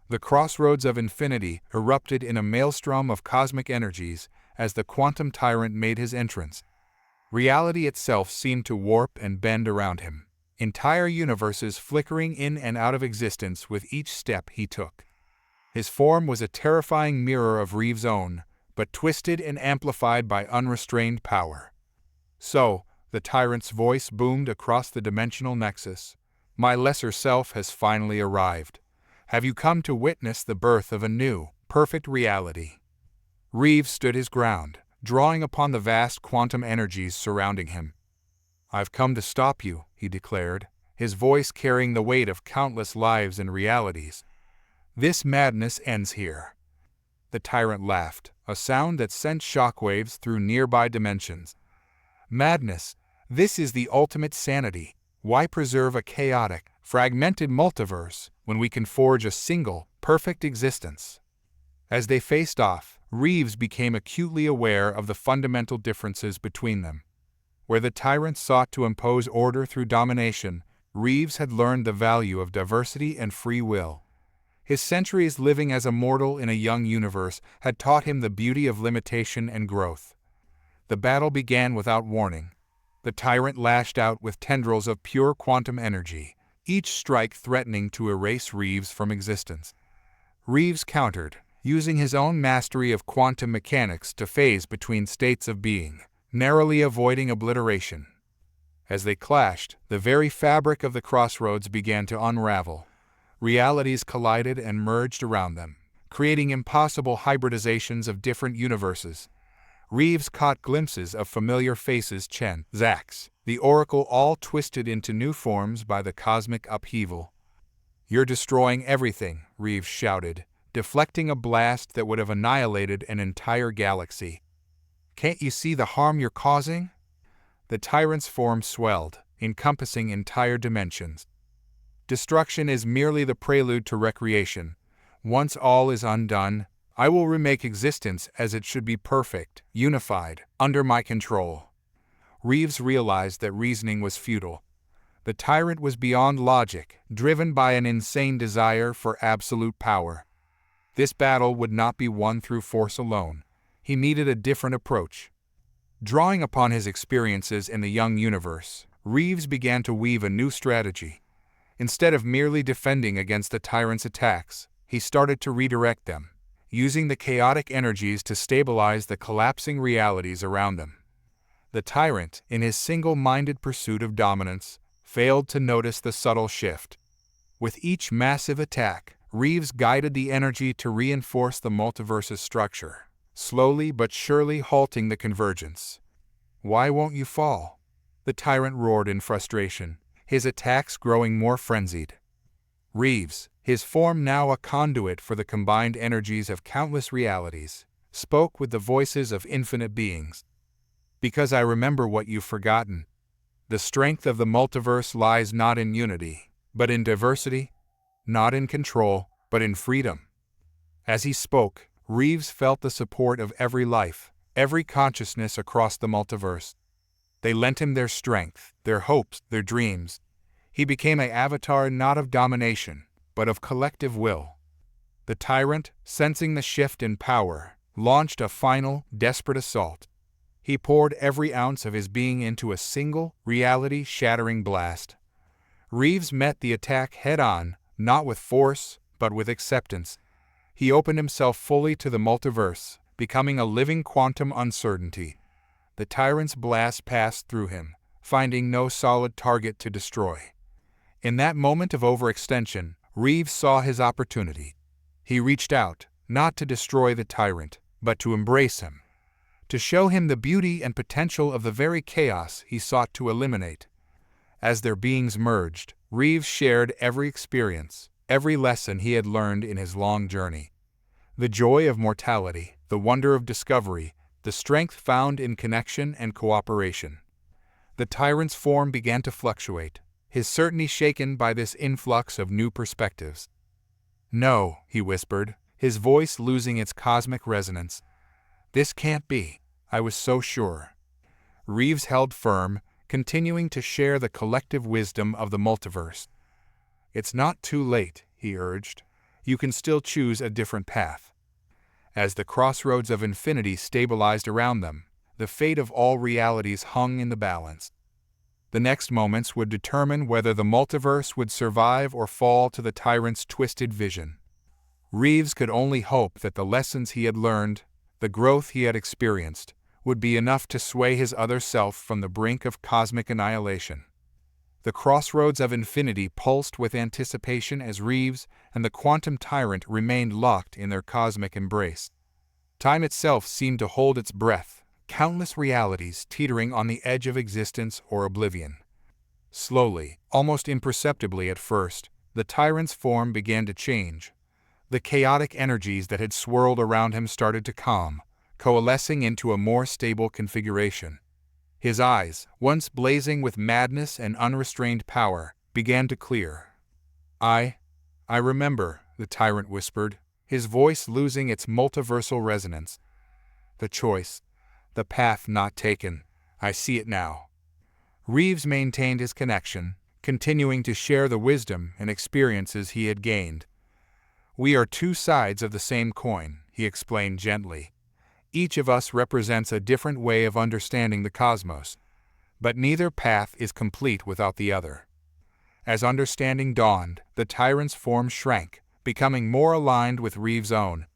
The crossroads of infinity erupted in a maelstrom of cosmic energies as the quantum tyrant made his entrance. Reality itself seemed to warp and bend around him, entire universes flickering in and out of existence with each step he took. His form was a terrifying mirror of Reeves' own, but twisted and amplified by unrestrained power. So, the tyrant's voice boomed across the dimensional nexus. My lesser self has finally arrived. Have you come to witness the birth of a new, perfect reality? Reeves stood his ground, drawing upon the vast quantum energies surrounding him. I've come to stop you, he declared, his voice carrying the weight of countless lives and realities. This madness ends here. The tyrant laughed, a sound that sent shockwaves through nearby dimensions. Madness, this is the ultimate sanity. Why preserve a chaotic, fragmented multiverse when we can forge a single, perfect existence? As they faced off, Reeves became acutely aware of the fundamental differences between them. Where the tyrant sought to impose order through domination, Reeves had learned the value of diversity and free will. His centuries living as a mortal in a young universe had taught him the beauty of limitation and growth. The battle began without warning. The tyrant lashed out with tendrils of pure quantum energy, each strike threatening to erase Reeves from existence. Reeves countered, using his own mastery of quantum mechanics to phase between states of being, narrowly avoiding obliteration. As they clashed, the very fabric of the crossroads began to unravel. Realities collided and merged around them, creating impossible hybridizations of different universes. Reeves caught glimpses of familiar faces, Chen, Zax, the Oracle, all twisted into new forms by the cosmic upheaval. You're destroying everything, Reeves shouted, deflecting a blast that would have annihilated an entire galaxy. Can't you see the harm you're causing? The tyrant's form swelled, encompassing entire dimensions. Destruction is merely the prelude to recreation. Once all is undone, I will remake existence as it should be, perfect, unified, under my control. Reeves realized that reasoning was futile. The tyrant was beyond logic, driven by an insane desire for absolute power. This battle would not be won through force alone. He needed a different approach. Drawing upon his experiences in the young universe, Reeves began to weave a new strategy. Instead of merely defending against the tyrant's attacks, he started to redirect them, using the chaotic energies to stabilize the collapsing realities around them. The tyrant, in his single-minded pursuit of dominance, failed to notice the subtle shift. With each massive attack, Reeves guided the energy to reinforce the multiverse's structure, slowly but surely halting the convergence. "Why won't you fall?" the tyrant roared in frustration, his attacks growing more frenzied. Reeves, his form now a conduit for the combined energies of countless realities, spoke with the voices of infinite beings. "Because I remember what you've forgotten. The strength of the multiverse lies not in unity, but in diversity, not in control, but in freedom." As he spoke, Reeves felt the support of every life, every consciousness across the multiverse. They lent him their strength, their hopes, their dreams. He became an avatar not of domination, but of collective will. The tyrant, sensing the shift in power, launched a final, desperate assault. He poured every ounce of his being into a single, reality-shattering blast. Reeves met the attack head-on, not with force, but with acceptance. He opened himself fully to the multiverse, becoming a living quantum uncertainty. The tyrant's blast passed through him, finding no solid target to destroy. In that moment of overextension, Reeves saw his opportunity. He reached out, not to destroy the tyrant, but to embrace him, to show him the beauty and potential of the very chaos he sought to eliminate. As their beings merged, Reeves shared every experience, every lesson he had learned in his long journey. The joy of mortality, the wonder of discovery, the strength found in connection and cooperation. The tyrant's form began to fluctuate, his certainty shaken by this influx of new perspectives. "No," he whispered, his voice losing its cosmic resonance. "This can't be. I was so sure." Reeves held firm, continuing to share the collective wisdom of the multiverse. "It's not too late," he urged. "You can still choose a different path." As the crossroads of infinity stabilized around them, the fate of all realities hung in the balance. The next moments would determine whether the multiverse would survive or fall to the tyrant's twisted vision. Reeves could only hope that the lessons he had learned, the growth he had experienced, would be enough to sway his other self from the brink of cosmic annihilation. The crossroads of infinity pulsed with anticipation as Reeves and the quantum tyrant remained locked in their cosmic embrace. Time itself seemed to hold its breath, countless realities teetering on the edge of existence or oblivion. Slowly, almost imperceptibly at first, the tyrant's form began to change. The chaotic energies that had swirled around him started to calm, coalescing into a more stable configuration. His eyes, once blazing with madness and unrestrained power, began to clear. I remember," the tyrant whispered, his voice losing its multiversal resonance. "The choice, the path not taken. I see it now." Reeves maintained his connection, continuing to share the wisdom and experiences he had gained. "We are two sides of the same coin," he explained gently. "Each of us represents a different way of understanding the cosmos, but neither path is complete without the other." As understanding dawned, the tyrant's form shrank, becoming more aligned with Reeves' own.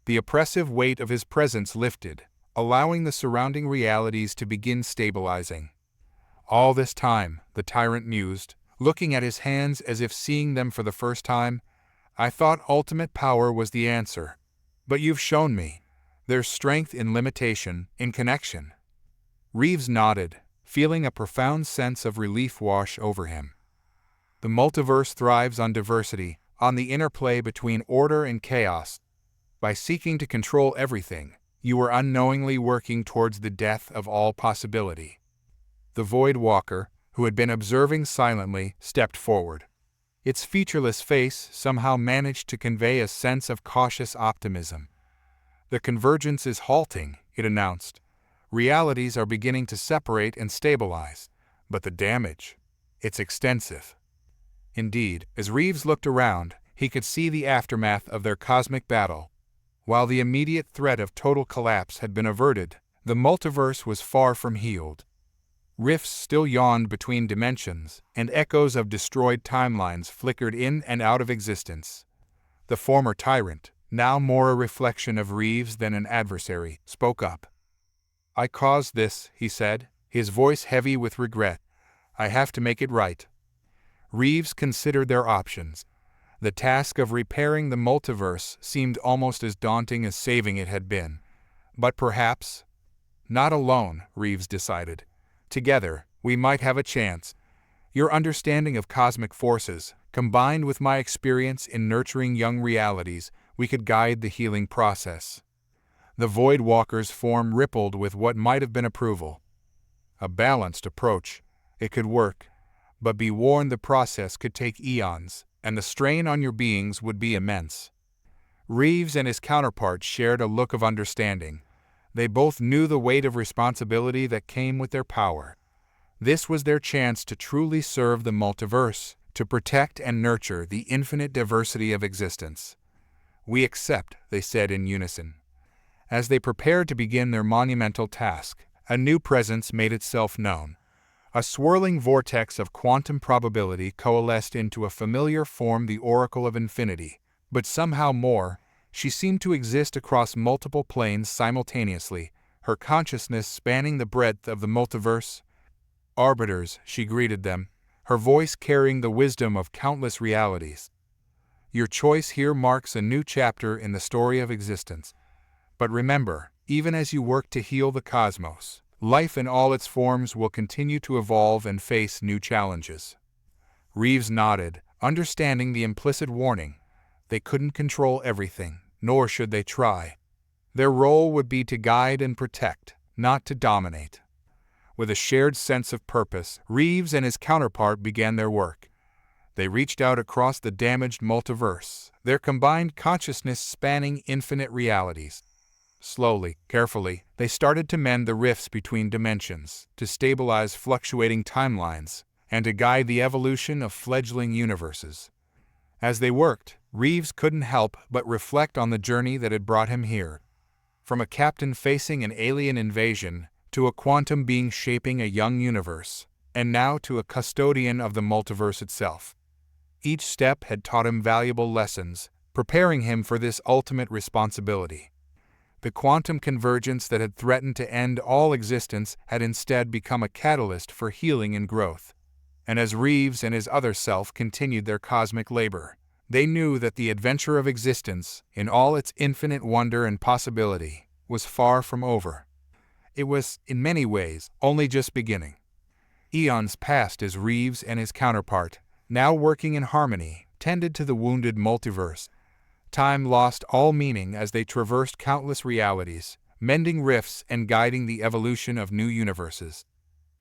The oppressive weight of his presence lifted, allowing the surrounding realities to begin stabilizing. All this time, the tyrant mused, looking at his hands as if seeing them for the first time, "I thought ultimate power was the answer. But you've shown me. There's strength in limitation, in connection." Reeves nodded, feeling a profound sense of relief wash over him. The multiverse thrives on diversity, on the interplay between order and chaos. By seeking to control everything, you are unknowingly working towards the death of all possibility. The Void Walker, who had been observing silently, stepped forward. Its featureless face somehow managed to convey a sense of cautious optimism. "The convergence is halting," it announced. "Realities are beginning to separate and stabilize, but the damage, It's extensive. Indeed, as Reeves looked around, he could see the aftermath of their cosmic battle. While the immediate threat of total collapse had been averted, the multiverse was far from healed. Rifts still yawned between dimensions, and echoes of destroyed timelines flickered in and out of existence. The former tyrant, now more a reflection of Reeves than an adversary, spoke up. "I caused this," he said, his voice heavy with regret. "I have to make it right." Reeves considered their options. The task of repairing the multiverse seemed almost as daunting as saving it had been. But perhaps not alone, Reeves decided. Together, we might have a chance. Your understanding of cosmic forces, combined with my experience in nurturing young realities, we could guide the healing process. The Void Walker's form rippled with what might have been approval. A balanced approach. It could work. But be warned, the process could take eons, and the strain on your beings would be immense. Reeves and his counterpart shared a look of understanding. They both knew the weight of responsibility that came with their power. This was their chance to truly serve the multiverse, to protect and nurture the infinite diversity of existence. "We accept," they said in unison. As they prepared to begin their monumental task, a new presence made itself known. A swirling vortex of quantum probability coalesced into a familiar form, the Oracle of Infinity. But somehow more, she seemed to exist across multiple planes simultaneously, her consciousness spanning the breadth of the multiverse. "Arbiters," she greeted them, her voice carrying the wisdom of countless realities. "Your choice here marks a new chapter in the story of existence. But remember, even as you work to heal the cosmos, life in all its forms will continue to evolve and face new challenges." Reeves nodded, understanding the implicit warning. They couldn't control everything, nor should they try. Their role would be to guide and protect, not to dominate. With a shared sense of purpose, Reeves and his counterpart began their work. They reached out across the damaged multiverse, their combined consciousness spanning infinite realities. Slowly, carefully, they started to mend the rifts between dimensions, to stabilize fluctuating timelines, and to guide the evolution of fledgling universes. As they worked, Reeves couldn't help but reflect on the journey that had brought him here. From a captain facing an alien invasion, to a quantum being shaping a young universe, and now to a custodian of the multiverse itself. Each step had taught him valuable lessons, preparing him for this ultimate responsibility. The quantum convergence that had threatened to end all existence had instead become a catalyst for healing and growth. And as Reeves and his other self continued their cosmic labor, they knew that the adventure of existence, in all its infinite wonder and possibility, was far from over. It was, in many ways, only just beginning. Eons passed as Reeves and his counterpart, now working in harmony, tended to the wounded multiverse. Time lost all meaning as they traversed countless realities, mending rifts and guiding the evolution of new universes.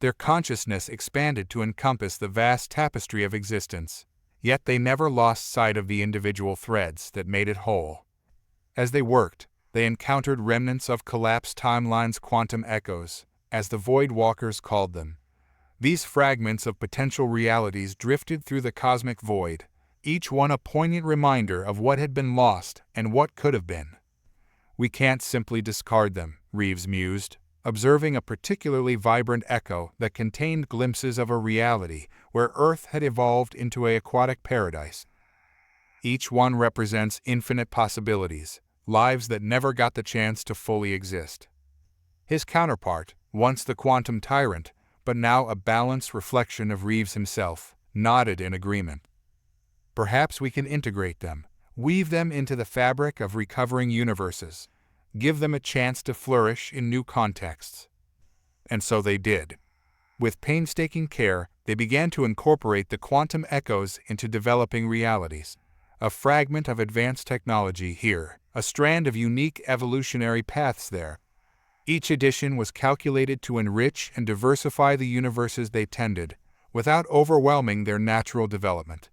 Their consciousness expanded to encompass the vast tapestry of existence, yet they never lost sight of the individual threads that made it whole. As they worked, they encountered remnants of collapsed timelines, quantum echoes, as the Void Walkers called them. These fragments of potential realities drifted through the cosmic void, each one a poignant reminder of what had been lost and what could have been. "We can't simply discard them," Reeves mused, observing a particularly vibrant echo that contained glimpses of a reality where Earth had evolved into an aquatic paradise. Each one represents infinite possibilities, lives that never got the chance to fully exist. His counterpart, once the quantum tyrant, but now a balanced reflection of Reeves himself, nodded in agreement. "Perhaps we can integrate them, weave them into the fabric of recovering universes, give them a chance to flourish in new contexts." And so they did. With painstaking care, they began to incorporate the quantum echoes into developing realities. A fragment of advanced technology here, a strand of unique evolutionary paths there. Each addition was calculated to enrich and diversify the universes they tended, without overwhelming their natural development.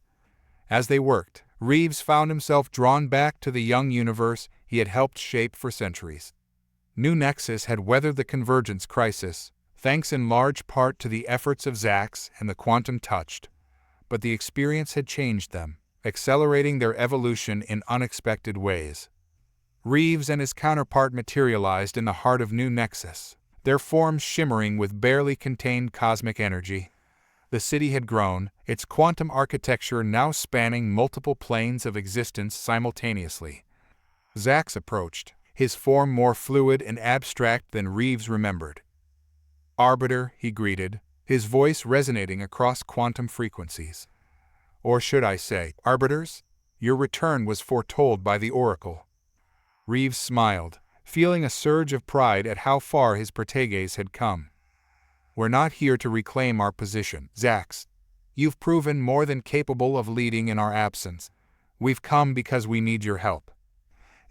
As they worked, Reeves found himself drawn back to the young universe he had helped shape for centuries. New Nexus had weathered the convergence crisis, thanks in large part to the efforts of Zax and the quantum touched. But the experience had changed them, accelerating their evolution in unexpected ways. Reeves and his counterpart materialized in the heart of New Nexus, their forms shimmering with barely contained cosmic energy. The city had grown, its quantum architecture now spanning multiple planes of existence simultaneously. Zax approached, his form more fluid and abstract than Reeves remembered. "Arbiter," he greeted, his voice resonating across quantum frequencies. "Or should I say, Arbiters? Your return was foretold by the Oracle." Reeves smiled, feeling a surge of pride at how far his proteges had come. "We're not here to reclaim our position, Zax. You've proven more than capable of leading in our absence. We've come because we need your help."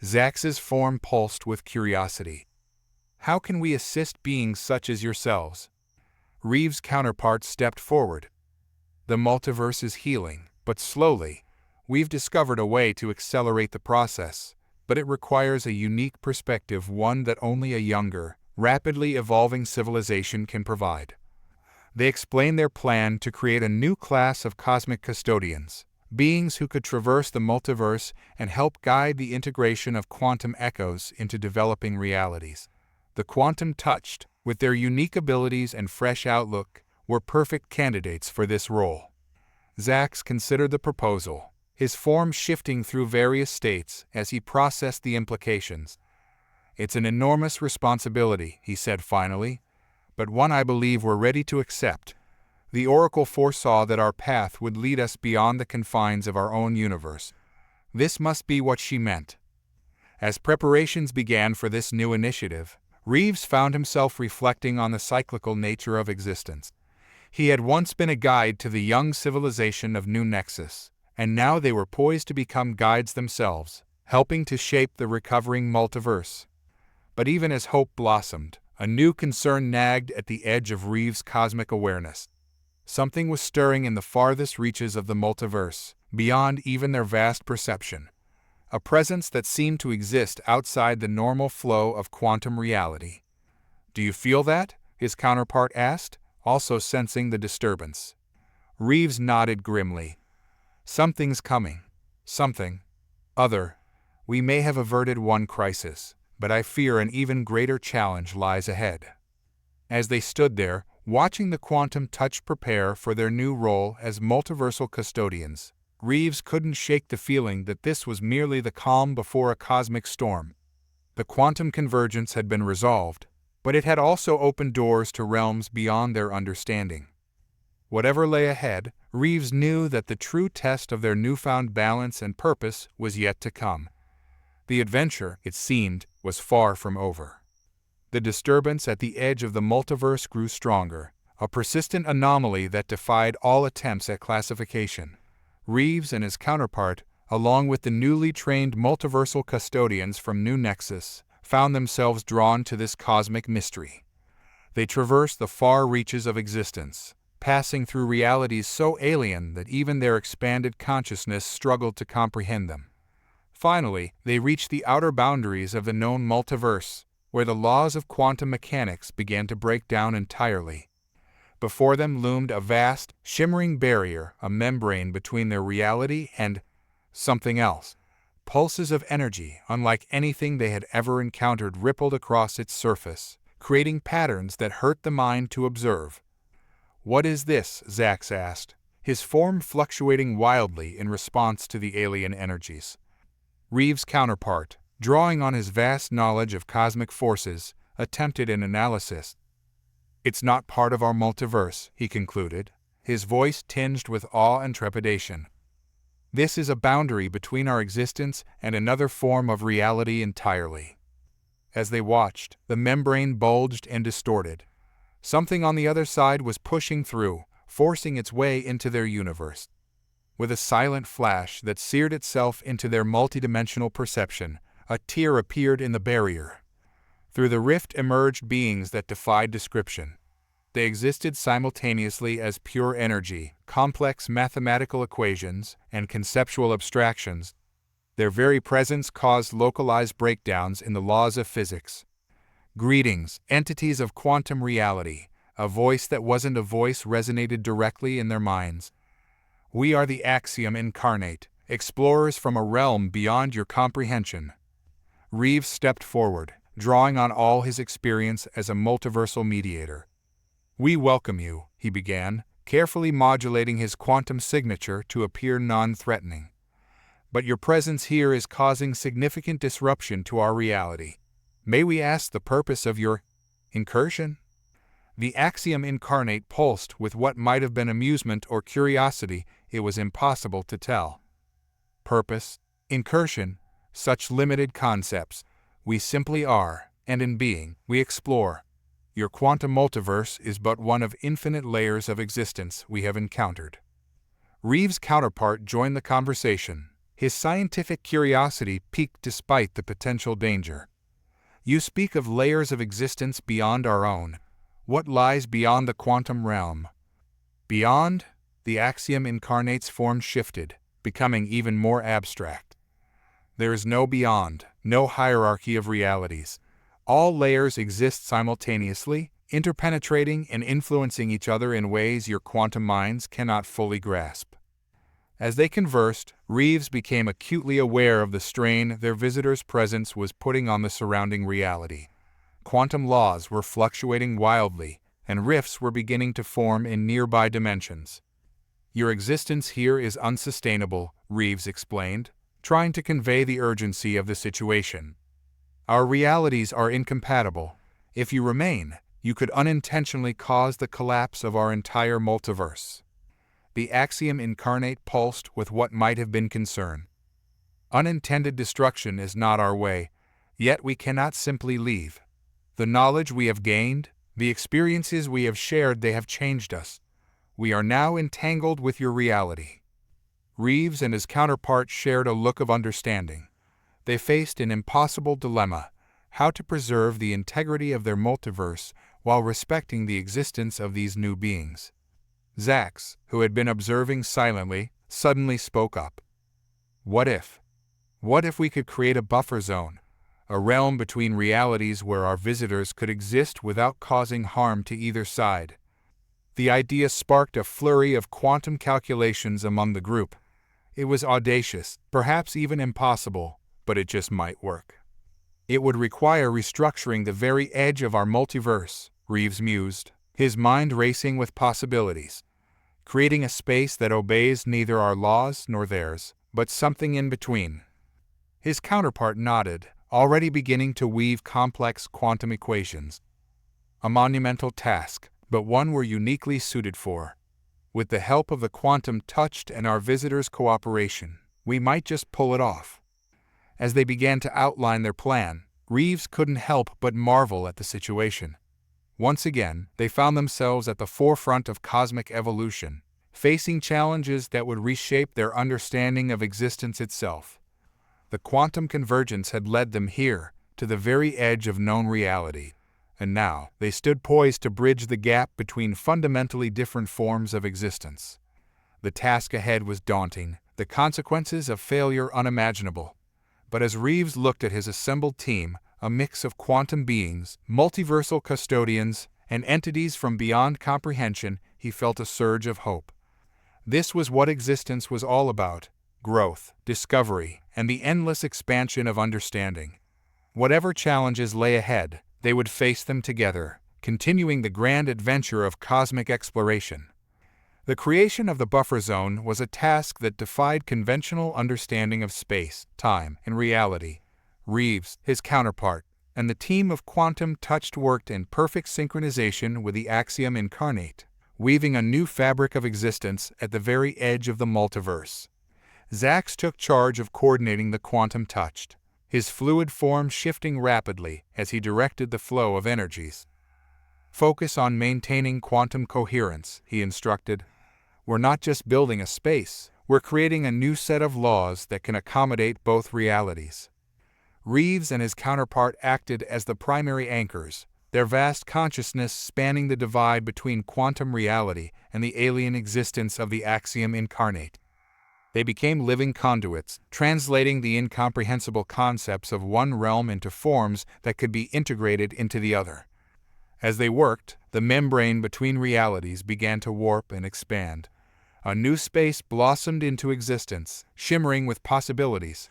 Zax's form pulsed with curiosity. "How can we assist beings such as yourselves?" Reeves' counterpart stepped forward. "The multiverse is healing, but slowly. We've discovered a way to accelerate the process, but it requires a unique perspective, one that only a younger, rapidly evolving civilization can provide." They explained their plan to create a new class of cosmic custodians, beings who could traverse the multiverse and help guide the integration of quantum echoes into developing realities. The quantum touched, with their unique abilities and fresh outlook, were perfect candidates for this role. Zax considered the proposal, his form shifting through various states as he processed the implications. "It's an enormous responsibility," he said finally, "but one I believe we're ready to accept. The Oracle foresaw that our path would lead us beyond the confines of our own universe. This must be what she meant." As preparations began for this new initiative, Reeves found himself reflecting on the cyclical nature of existence. He had once been a guide to the young civilization of New Nexus, and now they were poised to become guides themselves, helping to shape the recovering multiverse. But even as hope blossomed, a new concern nagged at the edge of Reeves' cosmic awareness. Something was stirring in the farthest reaches of the multiverse, beyond even their vast perception. A presence that seemed to exist outside the normal flow of quantum reality. "Do you feel that?" his counterpart asked, also sensing the disturbance. Reeves nodded grimly. "Something's coming. Something. Other. We may have averted one crisis, but I fear an even greater challenge lies ahead." As they stood there, watching the quantum touch prepare for their new role as multiversal custodians, Reeves couldn't shake the feeling that this was merely the calm before a cosmic storm. The quantum convergence had been resolved, but it had also opened doors to realms beyond their understanding. Whatever lay ahead, Reeves knew that the true test of their newfound balance and purpose was yet to come. The adventure, it seemed, was far from over. The disturbance at the edge of the multiverse grew stronger, a persistent anomaly that defied all attempts at classification. Reeves and his counterpart, along with the newly trained multiversal custodians from New Nexus, found themselves drawn to this cosmic mystery. They traversed the far reaches of existence, passing through realities so alien that even their expanded consciousness struggled to comprehend them. Finally, they reached the outer boundaries of the known multiverse, where the laws of quantum mechanics began to break down entirely. Before them loomed a vast, shimmering barrier, a membrane between their reality and something else. Pulses of energy, unlike anything they had ever encountered, rippled across its surface, creating patterns that hurt the mind to observe. "What is this?" Zax asked, his form fluctuating wildly in response to the alien energies. Reeves' counterpart, drawing on his vast knowledge of cosmic forces, attempted an analysis. "It's not part of our multiverse," he concluded, his voice tinged with awe and trepidation. "This is a boundary between our existence and another form of reality entirely." As they watched, the membrane bulged and distorted. Something on the other side was pushing through, forcing its way into their universe. With a silent flash that seared itself into their multidimensional perception, a tear appeared in the barrier. Through the rift emerged beings that defied description. They existed simultaneously as pure energy, complex mathematical equations, and conceptual abstractions. Their very presence caused localized breakdowns in the laws of physics. "Greetings, entities of quantum reality. A voice that wasn't a voice resonated directly in their minds. "We are the Axiom Incarnate, explorers from a realm beyond your comprehension." Reeves stepped forward, drawing on all his experience as a multiversal mediator. "We welcome you," he began, carefully modulating his quantum signature to appear non-threatening. "But your presence here is causing significant disruption to our reality. May we ask the purpose of your incursion?" The Axiom Incarnate pulsed with what might have been amusement or curiosity. It was impossible to tell. "Purpose? Incursion? Such limited concepts. We simply are, and in being, we explore. Your quantum multiverse is but one of infinite layers of existence we have encountered." Reeves' counterpart joined the conversation. His scientific curiosity piqued despite the potential danger. "You speak of layers of existence beyond our own. What lies beyond the quantum realm?" "Beyond?" The Axiom Incarnate's form shifted, becoming even more abstract. "There is no beyond, no hierarchy of realities. All layers exist simultaneously, interpenetrating and influencing each other in ways your quantum minds cannot fully grasp." As they conversed, Reeves became acutely aware of the strain their visitor's presence was putting on the surrounding reality. Quantum laws were fluctuating wildly, and rifts were beginning to form in nearby dimensions. "Your existence here is unsustainable," Reeves explained, trying to convey the urgency of the situation. "Our realities are incompatible. If you remain, you could unintentionally cause the collapse of our entire multiverse." The Axiom Incarnate pulsed with what might have been concern. "Unintended destruction is not our way, yet we cannot simply leave. The knowledge we have gained, the experiences we have shared, they have changed us. We are now entangled with your reality." Reeves and his counterpart shared a look of understanding. They faced an impossible dilemma: how to preserve the integrity of their multiverse while respecting the existence of these new beings. Zax, who had been observing silently, suddenly spoke up. "What if? What if we could create a buffer zone? A realm between realities where our visitors could exist without causing harm to either side." The idea sparked a flurry of quantum calculations among the group. It was audacious, perhaps even impossible, but it just might work. "It would require restructuring the very edge of our multiverse," Reeves mused, his mind racing with possibilities. "Creating a space that obeys neither our laws nor theirs, but something in between." His counterpart nodded, already beginning to weave complex quantum equations. "A monumental task, but one we're uniquely suited for. With the help of the quantum touched and our visitors' cooperation, we might just pull it off." As they began to outline their plan, Reeves couldn't help but marvel at the situation. Once again, they found themselves at the forefront of cosmic evolution, facing challenges that would reshape their understanding of existence itself. The quantum convergence had led them here, to the very edge of known reality, and now they stood poised to bridge the gap between fundamentally different forms of existence. The task ahead was daunting, the consequences of failure unimaginable. But as Reeves looked at his assembled team, a mix of quantum beings, multiversal custodians, and entities from beyond comprehension, he felt a surge of hope. This was what existence was all about: growth, discovery, and the endless expansion of understanding. Whatever challenges lay ahead, they would face them together, continuing the grand adventure of cosmic exploration. The creation of the buffer zone was a task that defied conventional understanding of space, time, and reality. Reeves, his counterpart, and the team of Quantum Touched worked in perfect synchronization with the Axiom Incarnate, weaving a new fabric of existence at the very edge of the multiverse. Zax took charge of coordinating the Quantum Touched, his fluid form shifting rapidly as he directed the flow of energies. "Focus on maintaining quantum coherence," he instructed. "We're not just building a space, we're creating a new set of laws that can accommodate both realities." Reeves and his counterpart acted as the primary anchors, their vast consciousness spanning the divide between quantum reality and the alien existence of the Axiom Incarnate. They became living conduits, translating the incomprehensible concepts of one realm into forms that could be integrated into the other. As they worked, the membrane between realities began to warp and expand. A new space blossomed into existence, shimmering with possibilities.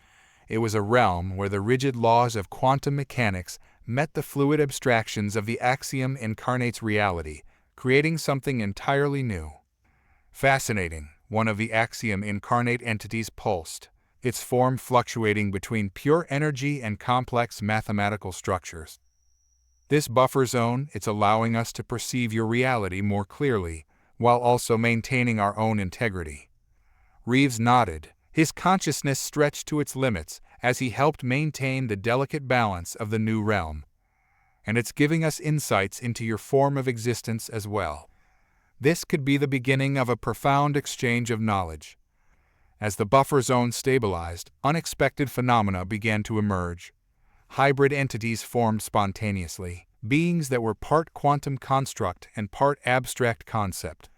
It was a realm where the rigid laws of quantum mechanics met the fluid abstractions of the axiom incarnate's reality, creating something entirely new. Fascinating, one of the axiom incarnate entities pulsed, its form fluctuating between pure energy and complex mathematical structures. This buffer zone, it's allowing us to perceive your reality more clearly, while also maintaining our own integrity. Reeves nodded, his consciousness stretched to its limits as he helped maintain the delicate balance of the new realm. And it's giving us insights into your form of existence as well. This could be the beginning of a profound exchange of knowledge. As the buffer zone stabilized, unexpected phenomena began to emerge. Hybrid entities formed spontaneously, beings that were part quantum construct and part abstract concept.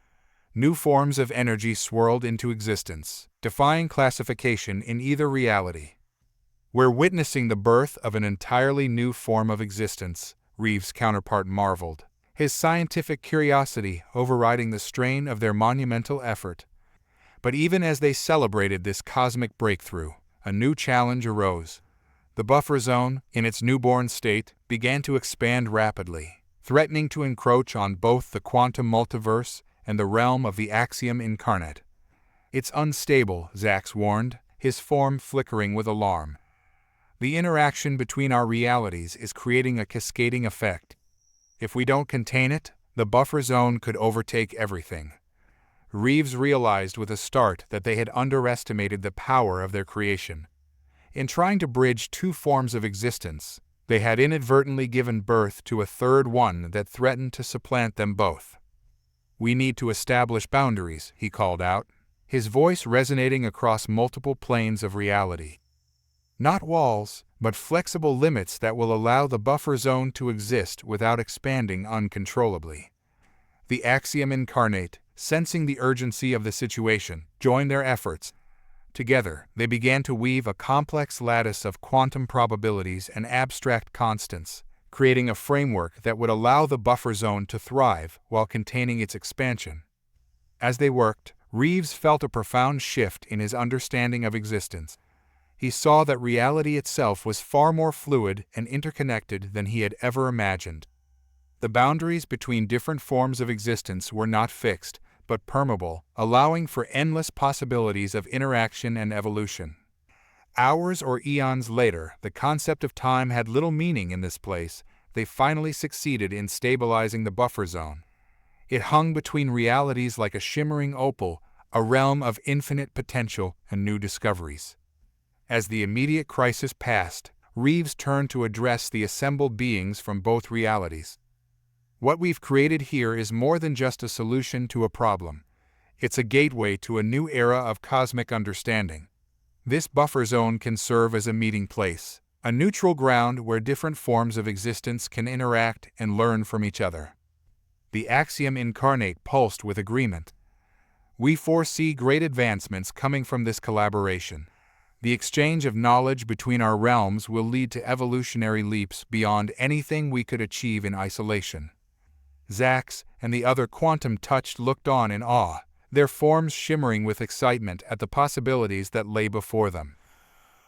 New forms of energy swirled into existence, defying classification in either reality. We're witnessing the birth of an entirely new form of existence, Reeves' counterpart marveled, his scientific curiosity overriding the strain of their monumental effort. But even as they celebrated this cosmic breakthrough, a new challenge arose. The buffer zone, in its newborn state, began to expand rapidly, threatening to encroach on both the quantum multiverse and the realm of the axiom incarnate. It's unstable, Zax warned, his form flickering with alarm. The interaction between our realities is creating a cascading effect. If we don't contain it, the buffer zone could overtake everything. Reeves realized with a start that they had underestimated the power of their creation. In trying to bridge two forms of existence, they had inadvertently given birth to a third one that threatened to supplant them both. "We need to establish boundaries," he called out, his voice resonating across multiple planes of reality. Not walls, but flexible limits that will allow the buffer zone to exist without expanding uncontrollably. The axiom incarnate, sensing the urgency of the situation, joined their efforts. Together, they began to weave a complex lattice of quantum probabilities and abstract constants, creating a framework that would allow the buffer zone to thrive while containing its expansion. As they worked, Reeves felt a profound shift in his understanding of existence. He saw that reality itself was far more fluid and interconnected than he had ever imagined. The boundaries between different forms of existence were not fixed, but permeable, allowing for endless possibilities of interaction and evolution. Hours or eons later, the concept of time had little meaning in this place. They finally succeeded in stabilizing the buffer zone. It hung between realities like a shimmering opal, a realm of infinite potential and new discoveries. As the immediate crisis passed, Reeves turned to address the assembled beings from both realities. "What we've created here is more than just a solution to a problem. It's a gateway to a new era of cosmic understanding. This buffer zone can serve as a meeting place, a neutral ground where different forms of existence can interact and learn from each other." The axiom incarnate pulsed with agreement. "We foresee great advancements coming from this collaboration. The exchange of knowledge between our realms will lead to evolutionary leaps beyond anything we could achieve in isolation." Zax and the other quantum-touched looked on in awe, their forms shimmering with excitement at the possibilities that lay before them.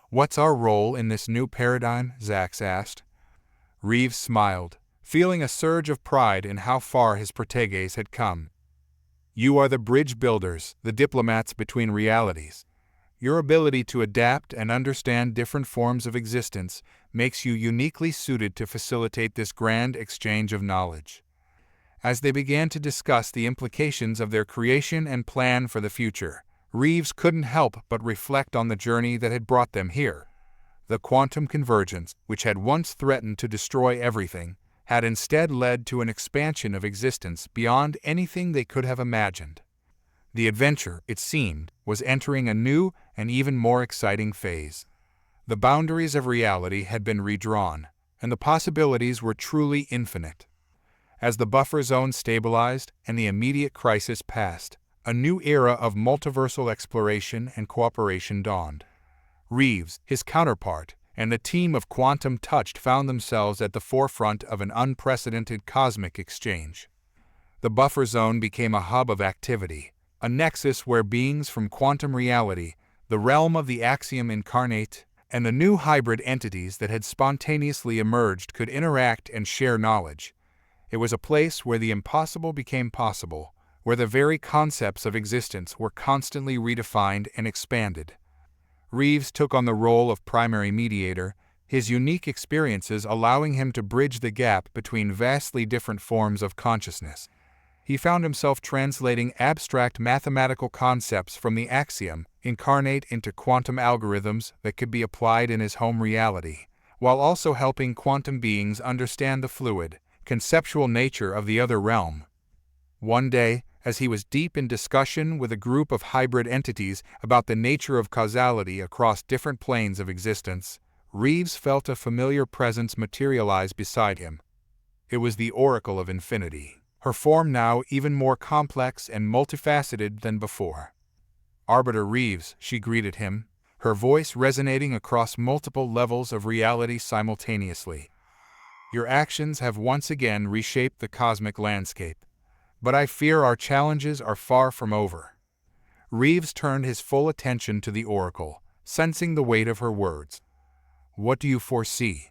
"What's our role in this new paradigm?" Zax asked. Reeves smiled, feeling a surge of pride in how far his proteges had come. "You are the bridge builders, the diplomats between realities. Your ability to adapt and understand different forms of existence makes you uniquely suited to facilitate this grand exchange of knowledge." As they began to discuss the implications of their creation and plan for the future, Reeves couldn't help but reflect on the journey that had brought them here. The quantum convergence, which had once threatened to destroy everything, had instead led to an expansion of existence beyond anything they could have imagined. The adventure, it seemed, was entering a new and even more exciting phase. The boundaries of reality had been redrawn, and the possibilities were truly infinite. As the buffer zone stabilized and the immediate crisis passed, a new era of multiversal exploration and cooperation dawned. Reeves, his counterpart, and the team of Quantum Touched found themselves at the forefront of an unprecedented cosmic exchange. The buffer zone became a hub of activity, a nexus where beings from quantum reality, the realm of the axiom incarnate, and the new hybrid entities that had spontaneously emerged could interact and share knowledge. It was a place where the impossible became possible, where the very concepts of existence were constantly redefined and expanded. Reeves took on the role of primary mediator, his unique experiences allowing him to bridge the gap between vastly different forms of consciousness. He found himself translating abstract mathematical concepts from the axiom incarnate into quantum algorithms that could be applied in his home reality, while also helping quantum beings understand the fluid, conceptual nature of the other realm. One day, as he was deep in discussion with a group of hybrid entities about the nature of causality across different planes of existence, Reeves felt a familiar presence materialize beside him. It was the Oracle of Infinity, her form now even more complex and multifaceted than before. "Arbiter Reeves," she greeted him, her voice resonating across multiple levels of reality simultaneously. "Your actions have once again reshaped the cosmic landscape, but I fear our challenges are far from over." Reeves turned his full attention to the Oracle, sensing the weight of her words. "What do you foresee?"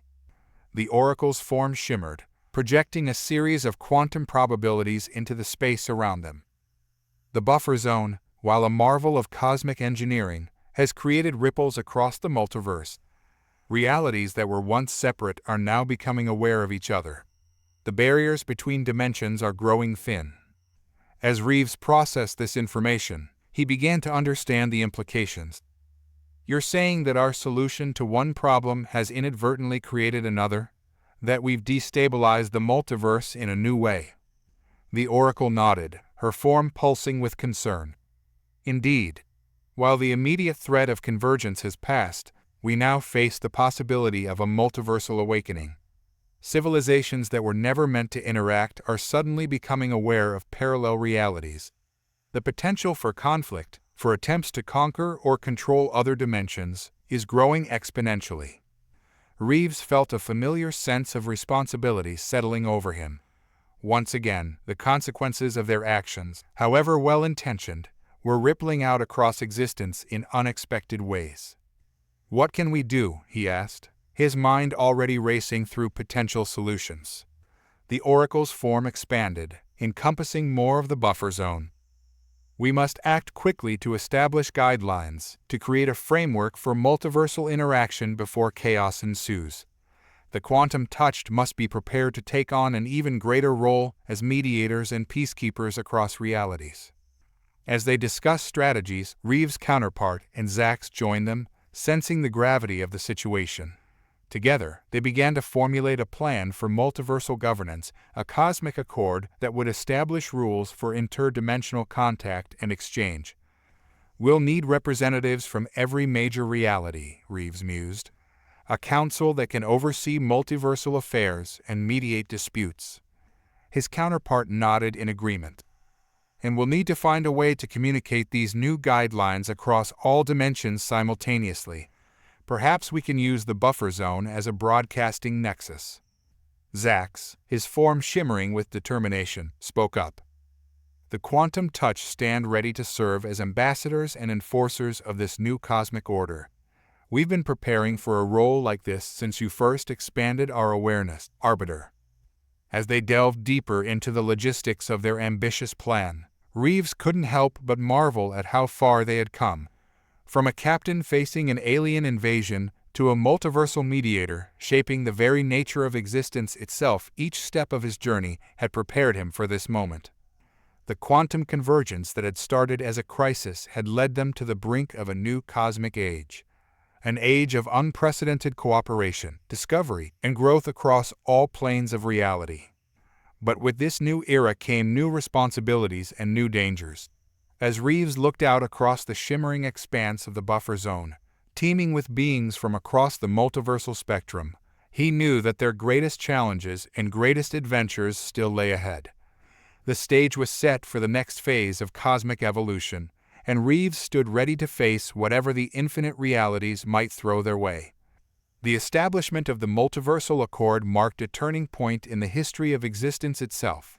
The Oracle's form shimmered, projecting a series of quantum probabilities into the space around them. The buffer zone, while a marvel of cosmic engineering, has created ripples across the multiverse. Realities that were once separate are now becoming aware of each other. The barriers between dimensions are growing thin. As Reeves processed this information, he began to understand the implications. "You're saying that our solution to one problem has inadvertently created another? That we've destabilized the multiverse in a new way?" The Oracle nodded, her form pulsing with concern. "Indeed. While the immediate threat of convergence has passed, we now face the possibility of a multiversal awakening. Civilizations that were never meant to interact are suddenly becoming aware of parallel realities. The potential for conflict, for attempts to conquer or control other dimensions, is growing exponentially." Reeves felt a familiar sense of responsibility settling over him. Once again, the consequences of their actions, however well-intentioned, were rippling out across existence in unexpected ways. "What can we do?" he asked, his mind already racing through potential solutions. The Oracle's form expanded, encompassing more of the buffer zone. "We must act quickly to establish guidelines, to create a framework for multiversal interaction before chaos ensues. The Quantum Touched must be prepared to take on an even greater role as mediators and peacekeepers across realities." As they discussed strategies, Reeves' counterpart and Zax joined them, sensing the gravity of the situation. Together, they began to formulate a plan for multiversal governance, a cosmic accord that would establish rules for interdimensional contact and exchange. "We'll need representatives from every major reality," Reeves mused. "A council that can oversee multiversal affairs and mediate disputes." His counterpart nodded in agreement. "And we'll need to find a way to communicate these new guidelines across all dimensions simultaneously. Perhaps we can use the buffer zone as a broadcasting nexus." Zax, his form shimmering with determination, spoke up. "The Quantum Touch stand ready to serve as ambassadors and enforcers of this new cosmic order. We've been preparing for a role like this since you first expanded our awareness, Arbiter." As they delved deeper into the logistics of their ambitious plan, Reeves couldn't help but marvel at how far they had come. From a captain facing an alien invasion to a multiversal mediator shaping the very nature of existence itself, each step of his journey had prepared him for this moment. The quantum convergence that had started as a crisis had led them to the brink of a new cosmic age. An age of unprecedented cooperation, discovery, and growth across all planes of reality. But with this new era came new responsibilities and new dangers. As Reeves looked out across the shimmering expanse of the buffer zone, teeming with beings from across the multiversal spectrum, he knew that their greatest challenges and greatest adventures still lay ahead. The stage was set for the next phase of cosmic evolution, and Reeves stood ready to face whatever the infinite realities might throw their way. The establishment of the multiversal accord marked a turning point in the history of existence itself.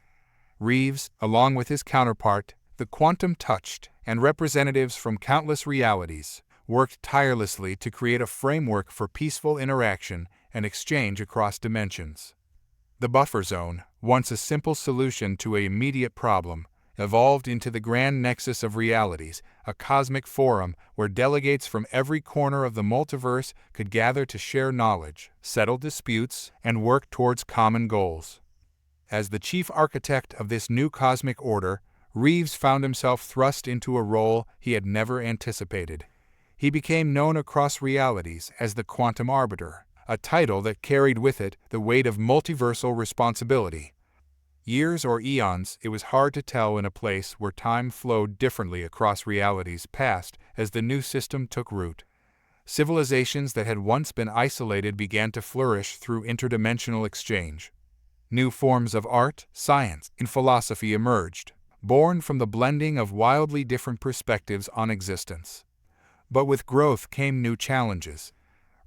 Reeves, along with his counterpart, the quantum-touched, and representatives from countless realities, worked tirelessly to create a framework for peaceful interaction and exchange across dimensions. The buffer zone, once a simple solution to an immediate problem, evolved into the grand nexus of realities, a cosmic forum where delegates from every corner of the multiverse could gather to share knowledge, settle disputes, and work towards common goals. As the chief architect of this new cosmic order, Reeves found himself thrust into a role he had never anticipated. He became known across realities as the Quantum Arbiter, a title that carried with it the weight of multiversal responsibility. Years or eons, it was hard to tell in a place where time flowed differently across realities passed as the new system took root. Civilizations that had once been isolated began to flourish through interdimensional exchange. New forms of art, science, and philosophy emerged, born from the blending of wildly different perspectives on existence. But with growth came new challenges.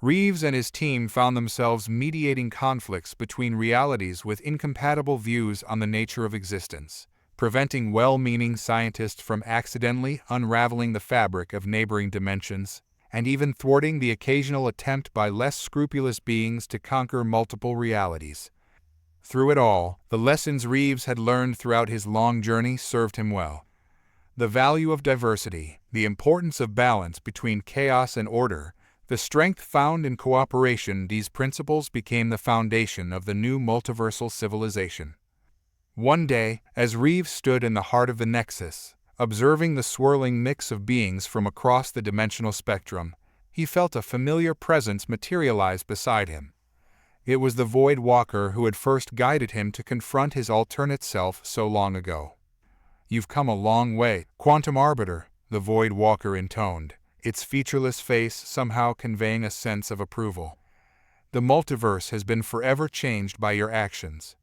Reeves and his team found themselves mediating conflicts between realities with incompatible views on the nature of existence, preventing well-meaning scientists from accidentally unraveling the fabric of neighboring dimensions, and even thwarting the occasional attempt by less scrupulous beings to conquer multiple realities. Through it all, the lessons Reeves had learned throughout his long journey served him well. The value of diversity, the importance of balance between chaos and order, the strength found in cooperation, these principles became the foundation of the new multiversal civilization. One day, as Reeves stood in the heart of the Nexus, observing the swirling mix of beings from across the dimensional spectrum, he felt a familiar presence materialize beside him. It was the Void Walker who had first guided him to confront his alternate self so long ago. "You've come a long way, Quantum Arbiter," the Void Walker intoned, its featureless face somehow conveying a sense of approval. "The multiverse has been forever changed by your actions."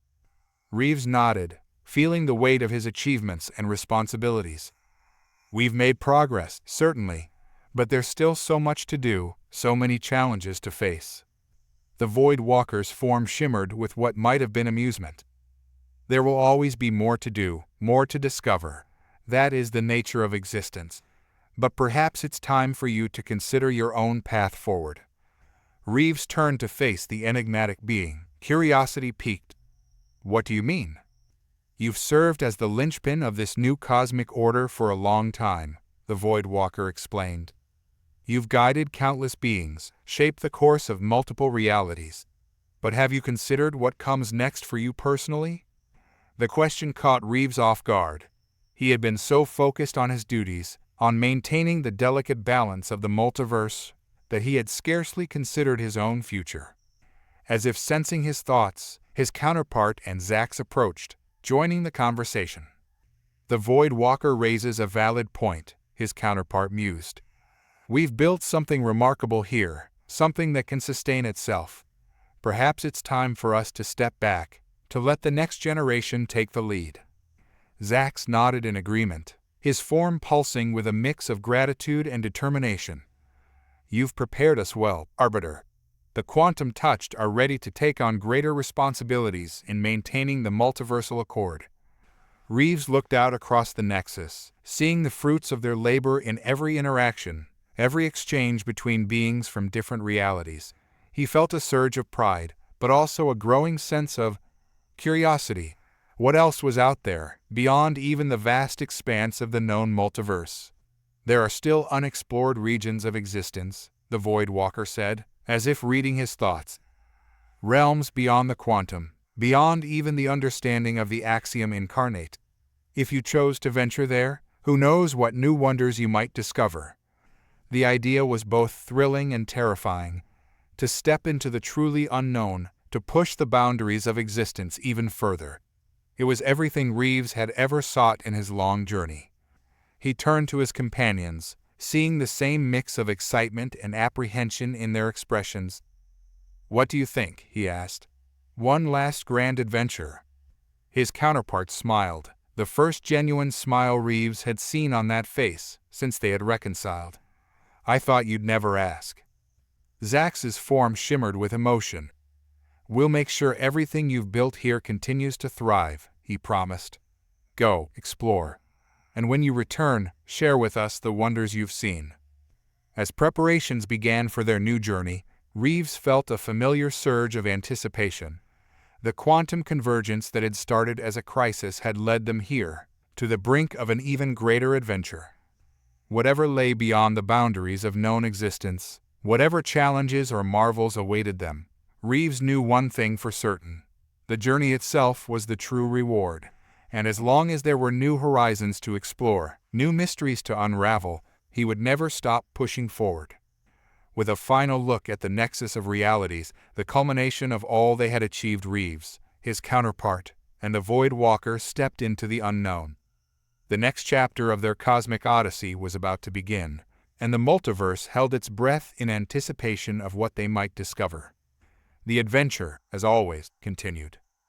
Reeves nodded, feeling the weight of his achievements and responsibilities. "We've made progress, certainly, but there's still so much to do, so many challenges to face." The Void Walker's form shimmered with what might have been amusement. "There will always be more to do, more to discover. That is the nature of existence. But perhaps it's time for you to consider your own path forward." Reeves turned to face the enigmatic being, curiosity piqued. "What do you mean?" "You've served as the linchpin of this new cosmic order for a long time," the Void Walker explained. "You've guided countless beings, shaped the course of multiple realities. But have you considered what comes next for you personally?" The question caught Reeves off guard. He had been so focused on his duties, on maintaining the delicate balance of the multiverse, that he had scarcely considered his own future. As if sensing his thoughts, his counterpart and Zax approached, joining the conversation. "The Void Walker raises a valid point," his counterpart mused. "We've built something remarkable here, something that can sustain itself. Perhaps it's time for us to step back, to let the next generation take the lead." Zax nodded in agreement, his form pulsing with a mix of gratitude and determination. "You've prepared us well, Arbiter. The quantum-touched are ready to take on greater responsibilities in maintaining the multiversal accord." Reeves looked out across the Nexus, seeing the fruits of their labor in every interaction, every exchange between beings from different realities. He felt a surge of pride, but also a growing sense of curiosity. What else was out there, beyond even the vast expanse of the known multiverse? "There are still unexplored regions of existence," the Void Walker said, as if reading his thoughts. "Realms beyond the quantum, beyond even the understanding of the axiom incarnate. If you chose to venture there, who knows what new wonders you might discover." The idea was both thrilling and terrifying. To step into the truly unknown, to push the boundaries of existence even further. It was everything Reeves had ever sought in his long journey. He turned to his companions, seeing the same mix of excitement and apprehension in their expressions. "What do you think?" he asked. "One last grand adventure?" His counterpart smiled, the first genuine smile Reeves had seen on that face since they had reconciled. "I thought you'd never ask." Zax's form shimmered with emotion. "We'll make sure everything you've built here continues to thrive," he promised. "Go, explore. And when you return, share with us the wonders you've seen." As preparations began for their new journey, Reeves felt a familiar surge of anticipation. The quantum convergence that had started as a crisis had led them here, to the brink of an even greater adventure. Whatever lay beyond the boundaries of known existence, whatever challenges or marvels awaited them, Reeves knew one thing for certain: the journey itself was the true reward. And as long as there were new horizons to explore, new mysteries to unravel, he would never stop pushing forward. With a final look at the nexus of realities, the culmination of all they had achieved, Reeves, his counterpart, and the Void Walker stepped into the unknown. The next chapter of their cosmic odyssey was about to begin, and the multiverse held its breath in anticipation of what they might discover. The adventure, as always, continued.